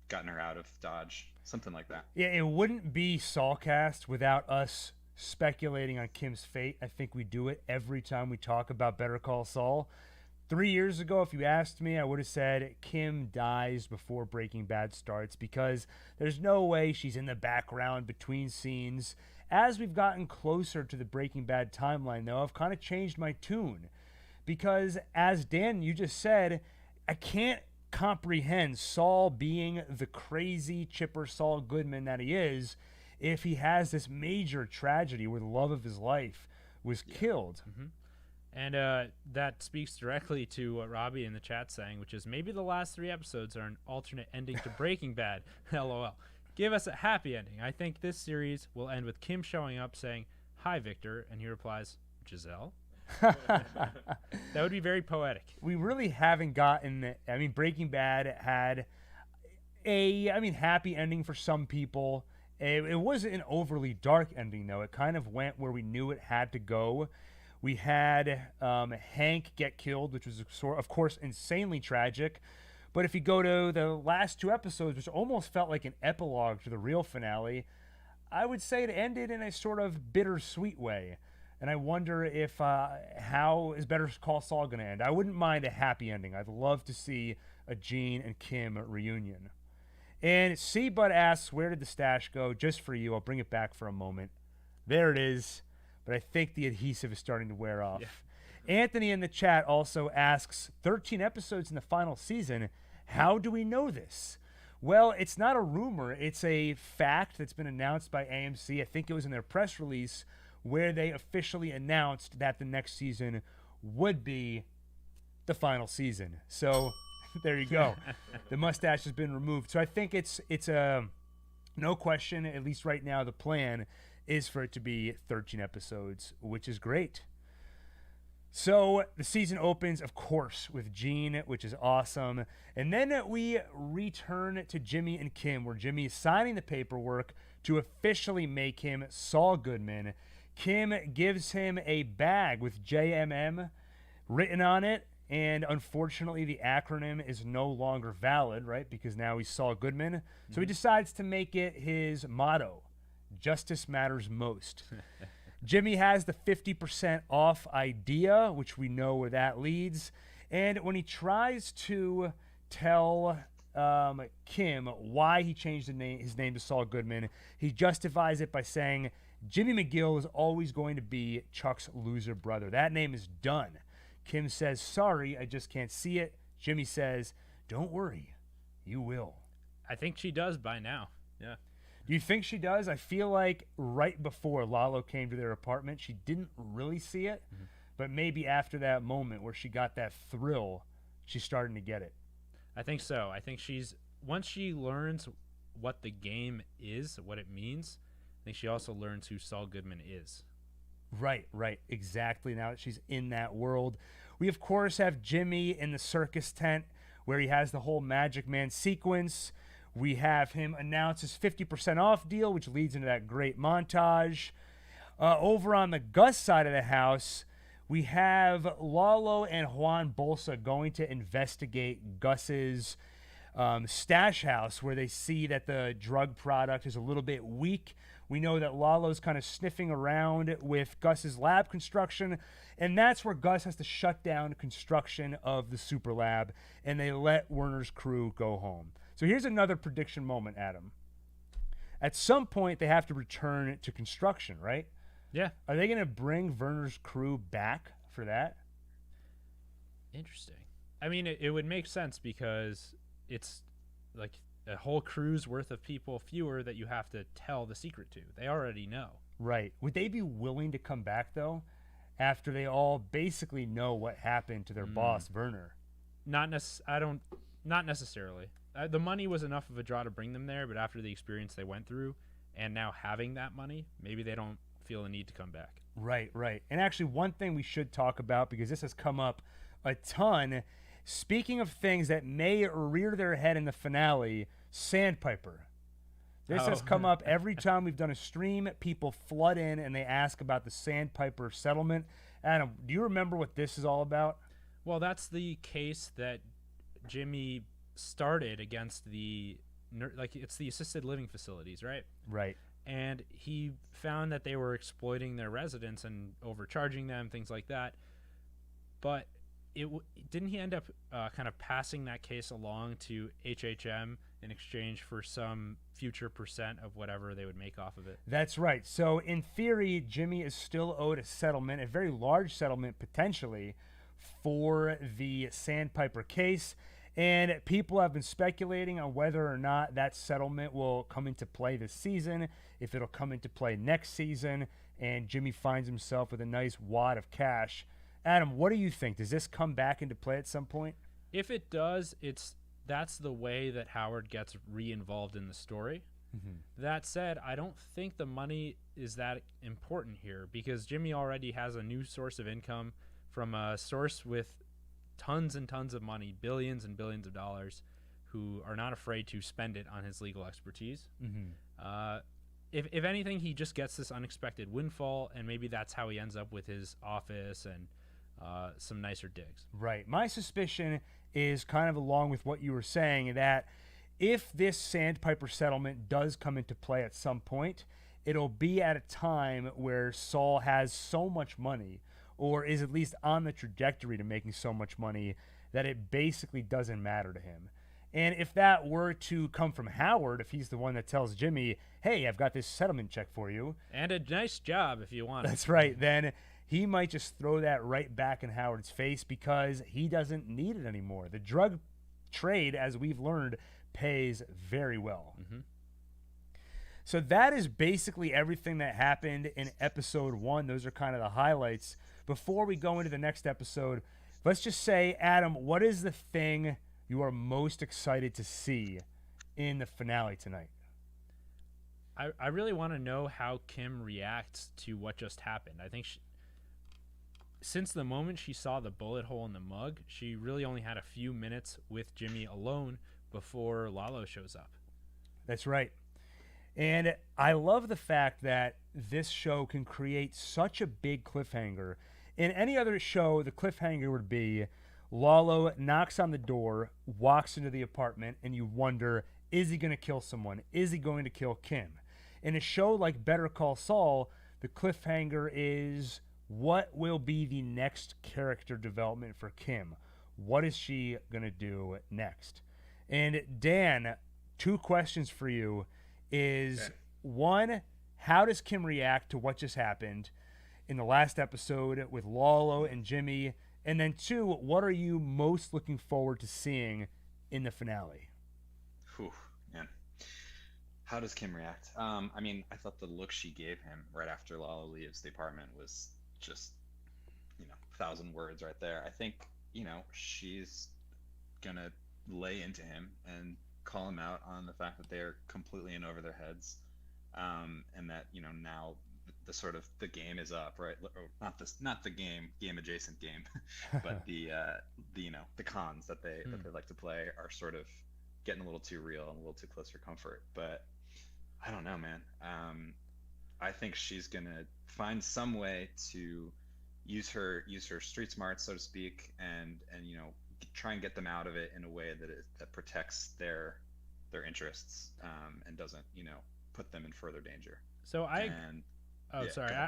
gotten her out of Dodge, something like that. Yeah, it wouldn't be Saulcast without us speculating on Kim's fate. I think we do it every time we talk about Better Call Saul. 3 years ago, if you asked me, I would have said Kim dies before Breaking Bad starts because there's no way she's in the background between scenes. As we've gotten closer to the Breaking Bad timeline, though, I've kind of changed my tune because, as Dan, you just said, I can't comprehend Saul being the crazy chipper Saul Goodman that he is if he has this major tragedy where the love of his life was killed. Mm-hmm. And that speaks directly to what Robbie in the chat saying, which is maybe the last 3 episodes are an alternate ending to Breaking Bad. LOL. Give us a happy ending. I think this series will end with Kim showing up saying, "Hi, Victor," and he replies, "Giselle?" That would be very poetic. We really haven't gotten. I mean, Breaking Bad had a happy ending for some people. It wasn't an overly dark ending, though. It kind of went where we knew it had to go. We had Hank get killed, which was, of course, insanely tragic. But if you go to the last 2 episodes, which almost felt like an epilogue to the real finale, I would say it ended in a sort of bittersweet way. And I wonder if how is Better Call Saul going to end? I wouldn't mind a happy ending. I'd love to see a Gene and Kim reunion. And C Bud asks, where did the stash go? Just for you. I'll bring it back for a moment. There it is. But I think the adhesive is starting to wear off. Yeah. Anthony in the chat also asks, 13 episodes in the final season. How do we know this? Well, it's not a rumor. It's a fact that's been announced by AMC. I think it was in their press release where they officially announced that the next season would be the final season. So there you go. The mustache has been removed. So I think it's no question, at least right now, the plan is for it to be 13 episodes, which is great. So the season opens, of course, with Gene, which is awesome. And then we return to Jimmy and Kim, where Jimmy is signing the paperwork to officially make him Saul Goodman. Kim gives him a bag with JMM written on it, and unfortunately the acronym is no longer valid, right? Because now he's Saul Goodman. Mm-hmm. So he decides to make it his motto, justice matters most. Jimmy has the 50% off idea, which we know where that leads. And when he tries to tell Kim why he changed his name to Saul Goodman, he justifies it by saying, Jimmy McGill is always going to be Chuck's loser brother. That name is done. Kim says, sorry, I just can't see it. Jimmy says, don't worry, you will. I think she does by now. Yeah. Do you think she does? I feel like right before Lalo came to their apartment, she didn't really see it. Mm-hmm. But maybe after that moment where she got that thrill, she's starting to get it. I think so. I think once she learns what the game is, what it means, I think she also learns who Saul Goodman is. Right, exactly. Now that she's in that world. We, of course, have Jimmy in the circus tent where he has the whole Magic Man sequence. We have him announce his 50% off deal, which leads into that great montage. Over on the Gus side of the house, we have Lalo and Juan Bolsa going to investigate Gus's stash house, where they see that the drug product is a little bit weak. We know that Lalo's kind of sniffing around with Gus's lab construction, and that's where Gus has to shut down construction of the super lab, and they let Werner's crew go home. So here's another prediction moment, Adam. At some point, they have to return to construction, right? Yeah. Are they going to bring Werner's crew back for that? Interesting. I mean, it would make sense because it's like a whole crew's worth of people fewer that you have to tell the secret to. They already know. Right. Would they be willing to come back, though, after they all basically know what happened to their boss, Werner? Not necessarily. The money was enough of a draw to bring them there, but after the experience they went through and now having that money, maybe they don't feel a need to come back. Right. And actually, one thing we should talk about, because this has come up a ton, speaking of things that may rear their head in the finale, Sandpiper. This has come up every time we've done a stream. People flood in and they ask about the Sandpiper settlement. Adam, do you remember what this is all about? Well, that's the case that Jimmy started against it's the assisted living facilities, right? Right. And he found that they were exploiting their residents and overcharging them, things like that. But didn't he end up kind of passing that case along to HHM in exchange for some future percent of whatever they would make off of it? That's right. So in theory, Jimmy is still owed a settlement, a very large settlement potentially, for the Sandpiper case. And people have been speculating on whether or not that settlement will come into play this season, if it'll come into play next season, and Jimmy finds himself with a nice wad of cash. Adam, what do you think? Does this come back into play at some point? If it does, that's the way that Howard gets re-involved in the story. Mm-hmm. That said, I don't think the money is that important here because Jimmy already has a new source of income from a source with tons and tons of money, billions and billions of dollars, who are not afraid to spend it on his legal expertise. Mm-hmm. If anything, he just gets this unexpected windfall, and maybe that's how he ends up with his office and some nicer digs. Right. My suspicion is kind of along with what you were saying, that if this Sandpiper settlement does come into play at some point, it'll be at a time where Saul has so much money, or is at least on the trajectory to making so much money, that it basically doesn't matter to him. And if that were to come from Howard, if he's the one that tells Jimmy, hey, I've got this settlement check for you. And a nice job if you want it. That's right. Then he might just throw that right back in Howard's face because he doesn't need it anymore. The drug trade, as we've learned, pays very well. Mm-hmm. So that is basically everything that happened in episode 1. Those are kind of the highlights. Before we go into the next episode, let's just say, Adam, what is the thing you are most excited to see in the finale tonight? I really want to know how Kim reacts to what just happened. I think since the moment she saw the bullet hole in the mug, she really only had a few minutes with Jimmy alone before Lalo shows up. That's right. And I love the fact that this show can create such a big cliffhanger. In any other show, the cliffhanger would be Lalo knocks on the door, walks into the apartment, and you wonder, is he going to kill someone? Is he going to kill Kim? In a show like Better Call Saul, the cliffhanger is, what will be the next character development for Kim? What is she going to do next? And Dan, 2 questions for you is, okay. 1, how does Kim react to what just happened in the last episode with Lalo and Jimmy? And then 2, what are you most looking forward to seeing in the finale? Whew, man. How does Kim react? I mean, I thought the look she gave him right after Lalo leaves the apartment was just, 1,000 words right there. I think, she's gonna lay into him and call him out on the fact that they're completely in over their heads, and that now the sort of the game is up, right? Or not the game adjacent game, but the cons that they like to play are sort of getting a little too real and a little too close for comfort. But I don't know, man. I think she's gonna find some way to use her street smarts, so to speak, and try and get them out of it in a way that protects their interests, and doesn't put them in further danger. So I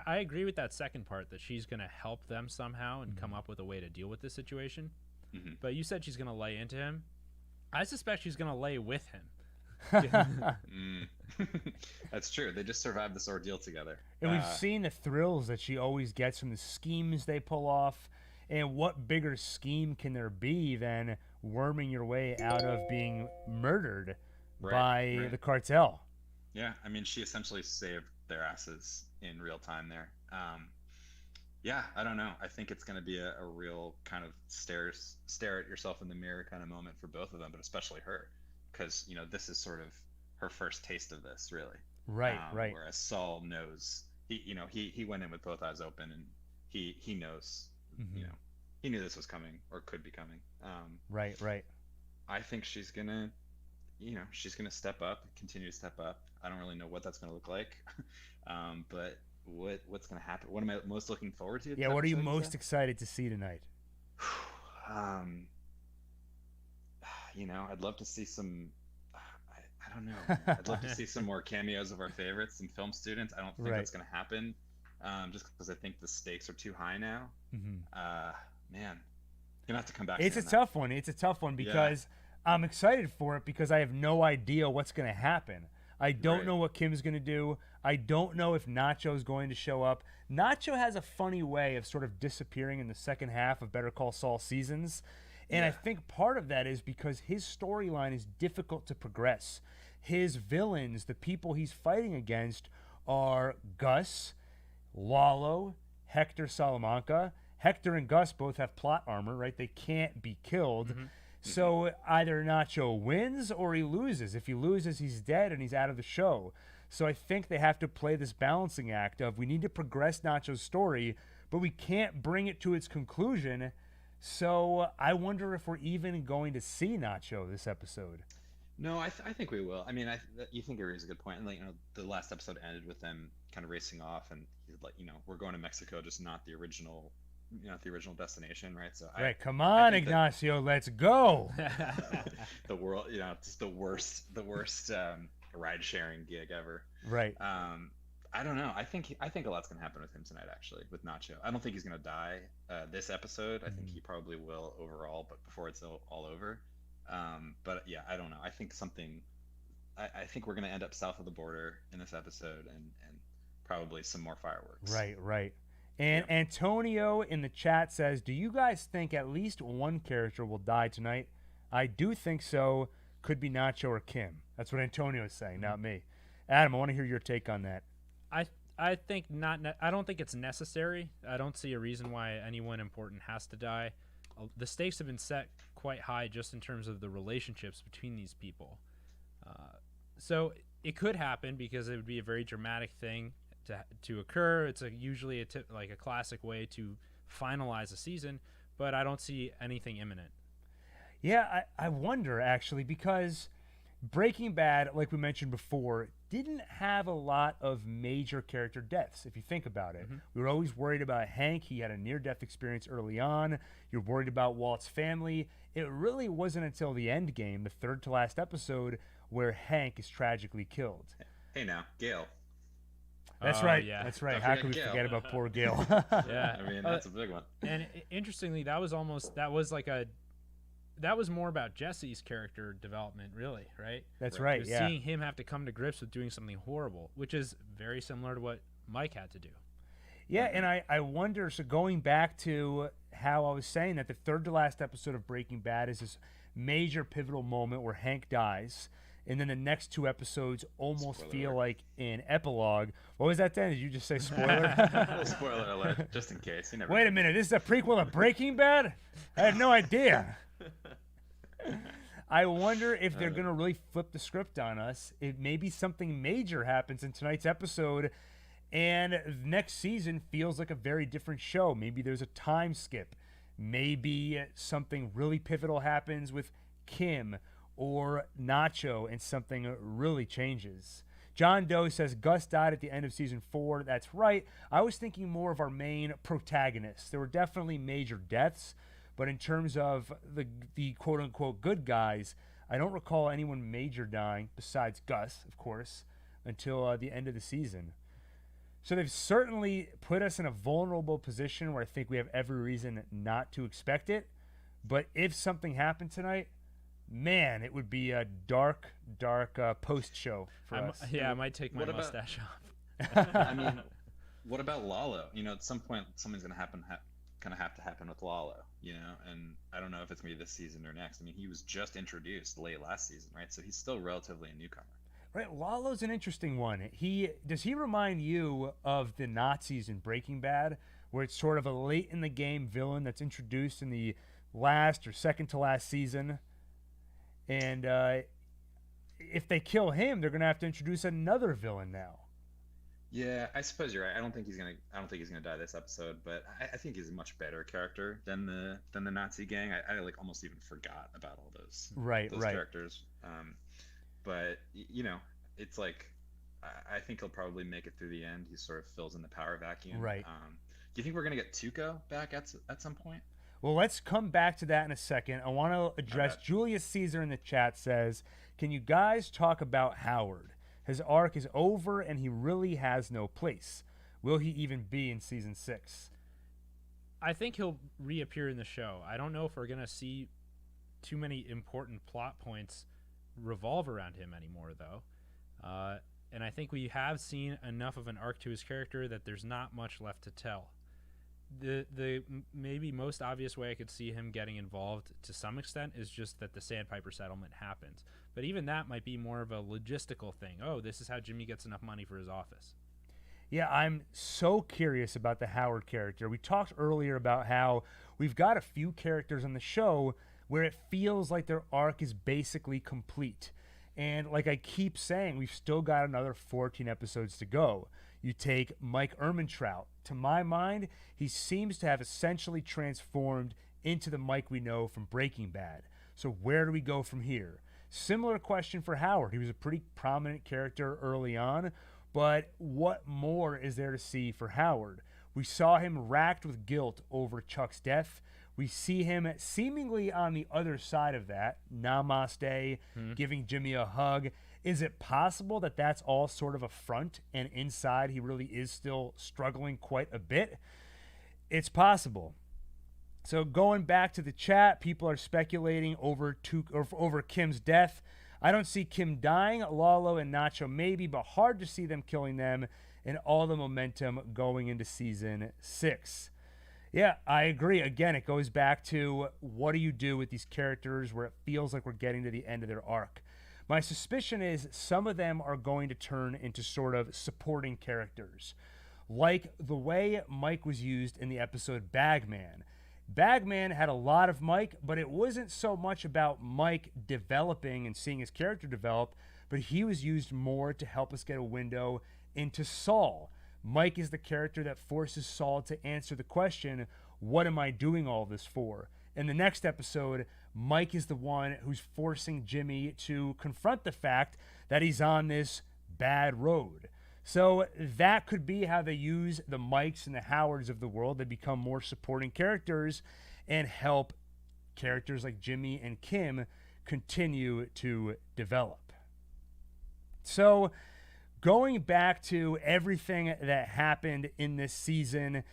agree with that second part, that she's going to help them somehow and come up with a way to deal with this situation. Mm-hmm. But you said she's going to lay into him. I suspect she's going to lay with him. That's true. They just survived this ordeal together. And we've seen the thrills that she always gets from the schemes they pull off. And what bigger scheme can there be than worming your way out of being murdered by the cartel? Yeah, I mean, she essentially saved their asses in real time there. Yeah, I don't know. I think it's going to be a real kind of stare at yourself in the mirror kind of moment for both of them, but especially her, because this is sort of her first taste of this, really. Right. Whereas Saul knows, he went in with both eyes open, and he knows, he knew this was coming or could be coming. Right. I think she's gonna step up, continue to step up. I don't really know what that's gonna look like, but what's gonna happen? What am I most looking forward to? Yeah, what are you most excited to see tonight? Um, I'd love to see some. I don't know. I'd love to see some more cameos of our favorites, some film students. I don't think that's gonna happen, just because I think the stakes are too high now. Man, gonna have to come back. It's a tough one. It's a tough one because I'm excited for it because I have no idea what's going to happen. I don't know what Kim's going to do. I don't know if Nacho's going to show up. Nacho has a funny way of sort of disappearing in the second half of Better Call Saul seasons. And I think part of that is because his storyline is difficult to progress. His villains, the people he's fighting against, are Gus, Lalo, Hector Salamanca. Hector and Gus both have plot armor, right? They can't be killed. So either Nacho wins or he loses. If he loses, he's dead and he's out of the show. So I think they have to play this balancing act of we need to progress Nacho's story, but we can't bring it to its conclusion. So I wonder if we're even going to see Nacho this episode. No, I think we will. I mean, you think it raises a good point. And the last episode ended with them kind of racing off, and he's like, we're going to Mexico, just not the original destination, right? So come on, Ignacio, let's go. The world, just the worst ride sharing gig ever. Right. I don't know. I think a lot's gonna happen with him tonight. Actually, with Nacho, I don't think he's gonna die this episode. I think he probably will overall, but before it's all over. But yeah, I don't know. I think something. I think we're gonna end up south of the border in this episode, and probably some more fireworks. Right. And Antonio in the chat says, do you guys think at least one character will die tonight? I do think so. Could be Nacho or Kim. That's what Antonio is saying, not me. Adam, I want to hear your take on that. I think not. I don't think it's necessary. I don't see a reason why anyone important has to die. The stakes have been set quite high just in terms of the relationships between these people. So it could happen because it would be a very dramatic thing to occur. It's usually a classic way to finalize a season, but I don't see anything imminent. Yeah, I wonder actually, because Breaking Bad, like we mentioned before, didn't have a lot of major character deaths, if you think about it. We were always worried about Hank. He had a near-death experience early on. You're worried about Walt's family. It really wasn't until the end game, the third to last episode, where Hank is tragically killed. Hey now, Gail. That's right. Yeah. That's right. How could we forget about poor Gail? Yeah. I mean, that's a big one. And interestingly, that was more about Jesse's character development, really, right? That's right. Yeah. Seeing him have to come to grips with doing something horrible, which is very similar to what Mike had to do. Yeah, and I wonder, so going back to how I was saying that the third to last episode of Breaking Bad is this major pivotal moment where Hank dies, and then the next two episodes almost feel like an epilogue. What was that then? Did you just say spoiler? Spoiler alert, just in case. Wait a minute, this is a prequel of Breaking Bad? I had no idea. I wonder if they're going to really flip the script on us. If maybe something major happens in tonight's episode, and next season feels like a very different show. Maybe there's a time skip. Maybe something really pivotal happens with Kim or Nacho and something really changes. John Doe says Gus died at the end of season 4. That's right. I was thinking more of our main protagonists. There were definitely major deaths, but in terms of the quote-unquote good guys, I don't recall anyone major dying, besides Gus, of course, until the end of the season. So they've certainly put us in a vulnerable position where I think we have every reason not to expect it. But if something happened tonight, man, it would be a dark post-show for us. Yeah, I might take my mustache off. I mean, what about Lalo? At some point, something's going to happen. Kind of have to happen with Lalo, and I don't know if it's going to be this season or next. I mean, he was just introduced late last season, right? So he's still relatively a newcomer. Right, Lalo's an interesting one. Does he remind you of the Nazis in Breaking Bad, where it's sort of a late in the game villain that's introduced in the last or second to last season, and if they kill him, they're going to have to introduce another villain now. Yeah, I suppose you're right. I don't think he's gonna die this episode, but I think he's a much better character than the Nazi gang. I like almost even forgot about all those characters. But it's like I think he'll probably make it through the end. He sort of fills in the power vacuum. Right. Do you think we're gonna get Tuco back at some point? Well, let's come back to that in a second. I want to address Julius Caesar in the chat says, can you guys talk about Howard? His arc is over and he really has no place. Will he even be in season 6? I think he'll reappear in the show. I don't know if we're going to see too many important plot points revolve around him anymore, though. And I think we have seen enough of an arc to his character that there's not much left to tell. The maybe most obvious way I could see him getting involved to some extent is just that the Sandpiper settlement happens. But even that might be more of a logistical thing. Oh, this is how Jimmy gets enough money for his office. Yeah, I'm so curious about the Howard character. We talked earlier about how we've got a few characters on the show where it feels like their arc is basically complete. And like I keep saying, we've still got another 14 episodes to go. You take Mike Ehrmantraut. To my mind, he seems to have essentially transformed into the Mike we know from Breaking Bad. So where do we go from here? Similar question for Howard. He was a pretty prominent character early on, but what more is there to see for Howard? We saw him racked with guilt over Chuck's death. We see him seemingly on the other side of that, namaste, giving Jimmy a hug. Is it possible that that's all sort of a front and inside he really is still struggling quite a bit? It's possible. So going back to the chat, people are speculating over Kim's death. I don't see Kim dying, Lalo and Nacho maybe, but hard to see them killing them and all the momentum going into season 6. Yeah, I agree. Again, it goes back to what do you do with these characters where it feels like we're getting to the end of their arc. My suspicion is some of them are going to turn into sort of supporting characters, like the way Mike was used in the episode Bagman. Bagman had a lot of Mike, but it wasn't so much about Mike developing and seeing his character develop, but he was used more to help us get a window into Saul. Mike is the character that forces Saul to answer the question, what am I doing all this for? In the next episode, Mike is the one who's forcing Jimmy to confront the fact that he's on this bad road. So that could be how they use the Mikes and the Howards of the world. They become more supporting characters and help characters like Jimmy and Kim continue to develop. So going back to everything that happened in this season,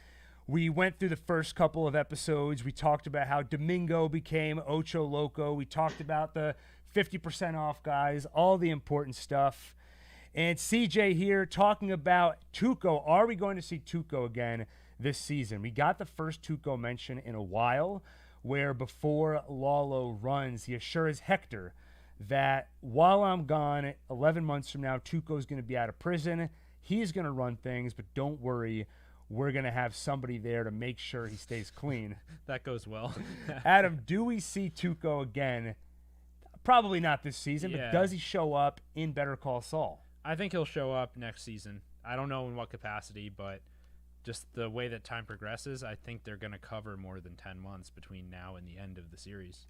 we went through the first couple of episodes. We talked about how Domingo became Ocho Loco. We talked about the 50% off guys, all the important stuff. And CJ here talking about Tuco. Are we going to see Tuco again this season? We got the first Tuco mention in a while, where before Lalo runs, he assures Hector that while I'm gone, 11 months from now, Tuco's going to be out of prison. He's going to run things, but don't worry. We're going to have somebody there to make sure he stays clean. That goes well. Adam, do we see Tuco again? Probably not this season, but does he show up in Better Call Saul? I think he'll show up next season. I don't know in what capacity, but just the way that time progresses, I think they're going to cover more than 10 months between now and the end of the series.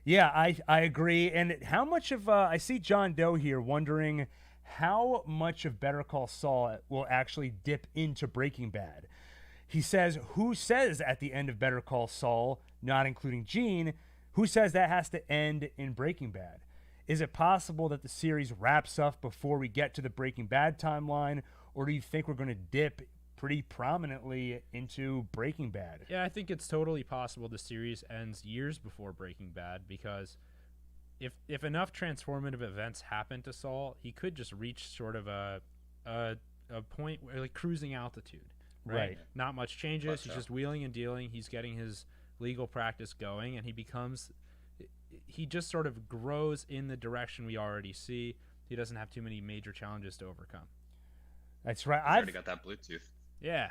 Yeah, I agree. And how much of I see John Doe here wondering how much of Better Call Saul will actually dip into Breaking Bad. He says, who says at the end of Better Call Saul, not including Gene, who says that has to end in Breaking Bad? Is it possible that the series wraps up before we get to the Breaking Bad timeline, or do you think we're going to dip pretty prominently into Breaking Bad? Yeah, I think it's totally possible the series ends years before Breaking Bad, because if enough transformative events happen to Saul, he could just reach sort of a point where, like, cruising altitude, right? Not much changes. He's just wheeling and dealing. He's getting his legal practice going, and he just sort of grows in the direction we already see. He doesn't have too many major challenges to overcome. That's right. He's already got that Bluetooth. Yeah.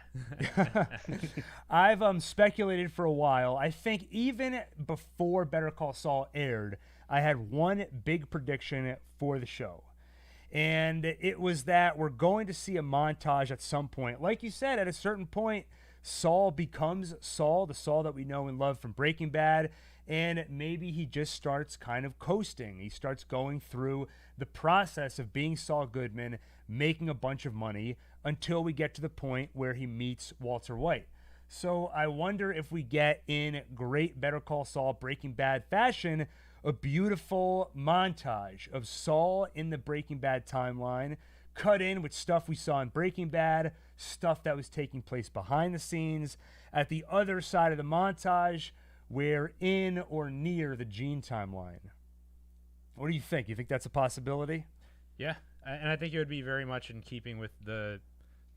I've speculated for a while. I think even before Better Call Saul aired, I had one big prediction for the show. And it was that we're going to see a montage at some point. Like you said, at a certain point, Saul becomes Saul, the Saul that we know and love from Breaking Bad, And maybe he just starts kind of coasting. He starts going through the process of being Saul Goodman, making a bunch of money until we get to the point where he meets Walter White. So I wonder if we get, in great Better Call Saul Breaking Bad fashion, a beautiful montage of Saul in the Breaking Bad timeline, cut in with stuff we saw in Breaking Bad, stuff that was taking place behind the scenes. At the other side of the montage, we're in or near the Gene timeline. What do you think? You think that's a possibility? Yeah, and I think it would be very much in keeping with the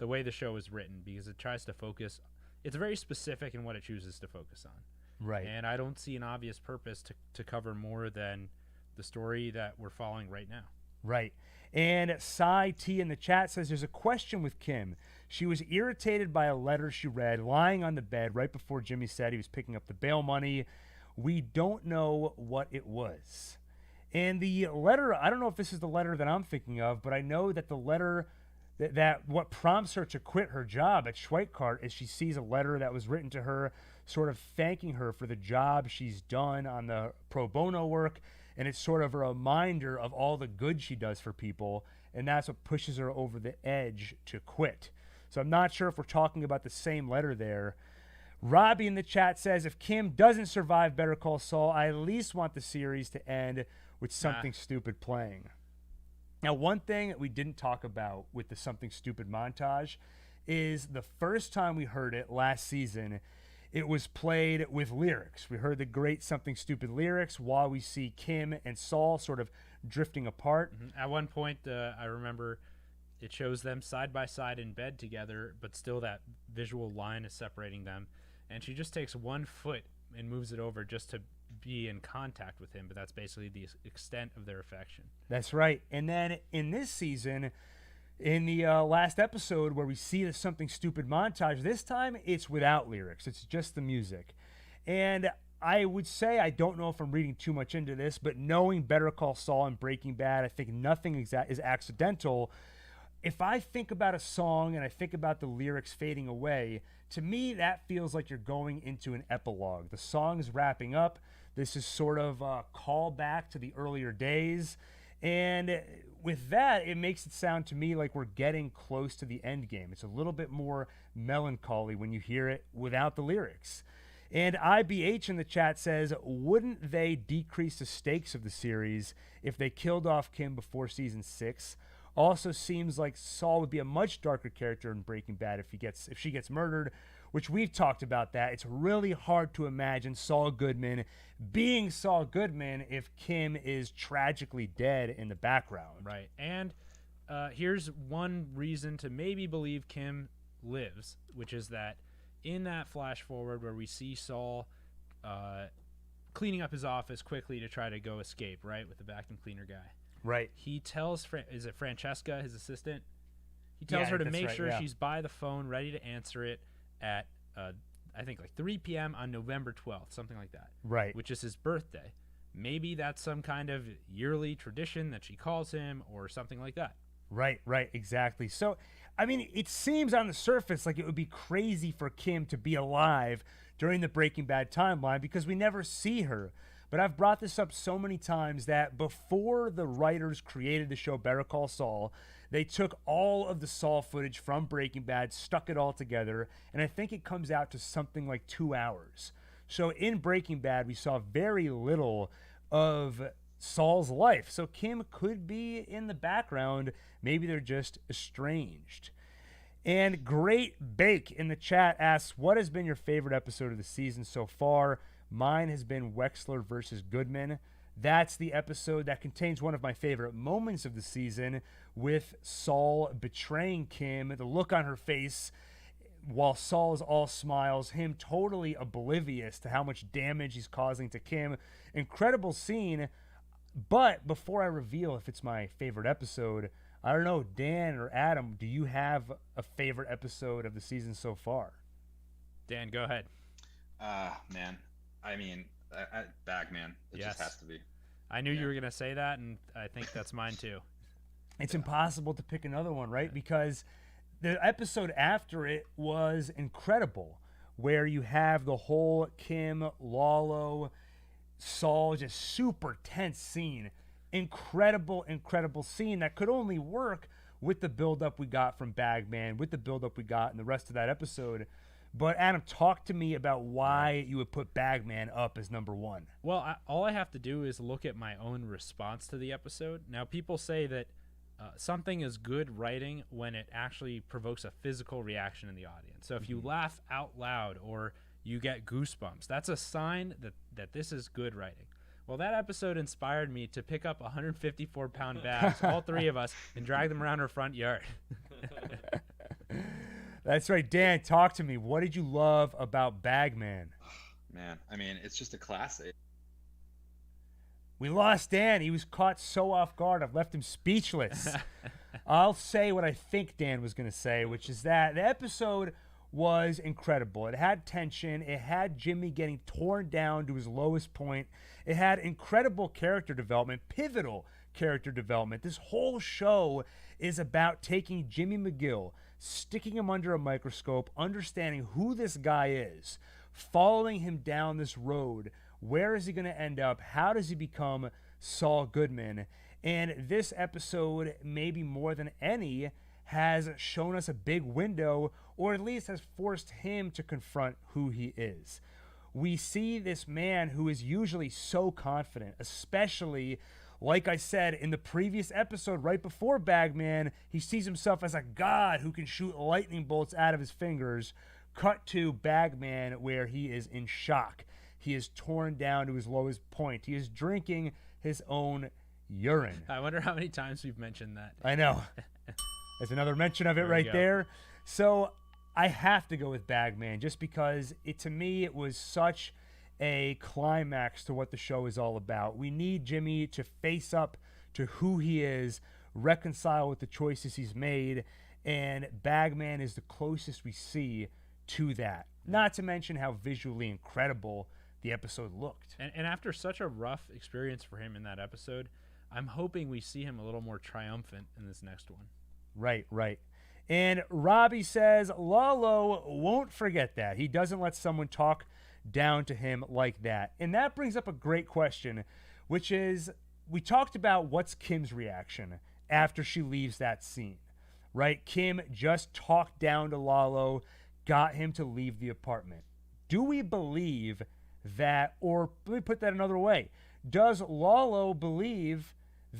way the show is written, because it tries to focus. It's very specific in what it chooses to focus on. Right. And I don't see an obvious purpose to cover more than the story that we're following right now. Right. And Cy T in the chat says there's a question with Kim. She was irritated by a letter she read lying on the bed right before Jimmy said he was picking up the bail money. We don't know what it was. And the letter, I don't know if this is the letter that I'm thinking of, but I know that the letter that what prompts her to quit her job at Schweikart is she sees a letter that was written to her sort of thanking her for the job she's done on the pro bono work, and it's sort of a reminder of all the good she does for people, and that's what pushes her over the edge to quit. So I'm not sure if we're talking about the same letter there. Robbie in the chat says, if Kim doesn't survive Better Call Saul, I at least want the series to end with something stupid playing. Now, one thing that we didn't talk about with the Something Stupid montage is the first time we heard it last season, it was played with lyrics. We heard the great Something Stupid lyrics while we see Kim and Saul sort of drifting apart. Mm-hmm. At one point, I remember it shows them side by side in bed together, but still that visual line is separating them. And she just takes 1 foot and moves it over just to be in contact with him, but that's basically the extent of their affection. That's right. And then in this season, in the last episode where we see the Something Stupid montage, this time it's without lyrics. It's just the music. And I would say, I don't know if I'm reading too much into this, but knowing Better Call Saul and Breaking Bad, I think nothing is accidental. If I think about a song and I think about the lyrics fading away, to me that feels like you're going into an epilogue. The song is wrapping up. This is sort of a callback to the earlier days. And with that, it makes it sound to me like we're getting close to the end game. It's a little bit more melancholy when you hear it without the lyrics. And IBH in the chat says, wouldn't they decrease the stakes of the series if they killed off Kim before season 6? Also seems like Saul would be a much darker character in Breaking Bad if she gets murdered, which we've talked about that. It's really hard to imagine Saul Goodman being Saul Goodman if Kim is tragically dead in the background. Right. And here's one reason to maybe believe Kim lives, which is that in that flash forward where we see Saul cleaning up his office quickly to try to go escape, right, with the vacuum cleaner guy. Right. He tells, is it Francesca, his assistant? He tells her to make sure she's by the phone, ready to answer it at, I think, like 3 p.m. on November 12th, something like that. Right. Which is his birthday. Maybe that's some kind of yearly tradition that she calls him or something like that. Right, exactly. So, I mean, it seems on the surface like it would be crazy for Kim to be alive during the Breaking Bad timeline because we never see her. But I've brought this up so many times that before the writers created the show Better Call Saul, they took all of the Saul footage from Breaking Bad, stuck it all together, and I think it comes out to something like 2 hours. So in Breaking Bad, we saw very little of Saul's life. So Kim could be in the background. Maybe they're just estranged. And Great Bake in the chat asks, what has been your favorite episode of the season so far? Mine has been Wexler versus Goodman. That's the episode that contains one of my favorite moments of the season with Saul betraying Kim, the look on her face while Saul is all smiles, him totally oblivious to how much damage he's causing to Kim. Incredible scene. But before I reveal if it's my favorite episode, I don't know, Dan or Adam, do you have a favorite episode of the season so far? Dan, go ahead. Man. I mean, Bagman. It just has to be. I knew you were going to say that, and I think that's mine too. It's impossible to pick another one, right? Because the episode after it was incredible, where you have the whole Kim, Lalo, Saul, just super tense scene. Incredible scene that could only work with the buildup we got from Bagman, with the buildup we got in the rest of that episode. But Adam, talk to me about why you would put Bagman up as number one. Well, all I have to do is look at my own response to the episode. Now, people say that something is good writing when it actually provokes a physical reaction in the audience. So if you laugh out loud or you get goosebumps, that's a sign that this is good writing. Well, that episode inspired me to pick up 154-pound bags, all three of us, and drag them around our front yard. That's right. Dan, talk to me. What did you love about Bagman? Man, I mean, it's just a classic. We lost Dan. He was caught so off guard. I've left him speechless. I'll say what I think Dan was going to say, which is that the episode was incredible. It had tension. It had Jimmy getting torn down to his lowest point. It had incredible character development, pivotal character development. This whole show is about taking Jimmy McGill, sticking him under a microscope, understanding who this guy is, following him down this road. Where is he going to end up? How does he become Saul Goodman? And this episode, maybe more than any, has shown us a big window, or at least has forced him to confront who he is. We see this man who is usually so confident, especially, like I said, in the previous episode right before Bagman, he sees himself as a god who can shoot lightning bolts out of his fingers. Cut to Bagman, where he is in shock. He is torn down to his lowest point. He is drinking his own urine. I wonder how many times we've mentioned that. I know. There's another mention of it There we right go. there. So I have to go with Bagman just because to me it was such a climax to what the show is all about. We need Jimmy to face up to who he is, reconcile with the choices he's made, and Bagman is the closest we see to that. Not to mention how visually incredible the episode looked. And after such a rough experience for him in that episode, I'm hoping we see him a little more triumphant in this next one. Right. And Robbie says Lalo won't forget that. He doesn't let someone talk down to him like that. And that brings up a great question, which is, we talked about what's Kim's reaction after she leaves that scene, right? Kim just talked down to Lalo, got him to leave the apartment. Do we believe that, or let me put that another way, does Lalo believe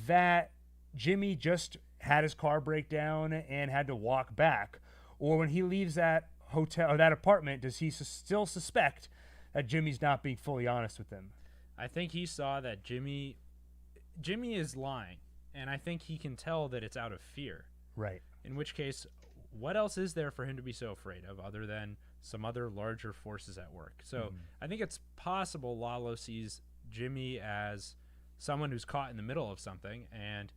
that Jimmy just had his car break down and had to walk back? Or when he leaves that hotel or that apartment, does he still suspect that Jimmy's not being fully honest with him? I think he saw that Jimmy is lying, and I think he can tell that it's out of fear. Right. In which case, what else is there for him to be so afraid of other than some other larger forces at work? So I think it's possible Lalo sees Jimmy as someone who's caught in the middle of something, and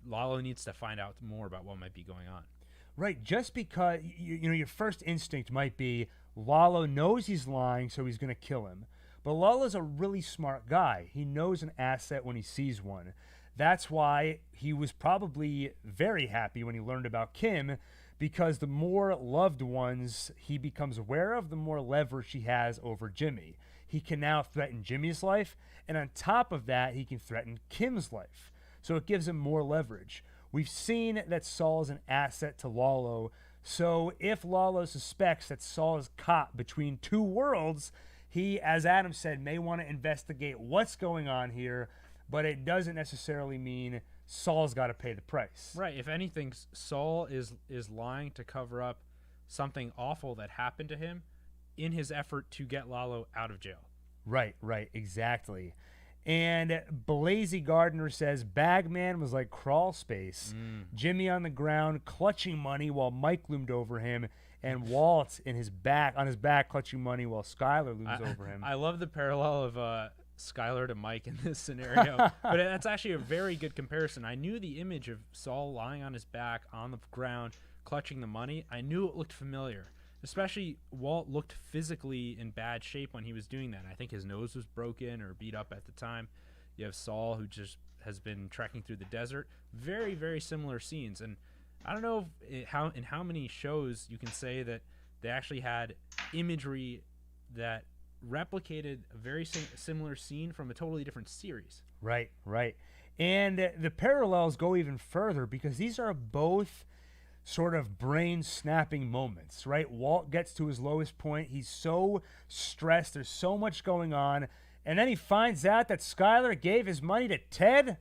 Lalo needs to find out more about what might be going on. Right. Just because, your first instinct might be Lalo knows he's lying, so he's going to kill him. But Lalo's a really smart guy. He knows an asset when he sees one. That's why he was probably very happy when he learned about Kim, because the more loved ones he becomes aware of, the more leverage he has over Jimmy. He can now threaten Jimmy's life, and on top of that, he can threaten Kim's life. So it gives him more leverage. We've seen that Saul is an asset to Lalo, so if Lalo suspects that Saul is caught between two worlds, he, as Adam said, may want to investigate what's going on here, but it doesn't necessarily mean Saul's got to pay the price. Right. If anything, Saul is lying to cover up something awful that happened to him in his effort to get Lalo out of jail. Right, exactly. And Blazy Gardner says Bagman was like crawl space. Jimmy on the ground clutching money while Mike loomed over him, and Walt on his back clutching money while Skylar looms over him. I love the parallel of Skylar to Mike in this scenario, but that's actually a very good comparison. I knew the image of Saul lying on his back on the ground clutching the money. I knew it looked familiar. Especially Walt looked physically in bad shape when he was doing that. I think his nose was broken or beat up at the time. You have Saul, who just has been trekking through the desert. Very, very similar scenes. And I don't know how many shows you can say that they actually had imagery that replicated a very similar scene from a totally different series. Right. And the parallels go even further because these are both sort of brain-snapping moments, right? Walt gets to his lowest point. He's so stressed. There's so much going on. And then he finds out that Skylar gave his money to Ted,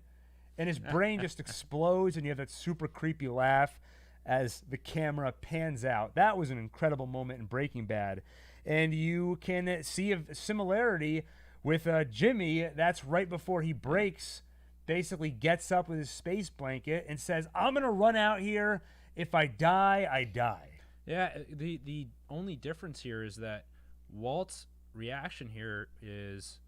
and his brain just explodes, and you have that super creepy laugh as the camera pans out. That was an incredible moment in Breaking Bad. And you can see a similarity with Jimmy. That's right before he breaks, basically gets up with his space blanket and says, I'm going to run out here. If I die, I die. Yeah, the only difference here is that Walt's reaction here is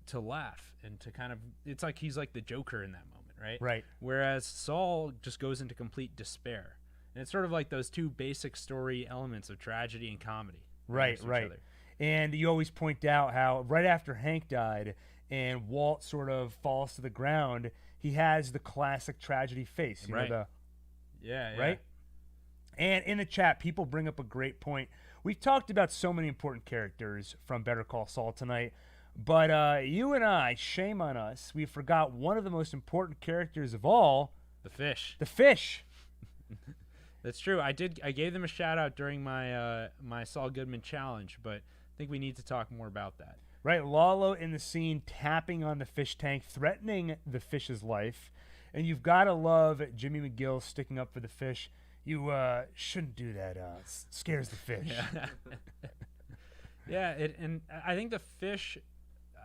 to laugh and to kind of, it's like he's like the Joker in that moment, right? Right. Whereas Saul just goes into complete despair. And it's sort of like those two basic story elements of tragedy and comedy. Right. And you always point out how right after Hank died and Walt sort of falls to the ground, he has the classic tragedy face. You know, yeah. Right? And in the chat, people bring up a great point. We've talked about so many important characters from Better Call Saul tonight, but you and I, shame on us, we forgot one of the most important characters of all. The fish. The fish. That's true. I gave them a shout out during my my Saul Goodman challenge, but I think we need to talk more about that. Right, Lalo in the scene tapping on the fish tank, threatening the fish's life. And you've got to love Jimmy McGill sticking up for the fish. You shouldn't do that. It scares the fish. Yeah, and I think the fish,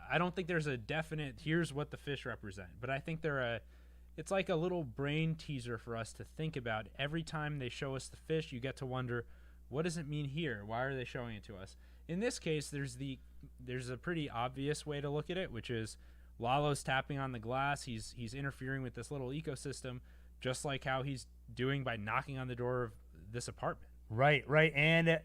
I don't think there's a definite, here's what the fish represent. But I think it's like a little brain teaser for us to think about. Every time they show us the fish, you get to wonder, what does it mean here? Why are they showing it to us? In this case, there's a pretty obvious way to look at it, which is Lalo's tapping on the glass. He's interfering with this little ecosystem, just like how he's doing by knocking on the door of this apartment. Right. And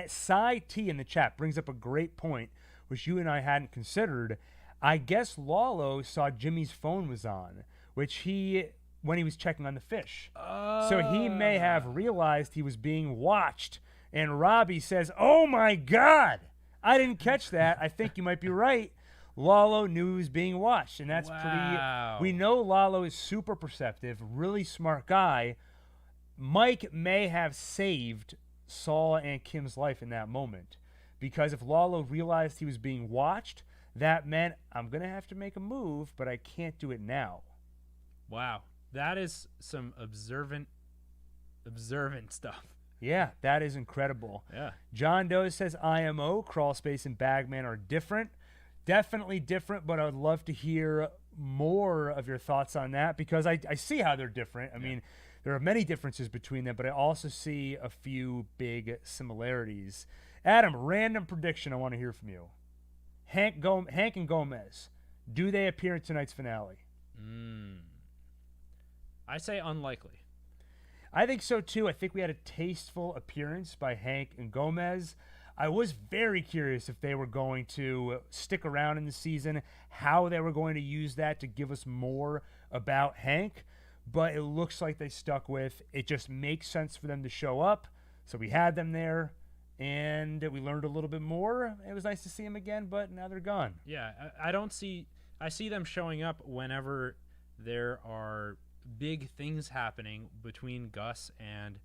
Cy T in the chat brings up a great point, which you and I hadn't considered. I guess Lalo saw Jimmy's phone was on, when he was checking on the fish. So he may have realized he was being watched. And Robbie says, oh my God, I didn't catch that. I think you might be right. Lalo knew he was being watched, and that's pretty. We know Lalo is super perceptive, really smart guy. Mike may have saved Saul and Kim's life in that moment, because if Lalo realized he was being watched, that meant I'm gonna have to make a move, but I can't do it now. Wow, that is some observant stuff. Yeah, that is incredible. Yeah. John Doe says IMO, Crawlspace, and Bagman are different. Definitely different, but I would love to hear more of your thoughts on that, because I see how they're different. I mean, there are many differences between them, but I also see a few big similarities. Adam, random prediction I want to hear from you. Hank and Gomez, do they appear in tonight's finale? I say unlikely. I think so too. I think we had a tasteful appearance by Hank and Gomez. I was very curious if they were going to stick around in the season, how they were going to use that to give us more about Hank, but it looks like they stuck with it. Just makes sense for them to show up, so we had them there, and we learned a little bit more. It was nice to see them again, but now they're gone. Yeah, I see them showing up whenever there are big things happening between Gus and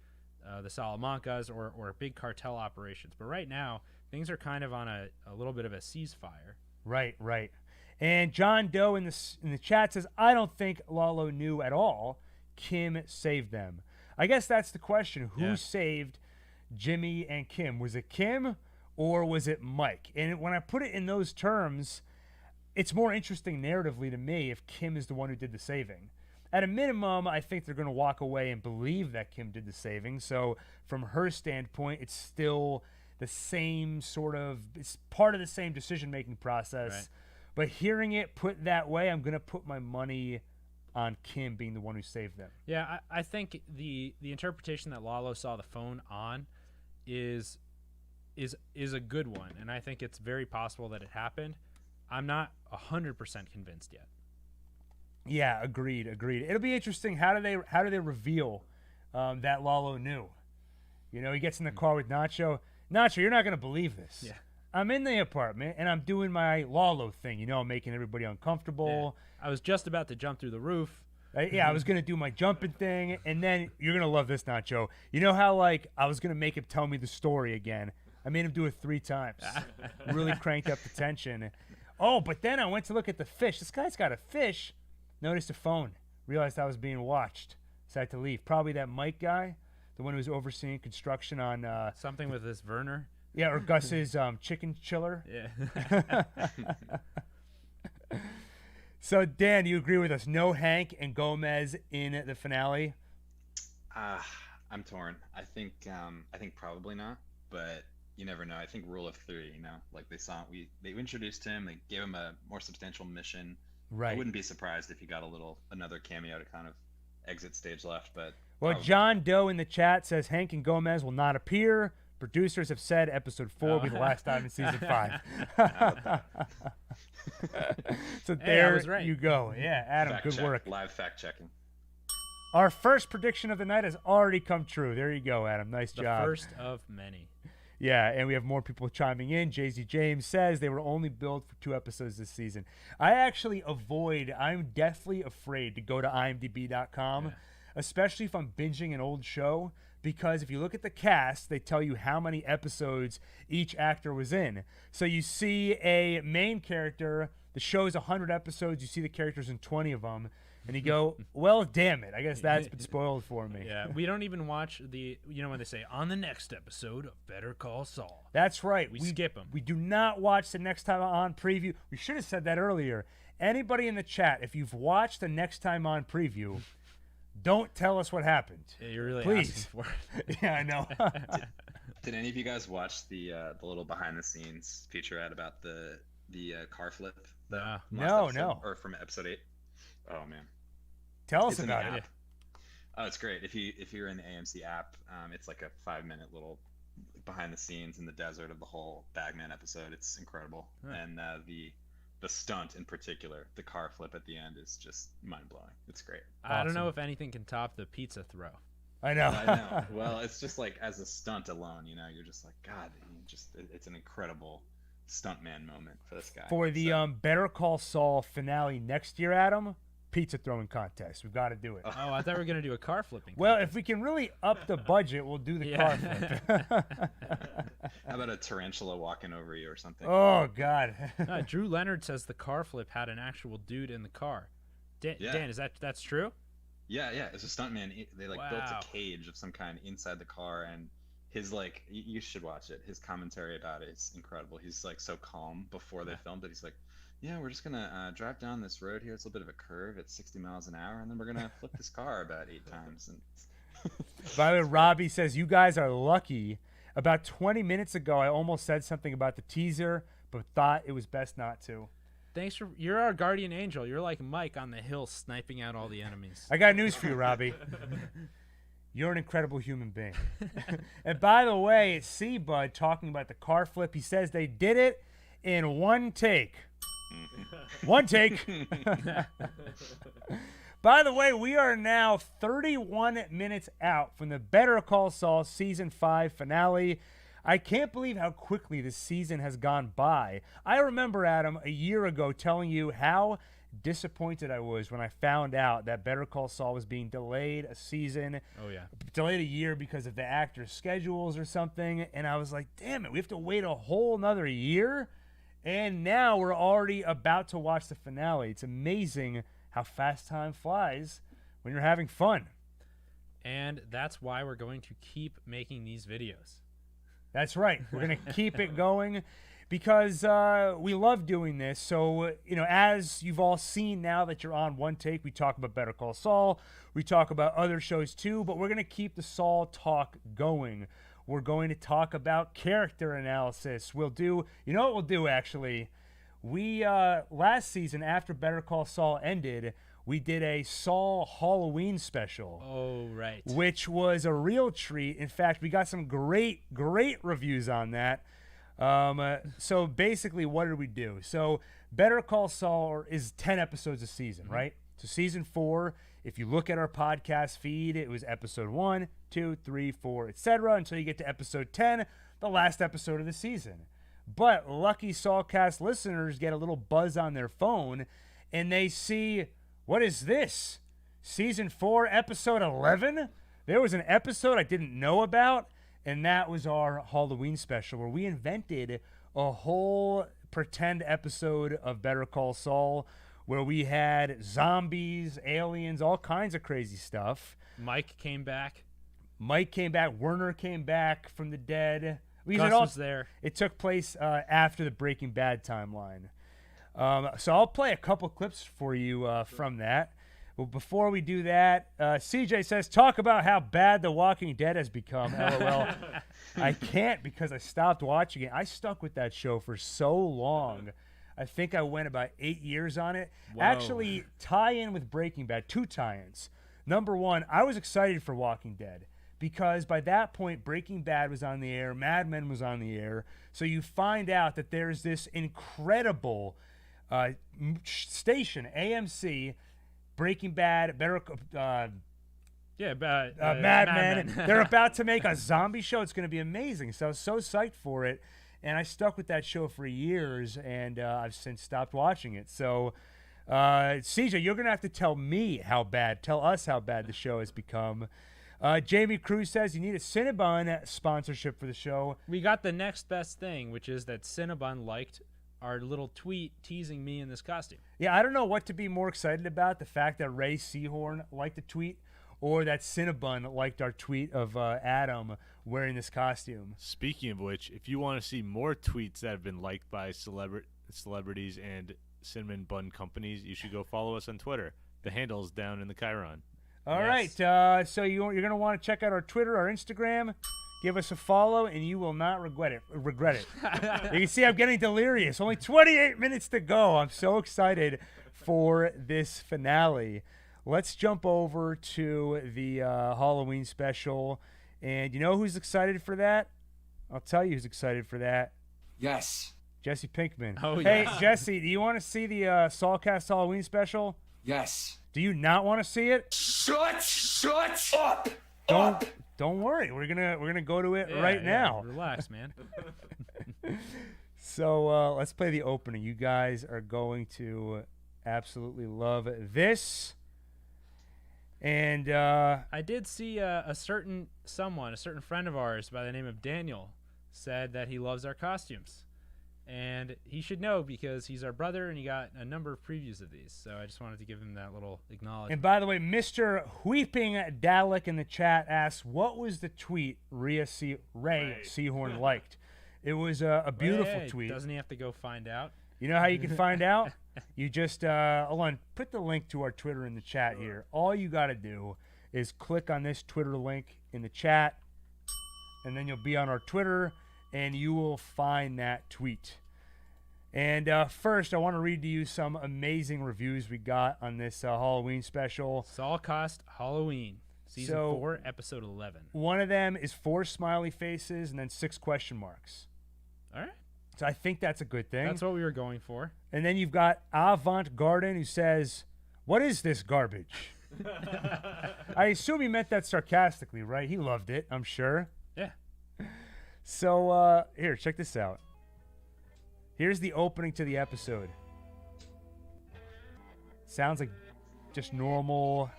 the Salamancas or big cartel operations. But right now, things are kind of on a little bit of a ceasefire. Right. And John Doe in the chat says, I don't think Lalo knew at all Kim saved them. I guess that's the question. Who saved Jimmy and Kim? Was it Kim or was it Mike? And when I put it in those terms, it's more interesting narratively to me if Kim is the one who did the saving. At a minimum, I think they're going to walk away and believe that Kim did the saving. So from her standpoint, it's still the same it's part of the same decision-making process. Right. But hearing it put that way, I'm going to put my money on Kim being the one who saved them. Yeah, I think the interpretation that Lalo saw the phone on is a good one, and I think it's very possible that it happened. I'm not 100% convinced yet. Yeah, agreed. It'll be interesting. How do they reveal that Lalo knew? You know, he gets in the car with Nacho. Nacho, you're not going to believe this. Yeah. I'm in the apartment and I'm doing my Lalo thing, making everybody uncomfortable. I was just about to jump through the roof. I was gonna do my jumping thing, and then you're gonna love this, Nacho. You know how I was gonna make him tell me the story again. I made him do it 3 times. Really cranked up the tension. Oh, but then I went to look at the fish. This guy's got a fish. Noticed a phone. Realized I was being watched. Decided to leave. Probably that Mike guy, the one who was overseeing construction on something with this Werner. Yeah, or Gus's chicken chiller. Yeah. So, Dan, you agree with us? No Hank and Gomez in the finale? I'm torn. I think probably not, but you never know. I think rule of 3, like they introduced him, they gave him a more substantial mission. Right. I wouldn't be surprised if he got another cameo to kind of exit stage left, but well, probably. John Doe in the chat says Hank and Gomez will not appear. Producers have said episode 4 will be the last time in season 5. So there right. you go. Yeah, Adam, good work. Live fact checking. Our first prediction of the night has already come true. There you go, Adam. Nice job. The first of many. Yeah, and we have more people chiming in. Jay-Z James says they were only billed for 2 episodes this season. I'm deathly afraid to go to imdb.com, especially if I'm binging an old show, because if you look at the cast, they tell you how many episodes each actor was in. So you see a main character, the show's 100 episodes, you see the characters in 20 of them, and you go, well, damn it. I guess that's been spoiled for me. Yeah, we don't even watch when they say, on the next episode of Better Call Saul. That's right. We skip them. We do not watch the Next Time On preview. We should have said that earlier. Anybody in the chat, if you've watched the Next Time On preview, don't tell us what happened. Yeah, you're really Please. asking for it. Yeah, I know. Did any of you guys watch the little behind the scenes featurette about the car flip? No. Or from episode 8. Oh man. Tell us It's in the about app. it. Oh, it's great. If you're in the AMC app, it's like a 5-minute little behind the scenes in the desert of the whole Bagman episode. It's incredible. Huh. And the stunt in particular, the car flip at the end, is just mind blowing. It's great. I don't know if anything can top the pizza throw. I know. I know. Well, it's just like as a stunt alone, you're just like, God, it's an incredible stuntman moment for this guy. For the Better Call Saul finale next year, Adam, pizza throwing contest. We've got to do it. Oh, I thought we were going to do a car flipping. Well, if we can really up the budget, we'll do the car flip. How about a tarantula walking over you or something? Oh, God. Drew Leonard says the car flip had an actual dude in the car. Dan, is that's true? Yeah, it's a stuntman. They built Wow. a cage of some kind inside the car, and his you should watch it. His commentary about it is incredible. He's so calm before they filmed it. He's like, yeah, we're just gonna drive down this road here. It's a little bit of a curve at 60 miles an hour, and then we're gonna flip this car about 8 times. And By the way, Robbie says, you guys are lucky. About 20 minutes ago, I almost said something about the teaser, but thought it was best not to. You're our guardian angel. You're like Mike on the hill sniping out all the enemies. I got news for you, Robbie. You're an incredible human being. And by the way, it's C-Bud talking about the car flip. He says they did it in 1 take. 1 take. By the way, we are now 31 minutes out from the Better Call Saul Season 5 finale. I can't believe how quickly this season has gone by. I remember, Adam, a year ago telling you how disappointed I was when I found out that Better Call Saul was being delayed a season. Oh, yeah. Delayed a year because of the actors' schedules or something. And I was like, damn it, we have to wait a whole another year? And now we're already about to watch the finale. It's amazing how fast time flies when you're having fun. And that's why we're going to keep making these videos. That's right. We're going to keep it going because we love doing this. So, as you've all seen now that you're on 1 take, we talk about Better Call Saul. We talk about other shows too, but we're going to keep the Saul talk going. We're going to talk about character analysis. We'll do, what we'll do actually? We, last season after Better Call Saul ended, we did a Saul Halloween special. Oh, right. Which was a real treat. In fact, we got some great reviews on that. So basically, what did we do? So Better Call Saul is 10 episodes a season, right? So season 4, if you look at our podcast feed, it was episode 1, 2, 3, 4, etc. until you get to episode 10, the last episode of the season. But lucky Saulcast listeners get a little buzz on their phone, and they see, what is this? Season 4, episode 11? There was an episode I didn't know about, and that was our Halloween special, where we invented a whole pretend episode of Better Call Saul, where we had zombies, aliens, all kinds of crazy stuff. Mike came back. Werner came back from the dead. Gus was there. It took place after the Breaking Bad timeline. So I'll play a couple clips for you from that. But before we do that, CJ says, talk about how bad The Walking Dead has become. LOL. I can't because I stopped watching it. I stuck with that show for so long. I think I went about 8 years on it. Whoa. Actually, tie-in with Breaking Bad, 2 tie-ins. Number 1, I was excited for Walking Dead because by that point, Breaking Bad was on the air, Mad Men was on the air. So you find out that there's this incredible station, AMC, Breaking Bad, Mad Men. They're about to make a zombie show. It's going to be amazing. So I was so psyched for it. And I stuck with that show for years, and I've since stopped watching it. So, CJ, you're going to have to tell us how bad the show has become. Jamie Cruz says you need a Cinnabon sponsorship for the show. We got the next best thing, which is that Cinnabon liked our little tweet teasing me in this costume. Yeah, I don't know what to be more excited about, the fact that Ray Seahorn liked the tweet or that Cinnabon liked our tweet of Adam wearing this costume. Speaking of which, if you want to see more tweets that have been liked by celebrities and cinnamon bun companies, you should go follow us on Twitter. The handle's down in the Chiron. All right, so you're going to want to check out our Twitter, our Instagram. Give us a follow, and you will not regret it. You can see I'm getting delirious. Only 28 minutes to go. I'm so excited for this finale. Let's jump over to the Halloween special. And you know who's excited for that? I'll tell you who's excited for that. Yes. Jesse Pinkman. Oh, hey, yes. Jesse, do you want to see the Saulcast Halloween special? Yes. Do you not want to see it? Shut up. Don't worry. We're gonna go to it right now. Relax, man. So let's play the opening. You guys are going to absolutely love this. And I did see a certain friend of ours by the name of Daniel said that he loves our costumes. And he should know because he's our brother and he got a number of previews of these. So I just wanted to give him that little acknowledgement. And by the way, Mr. Weeping Dalek in the chat asks, what was the tweet Ray Seahorn liked? It was a beautiful tweet. Doesn't he have to go find out? You know how you can find out? You just, hold on, put the link to our Twitter in the chat here. All you got to do is click on this Twitter link in the chat, and then you'll be on our Twitter, and you will find that tweet. And first, I want to read to you some amazing reviews we got on this Halloween special. Saulcast Halloween, Season 4, Episode 11. One of them is 4 smiley faces and then 6 question marks. All right. So I think that's a good thing. That's what we were going for. And then you've got Avant Garden who says, what is this garbage? I assume he meant that sarcastically, right? He loved it, I'm sure. Yeah. So, here, check this out. Here's the opening to the episode. Sounds like just normal.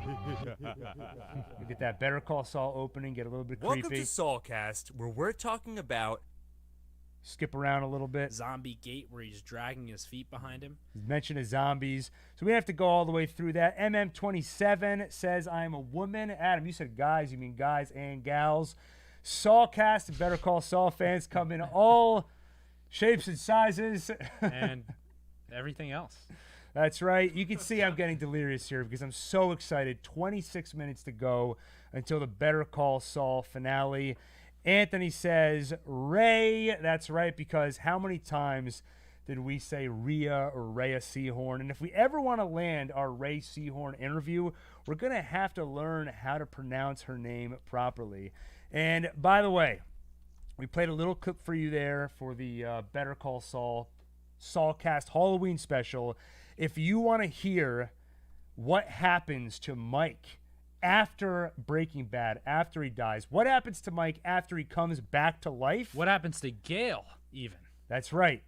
You get that Better Call Saul opening, get a little bit creepy. Welcome to Saulcast, where we're talking about... Skip around a little bit. Zombie Gate, where he's dragging his feet behind him. Mention of zombies. So we have to go all the way through that. MM27 says, I'm a woman. Adam, you said guys. You mean guys and gals. Saulcast and Better Call Saul fans come in all shapes and sizes. And everything else. That's right. You can see I'm getting delirious here because I'm so excited. 26 minutes to go until the Better Call Saul finale. Anthony says, Ray. That's right, because how many times did we say Rhea or Rhea Seahorn? And if we ever want to land our Ray Seahorn interview, we're going to have to learn how to pronounce her name properly. And by the way, we played a little clip for you there for the Better Call Saul Saulcast Halloween special. If you want to hear what happens to Mike after Breaking Bad, after he dies? What happens to Mike after he comes back to life? What happens to Gale, even? That's right.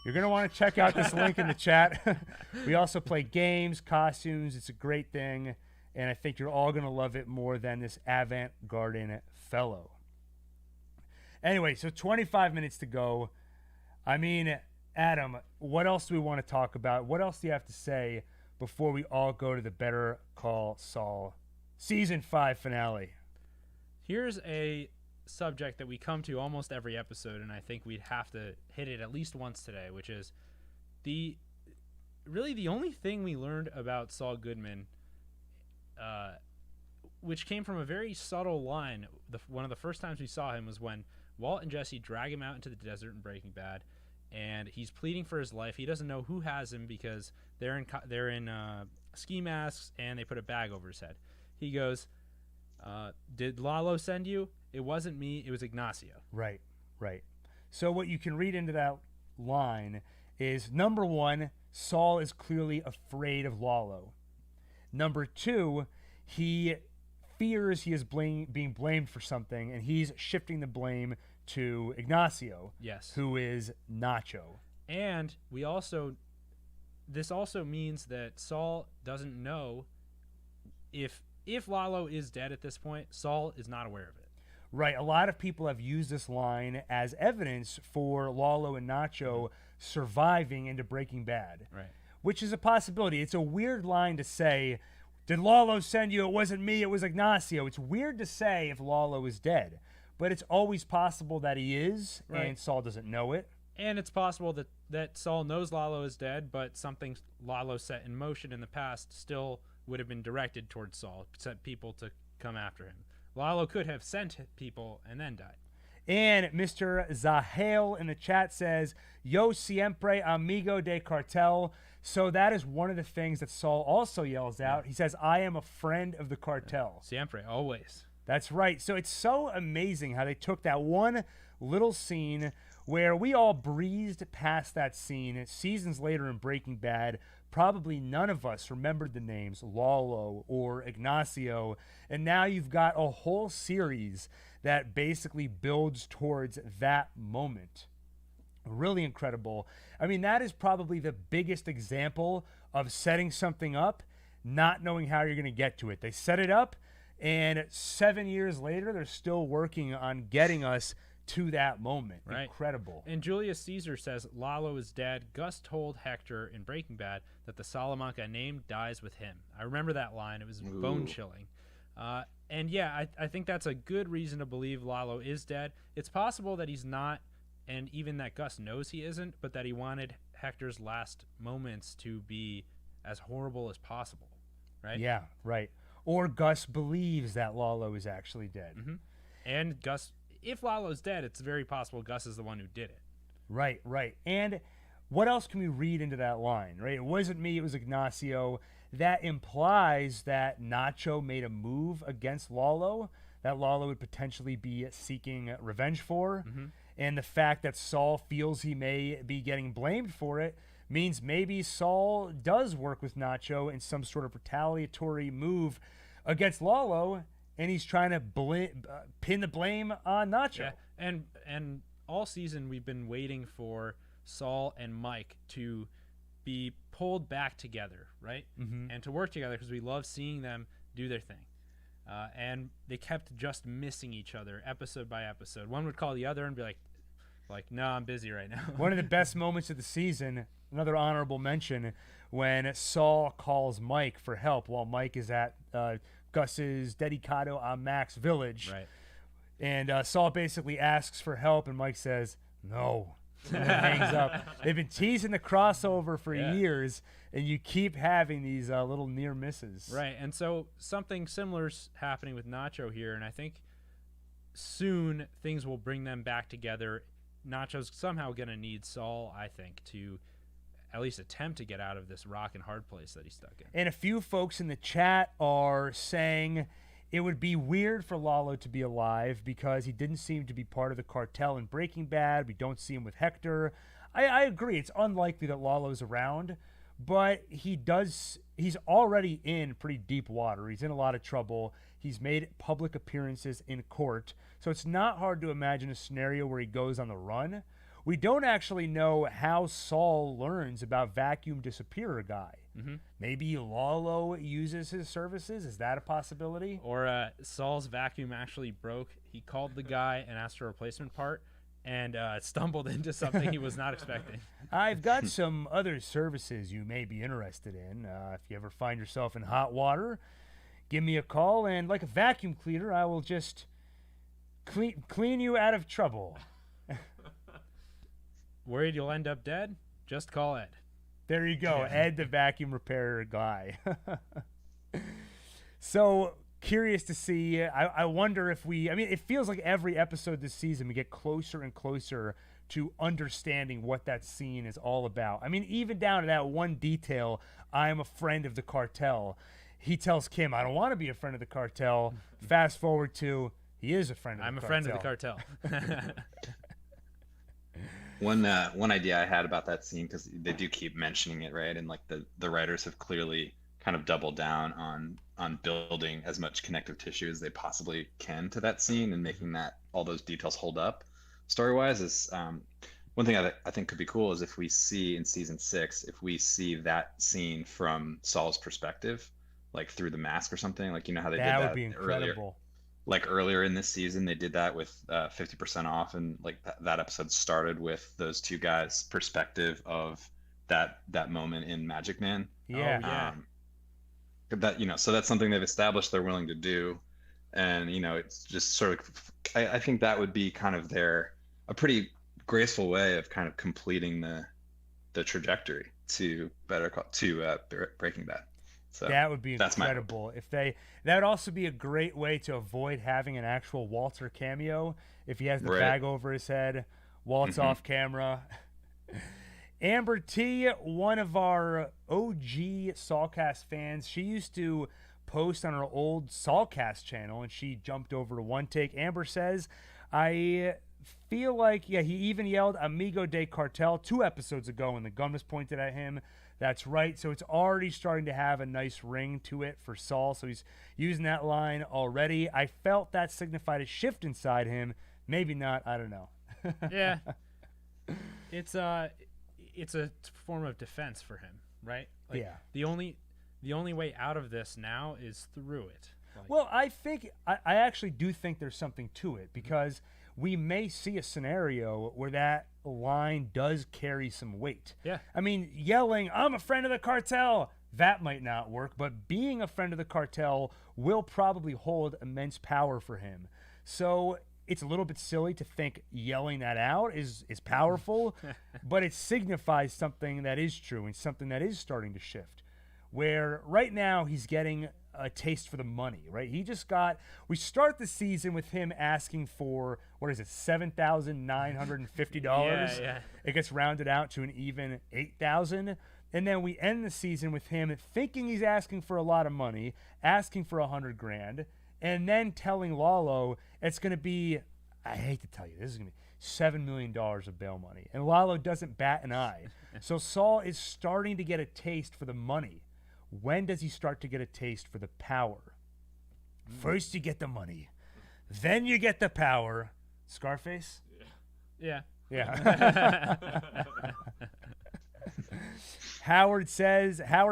You're going to want to check out this link in the chat. We also play games, costumes. It's a great thing. And I think you're all going to love it more than this avant-garde fellow. Anyway, so 25 minutes to go. I mean, Adam, what else do we want to talk about? What else do you have to say before we all go to the Better Call Saul Season 5 finale? Here's a subject that we come to almost every episode, and I think we'd have to hit it at least once today, which is the only thing we learned about Saul Goodman, which came from a very subtle line. One of the first times we saw him was when Walt and Jesse drag him out into the desert in Breaking Bad, and he's pleading for his life. He doesn't know who has him because they're in ski masks and they put a bag over his head. He goes, "Did Lalo send you? It wasn't me. It was Ignacio." Right. So what you can read into that line is, number one, Saul is clearly afraid of Lalo. Number two, he fears he is being blamed for something, and he's shifting the blame to Ignacio, Yes. who is Nacho. And this also means that Saul doesn't know if Lalo is dead at this point. Saul is not aware of it. Right. A lot of people have used this line as evidence for Lalo and Nacho surviving into Breaking Bad. Right. Which is a possibility. It's a weird line to say, "Did Lalo send you? It wasn't me, it was Ignacio." It's weird to say if Lalo is dead, but it's always possible that he is, Right. and Saul doesn't know it. And it's possible that Saul knows Lalo is dead, but something Lalo set in motion in the past still would have been directed towards Saul, sent people to come after him. Lalo could have sent people and then died. And Mr. Zahel in the chat says, "Yo siempre amigo de cartel." So that is one of the things that Saul also yells out. He says, "I am a friend of the cartel." Siempre, always. That's right. So it's so amazing how they took that one little scene where we all breezed past that scene seasons later in Breaking Bad. Probably none of us remembered the names Lalo or Ignacio. And now you've got a whole series that basically builds towards that moment. Really incredible. I mean, that is probably the biggest example of setting something up, not knowing how you're going to get to it. They set it up, and 7 years later, they're still working on getting us to that moment. Right. Incredible. And Julius Caesar says Lalo is dead. Gus told Hector in Breaking Bad that the Salamanca name dies with him. I remember that line. It was bone chilling. And yeah, I think that's a good reason to believe Lalo is dead. It's possible that he's not, and even that Gus knows he isn't, but that he wanted Hector's last moments to be as horrible as possible, right? Yeah, right. Or Gus believes that Lalo is actually dead. Mm-hmm. And Gus, if Lalo's dead, it's very possible Gus is the one who did it. Right. And what else can we read into that line, right? It wasn't me, it was Ignacio. That implies that Nacho made a move against Lalo, that Lalo would potentially be seeking revenge for. Mm-hmm. And the fact that Saul feels he may be getting blamed for it means maybe Saul does work with Nacho in some sort of retaliatory move against Lalo, and he's trying to pin the blame on Nacho. Yeah. And all season we've been waiting for Saul and Mike to be pulled back together, right? Mm-hmm. And to work together because we love seeing them do their thing. And they kept just missing each other episode by episode. One would call the other and be like, no, I'm busy right now. One of the best moments of the season, another honorable mention, when Saul calls Mike for help while Mike is at Gus's Dedicado a Max village. Right. And Saul basically asks for help, and Mike says, "No." And then hangs up. They've been teasing the crossover for years, and you keep having these little near misses. Right, and so something similar's happening with Nacho here, and I think soon things will bring them back together. Nacho's somehow going to need Saul, I think, to at least attempt to get out of this rock and hard place that he's stuck in. And a few folks in the chat are saying it would be weird for Lalo to be alive because he didn't seem to be part of the cartel in Breaking Bad. We don't see him with Hector. I agree. It's unlikely that Lalo's around. but he's already in pretty deep water. He's in a lot of trouble. He's made public appearances in court. So it's not hard to imagine a scenario where he goes on the run. We don't actually know how Saul learns about Vacuum Disappearer guy. Mm-hmm. Maybe Lalo uses his services. Is that a possibility? Or Saul's vacuum actually broke. He called the guy and asked for a replacement part, and stumbled into something he was not expecting. I've got some other services you may be interested in. If you ever find yourself in hot water, give me a call, and like a vacuum cleaner, I will just clean you out of trouble. Worried you'll end up dead? Just call Ed. There you go, Ed the vacuum repairer guy. So curious to see. I wonder if it feels like every episode this season we get closer and closer to understanding what that scene is all about. I mean, even down to that one detail, I'm a friend of the cartel. He tells Kim, I don't want to be a friend of the cartel. Fast forward to, he is a friend of the cartel. I'm a friend of the cartel. One idea I had about that scene, because they do keep mentioning it, right? And like the writers have clearly kind of doubled down on building as much connective tissue as they possibly can to that scene and making that all those details hold up story-wise. Is one thing I think could be cool is if we see in season 6, if we see that scene from Saul's perspective, like through the mask or something, like how they did that would be incredible. Earlier. Like earlier in this season, they did that with 50% off, and like that episode started with those two guys' perspective of that moment in Magic Man. Yeah. So that's something they've established they're willing to do, and it's just sort of. I think that would be kind of a pretty graceful way of kind of completing the trajectory to Breaking Bad. So that would be incredible. That would also be a great way to avoid having an actual Walter cameo. If he has the bag over his head, Walt's off camera. Amber T, one of our OG Saulcast fans, she used to post on her old Saulcast channel, and she jumped over to One Take. Amber says, I feel like, he even yelled Amigo de Cartel 2 episodes ago when the gun was pointed at him. That's right. So it's already starting to have a nice ring to it for Saul. So he's using that line already. I felt that signified a shift inside him. Maybe not. I don't know. Yeah. It's a form of defense for him, right? Like, yeah. The only way out of this now is through it. Well, I actually do think there's something to it, because we may see a scenario where that line does carry some weight. Yeah. I mean, yelling, I'm a friend of the cartel, that might not work, but being a friend of the cartel will probably hold immense power for him. So it's a little bit silly to think yelling that out is powerful, but it signifies something that is true and something that is starting to shift. Where right now he's getting a taste for the money, right? We start the season with him asking for, $7,950. Yeah. It gets rounded out to an even $8,000. And then we end the season with him thinking he's asking for a lot of money, asking for $100,000, and then telling Lalo it's going to be, I hate to tell you, this is going to be $7 million of bail money. And Lalo doesn't bat an eye. So Saul is starting to get a taste for the money. When does he start to get a taste for the power? First you get the money, then you get the power. Scarface? Yeah. Yeah. Howard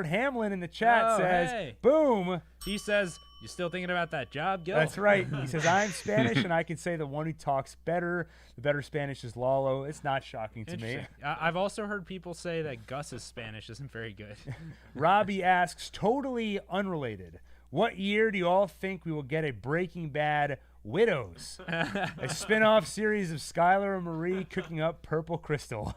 Hamlin in the chat says, hey. Boom. He says, you still thinking about that job, Gil? That's right. He says, I'm Spanish, and I can say the one who talks better. The better Spanish is Lalo. It's not shocking to me. I've also heard people say that Gus's Spanish isn't very good. Robbie asks, totally unrelated, what year do you all think we will get a Breaking Bad Widows? A spin-off series of Skylar and Marie cooking up purple crystal.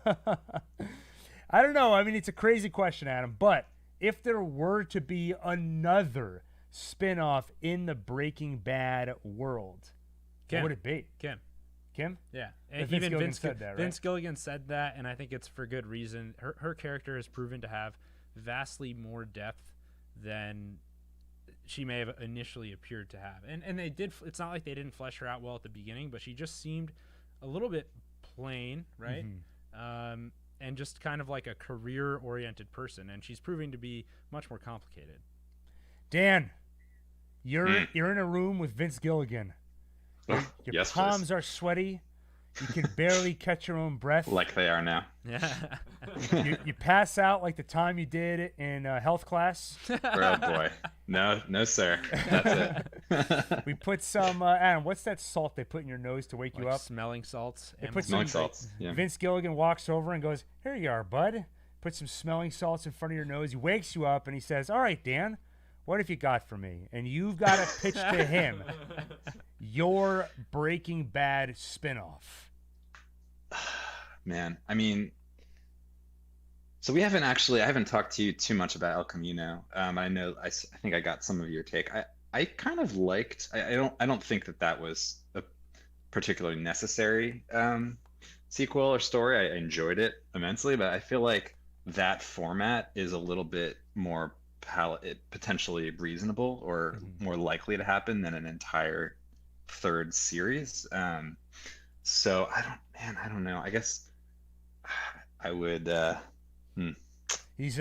I don't know. I mean, it's a crazy question, Adam, but if there were to be another spin-off in the Breaking Bad world, what would it be? Kim? Yeah. And Even Gilligan said that, right? Vince Gilligan said that, and I think it's for good reason. Her character has proven to have vastly more depth than she may have initially appeared to have. And they did. It's not like they didn't flesh her out well at the beginning, but she just seemed a little bit plain, right? Mm-hmm. and just kind of like a career-oriented person, and she's proving to be much more complicated. Dan, you're in a room with Vince Gilligan. Your Yes, palms please. are sweaty. You can barely catch your own breath. Like they are now. Yeah. You pass out like the time you did in health class. Oh boy, no, sir. That's it. We put some. Adam, what's that salt they put in your nose to wake you Like up? smelling salts. They and put Smelling some- salts. Yeah. Vince Gilligan walks over and goes, "Here you are, bud." Put some smelling salts in front of your nose. He wakes you up and he says, "All right, Dan, what have you got for me?" And you've got to pitch to him your Breaking Bad spinoff. Man, I mean, so I haven't talked to you too much about El Camino. I know, I think I got some of your take. I kind of liked, I don't think that was a particularly necessary sequel or story. I enjoyed it immensely, but I feel like that format is a little bit more potentially reasonable or more likely to happen than an entire third series. So I don't know. I guess I would. He's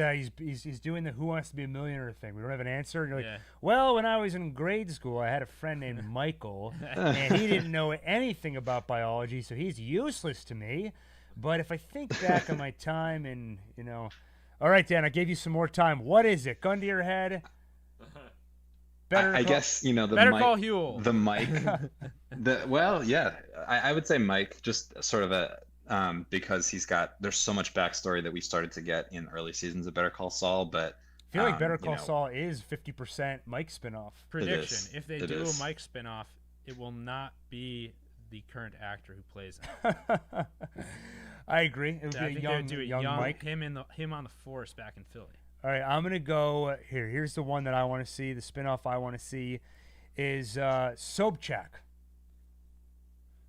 doing the Who Wants to Be a Millionaire thing. We don't have an answer. And you're like, Yeah. well, when I was in grade school, I had a friend named Michael, and he didn't know anything about biology, so he's useless to me. But if I think back on my time, and all right, Dan, I gave you some more time. What is it? Gun to your head. I guess the Better Mike, Call Huel. The Mike. I would say Mike, just sort of because there's so much backstory that we started to get in early seasons of Better Call Saul, but I feel like Better Call Saul is 50% Mike spinoff. Prediction: if they do is. a Mike spinoff, it will not be the current actor who plays him. I agree. It would I be think a they would do a young Mike. him on the force back in Philly. All right, I'm gonna go here. Here's the one that I want to see. The spinoff I want to see is Sobchak.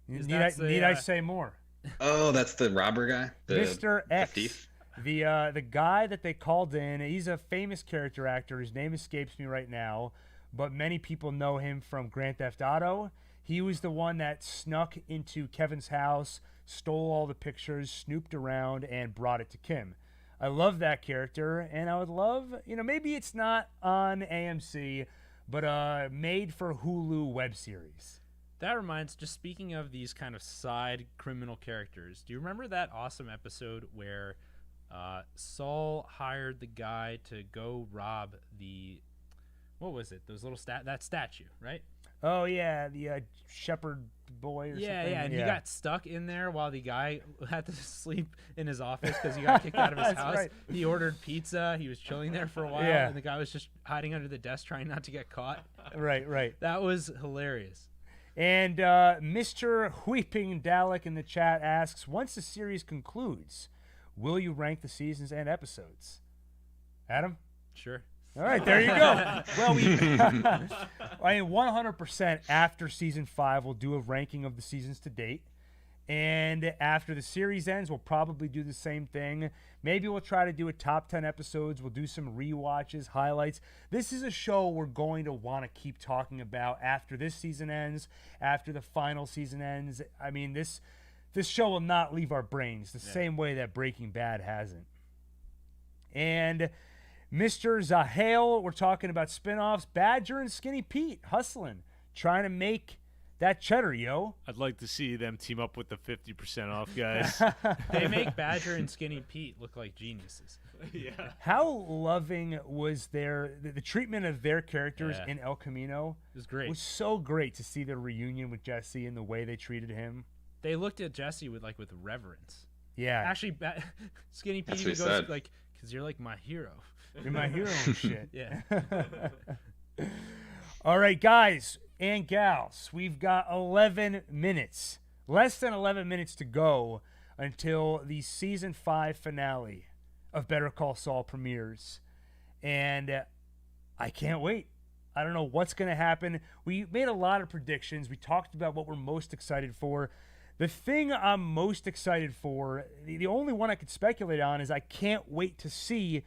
Is Need that's the, I say more? Oh, that's the robber guy, Mr. X, the thief. the guy that they called in. He's a famous character actor. His name escapes me right now, but many people know him from Grand Theft Auto. He was the one that snuck into Kevin's house, stole all the pictures, snooped around, and brought it to Kim. I love that character, and I would love, maybe it's not on AMC, but made for Hulu web series. That reminds, just speaking of these kind of side criminal characters, do you remember that awesome episode where Saul hired the guy to go rob what was it? Those little that statue, right? Oh yeah, the shepherd boy or something. Yeah, and he got stuck in there while the guy had to sleep in his office because he got kicked out of his That's house. right. He ordered pizza. He was chilling there for a while, Yeah. and the guy was just hiding under the desk trying not to get caught. Right. That was hilarious. And Mr. Weeping Dalek in the chat asks, once the series concludes, will you rank the seasons and episodes? Adam? Sure. All right, there you go. Well, 100% after season 5, we'll do a ranking of the seasons to date. And after the series ends, we'll probably do the same thing. Maybe we'll try to do a top 10 episodes. We'll do some rewatches, highlights. This is a show we're going to want to keep talking about after this season ends, after the final season ends. I mean, this show will not leave our brains the same way that Breaking Bad hasn't. And Mr. Zahale, we're talking about spinoffs. Badger and Skinny Pete hustling, trying to make that cheddar, yo. I'd like to see them team up with the 50% off guys. They make Badger and Skinny Pete look like geniuses. Yeah. How loving was the treatment of their characters Yeah. in El Camino? It was great. It was so great to see their reunion with Jesse and the way they treated him. They looked at Jesse with reverence. Yeah. Actually, Skinny Pete That's even what he goes said. because you're like my hero. You're my hero and shit. Yeah. All right, guys and gals, we've got 11 minutes. Less than 11 minutes to go until the season 5 finale of Better Call Saul premieres. And I can't wait. I don't know what's going to happen. We made a lot of predictions. We talked about what we're most excited for. The thing I'm most excited for, the only one I could speculate on, is I can't wait to see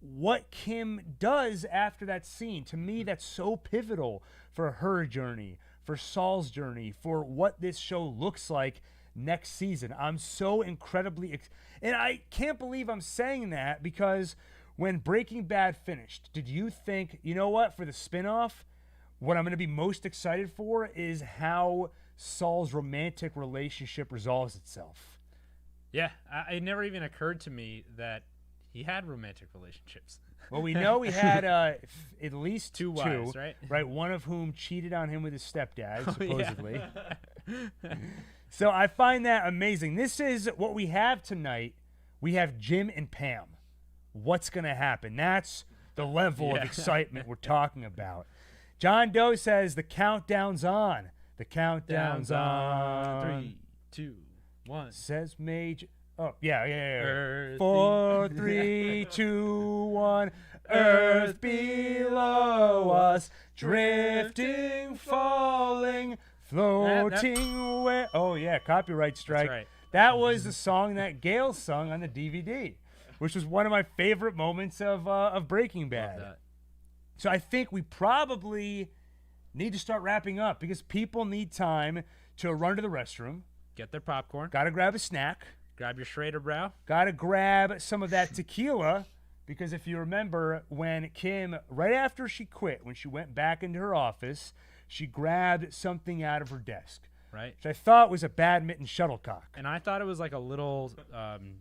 what Kim does after that scene. To me, that's so pivotal for her journey, for Saul's journey, for what this show looks like next season. I'm so incredibly and I can't believe I'm saying that because when Breaking Bad finished, did you think, you know what, for the spinoff, what I'm going to be most excited for is how Saul's romantic relationship resolves itself? Yeah, it never even occurred to me that he had romantic relationships. Well, we know he had at least two wives, right? Right, one of whom cheated on him with his stepdad, supposedly. Yeah. So I find that amazing. This is what we have tonight. We have Jim and Pam. What's going to happen? That's the level of excitement we're talking about. John Doe says the countdown's on. The countdown's on. 3, 2, 1. Says Major. Oh, yeah. Earth 4, 3, 2, 1. Earth below us, drifting, falling, floating away. Oh, yeah, copyright strike. That's right. That was the song that Gail sung on the DVD, which was one of my favorite moments of Breaking Bad. So I think we probably need to start wrapping up because people need time to run to the restroom. Get their popcorn. Got to grab a snack. Grab your Schrader brow. Got to grab some of that tequila because if you remember when Kim, right after she quit, when she went back into her office, she grabbed something out of her desk. Right. Which I thought was a badminton shuttlecock. And I thought it was like a little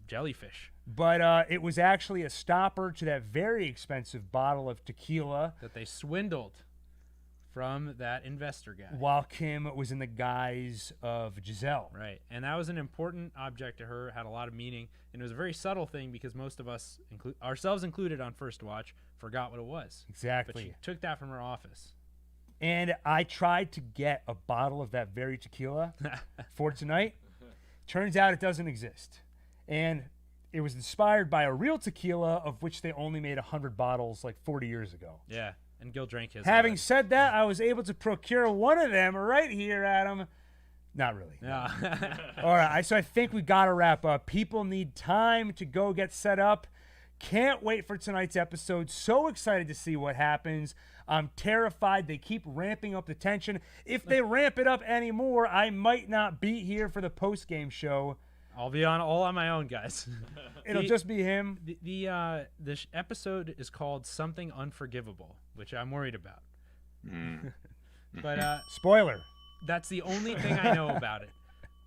jellyfish. But it was actually a stopper to that very expensive bottle of tequila that they swindled from that investor guy. While Kim was in the guise of Giselle. Right. And that was an important object to her, had a lot of meaning. And it was a very subtle thing because most of us, ourselves included on First Watch, forgot what it was. Exactly. But she took that from her office. And I tried to get a bottle of that very tequila for tonight. Turns out it doesn't exist. And it was inspired by a real tequila of which they only made 100 bottles like 40 years ago. Yeah, and Gil drank his. Having said that, I was able to procure one of them right here, Adam. Not really. No. All right, so I think we got to wrap up. People need time to go get set up. Can't wait for tonight's episode. So excited to see what happens. I'm terrified. They keep ramping up the tension. If they ramp it up anymore, I might not be here for the post-game show. I'll be all on my own, guys. It'll just be him. This episode is called Something Unforgivable, which I'm worried about. But spoiler. That's the only thing I know about it.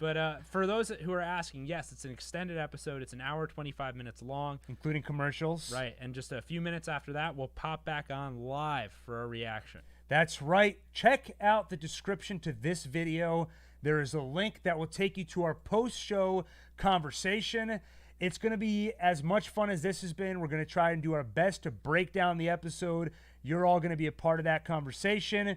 But for those who are asking, yes, it's an extended episode. It's an hour, 25 minutes long. Including commercials. Right, and just a few minutes after that, we'll pop back on live for a reaction. That's right. Check out the description to this video. There is a link that will take you to our post-show conversation. It's going to be as much fun as this has been. We're going to try and do our best to break down the episode. You're all going to be a part of that conversation.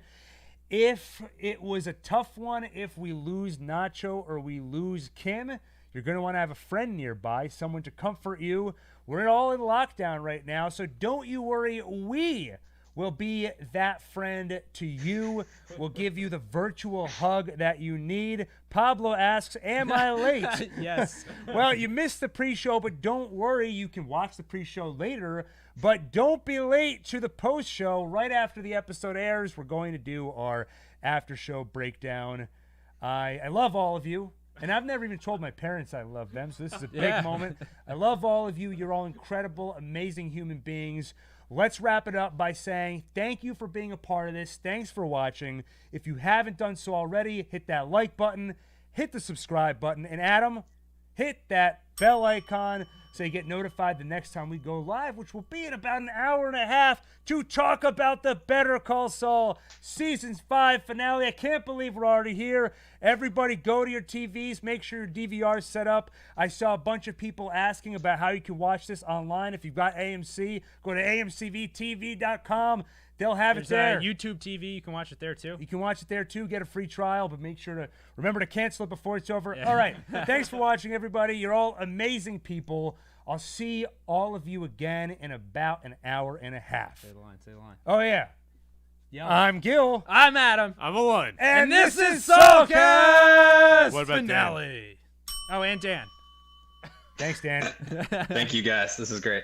If it was a tough one, if we lose Nacho or we lose Kim, you're going to want to have a friend nearby, someone to comfort you. We're all in lockdown right now, so don't you worry. We will be that friend to you. We'll give you the virtual hug that you need. Pablo asks, am I late? Yes. Well, you missed the pre-show, but don't worry. You can watch the pre-show later. But don't be late to the post-show. Right after the episode airs, we're going to do our after-show breakdown. I love all of you. And I've never even told my parents I love them, so this is a big moment. I love all of you. You're all incredible, amazing human beings. Let's wrap it up by saying thank you for being a part of this. Thanks for watching. If you haven't done so already, hit that like button, hit the subscribe button, and Adam, hit that bell icon so you get notified the next time we go live, which will be in about an hour and a half to talk about the Better Call Saul Season 5 finale. I can't believe we're already here. Everybody go to your TVs. Make sure your DVR is set up. I saw a bunch of people asking about how you can watch this online. If you've got AMC, go to amcvtv.com. They'll have it there. YouTube TV. You can watch it there, too. You can watch it there, too. Get a free trial, but make sure to remember to cancel it before it's over. Yeah. All right. Thanks for watching, everybody. You're all amazing people. I'll see all of you again in about an hour and a half. Say the line. Say the line. Oh, yeah. I'm Gil. I'm Adam. I'm Alon. And this is Saulcast What about finale. Dan? Oh, and Dan. Thanks, Dan. Thank you, guys. This is great.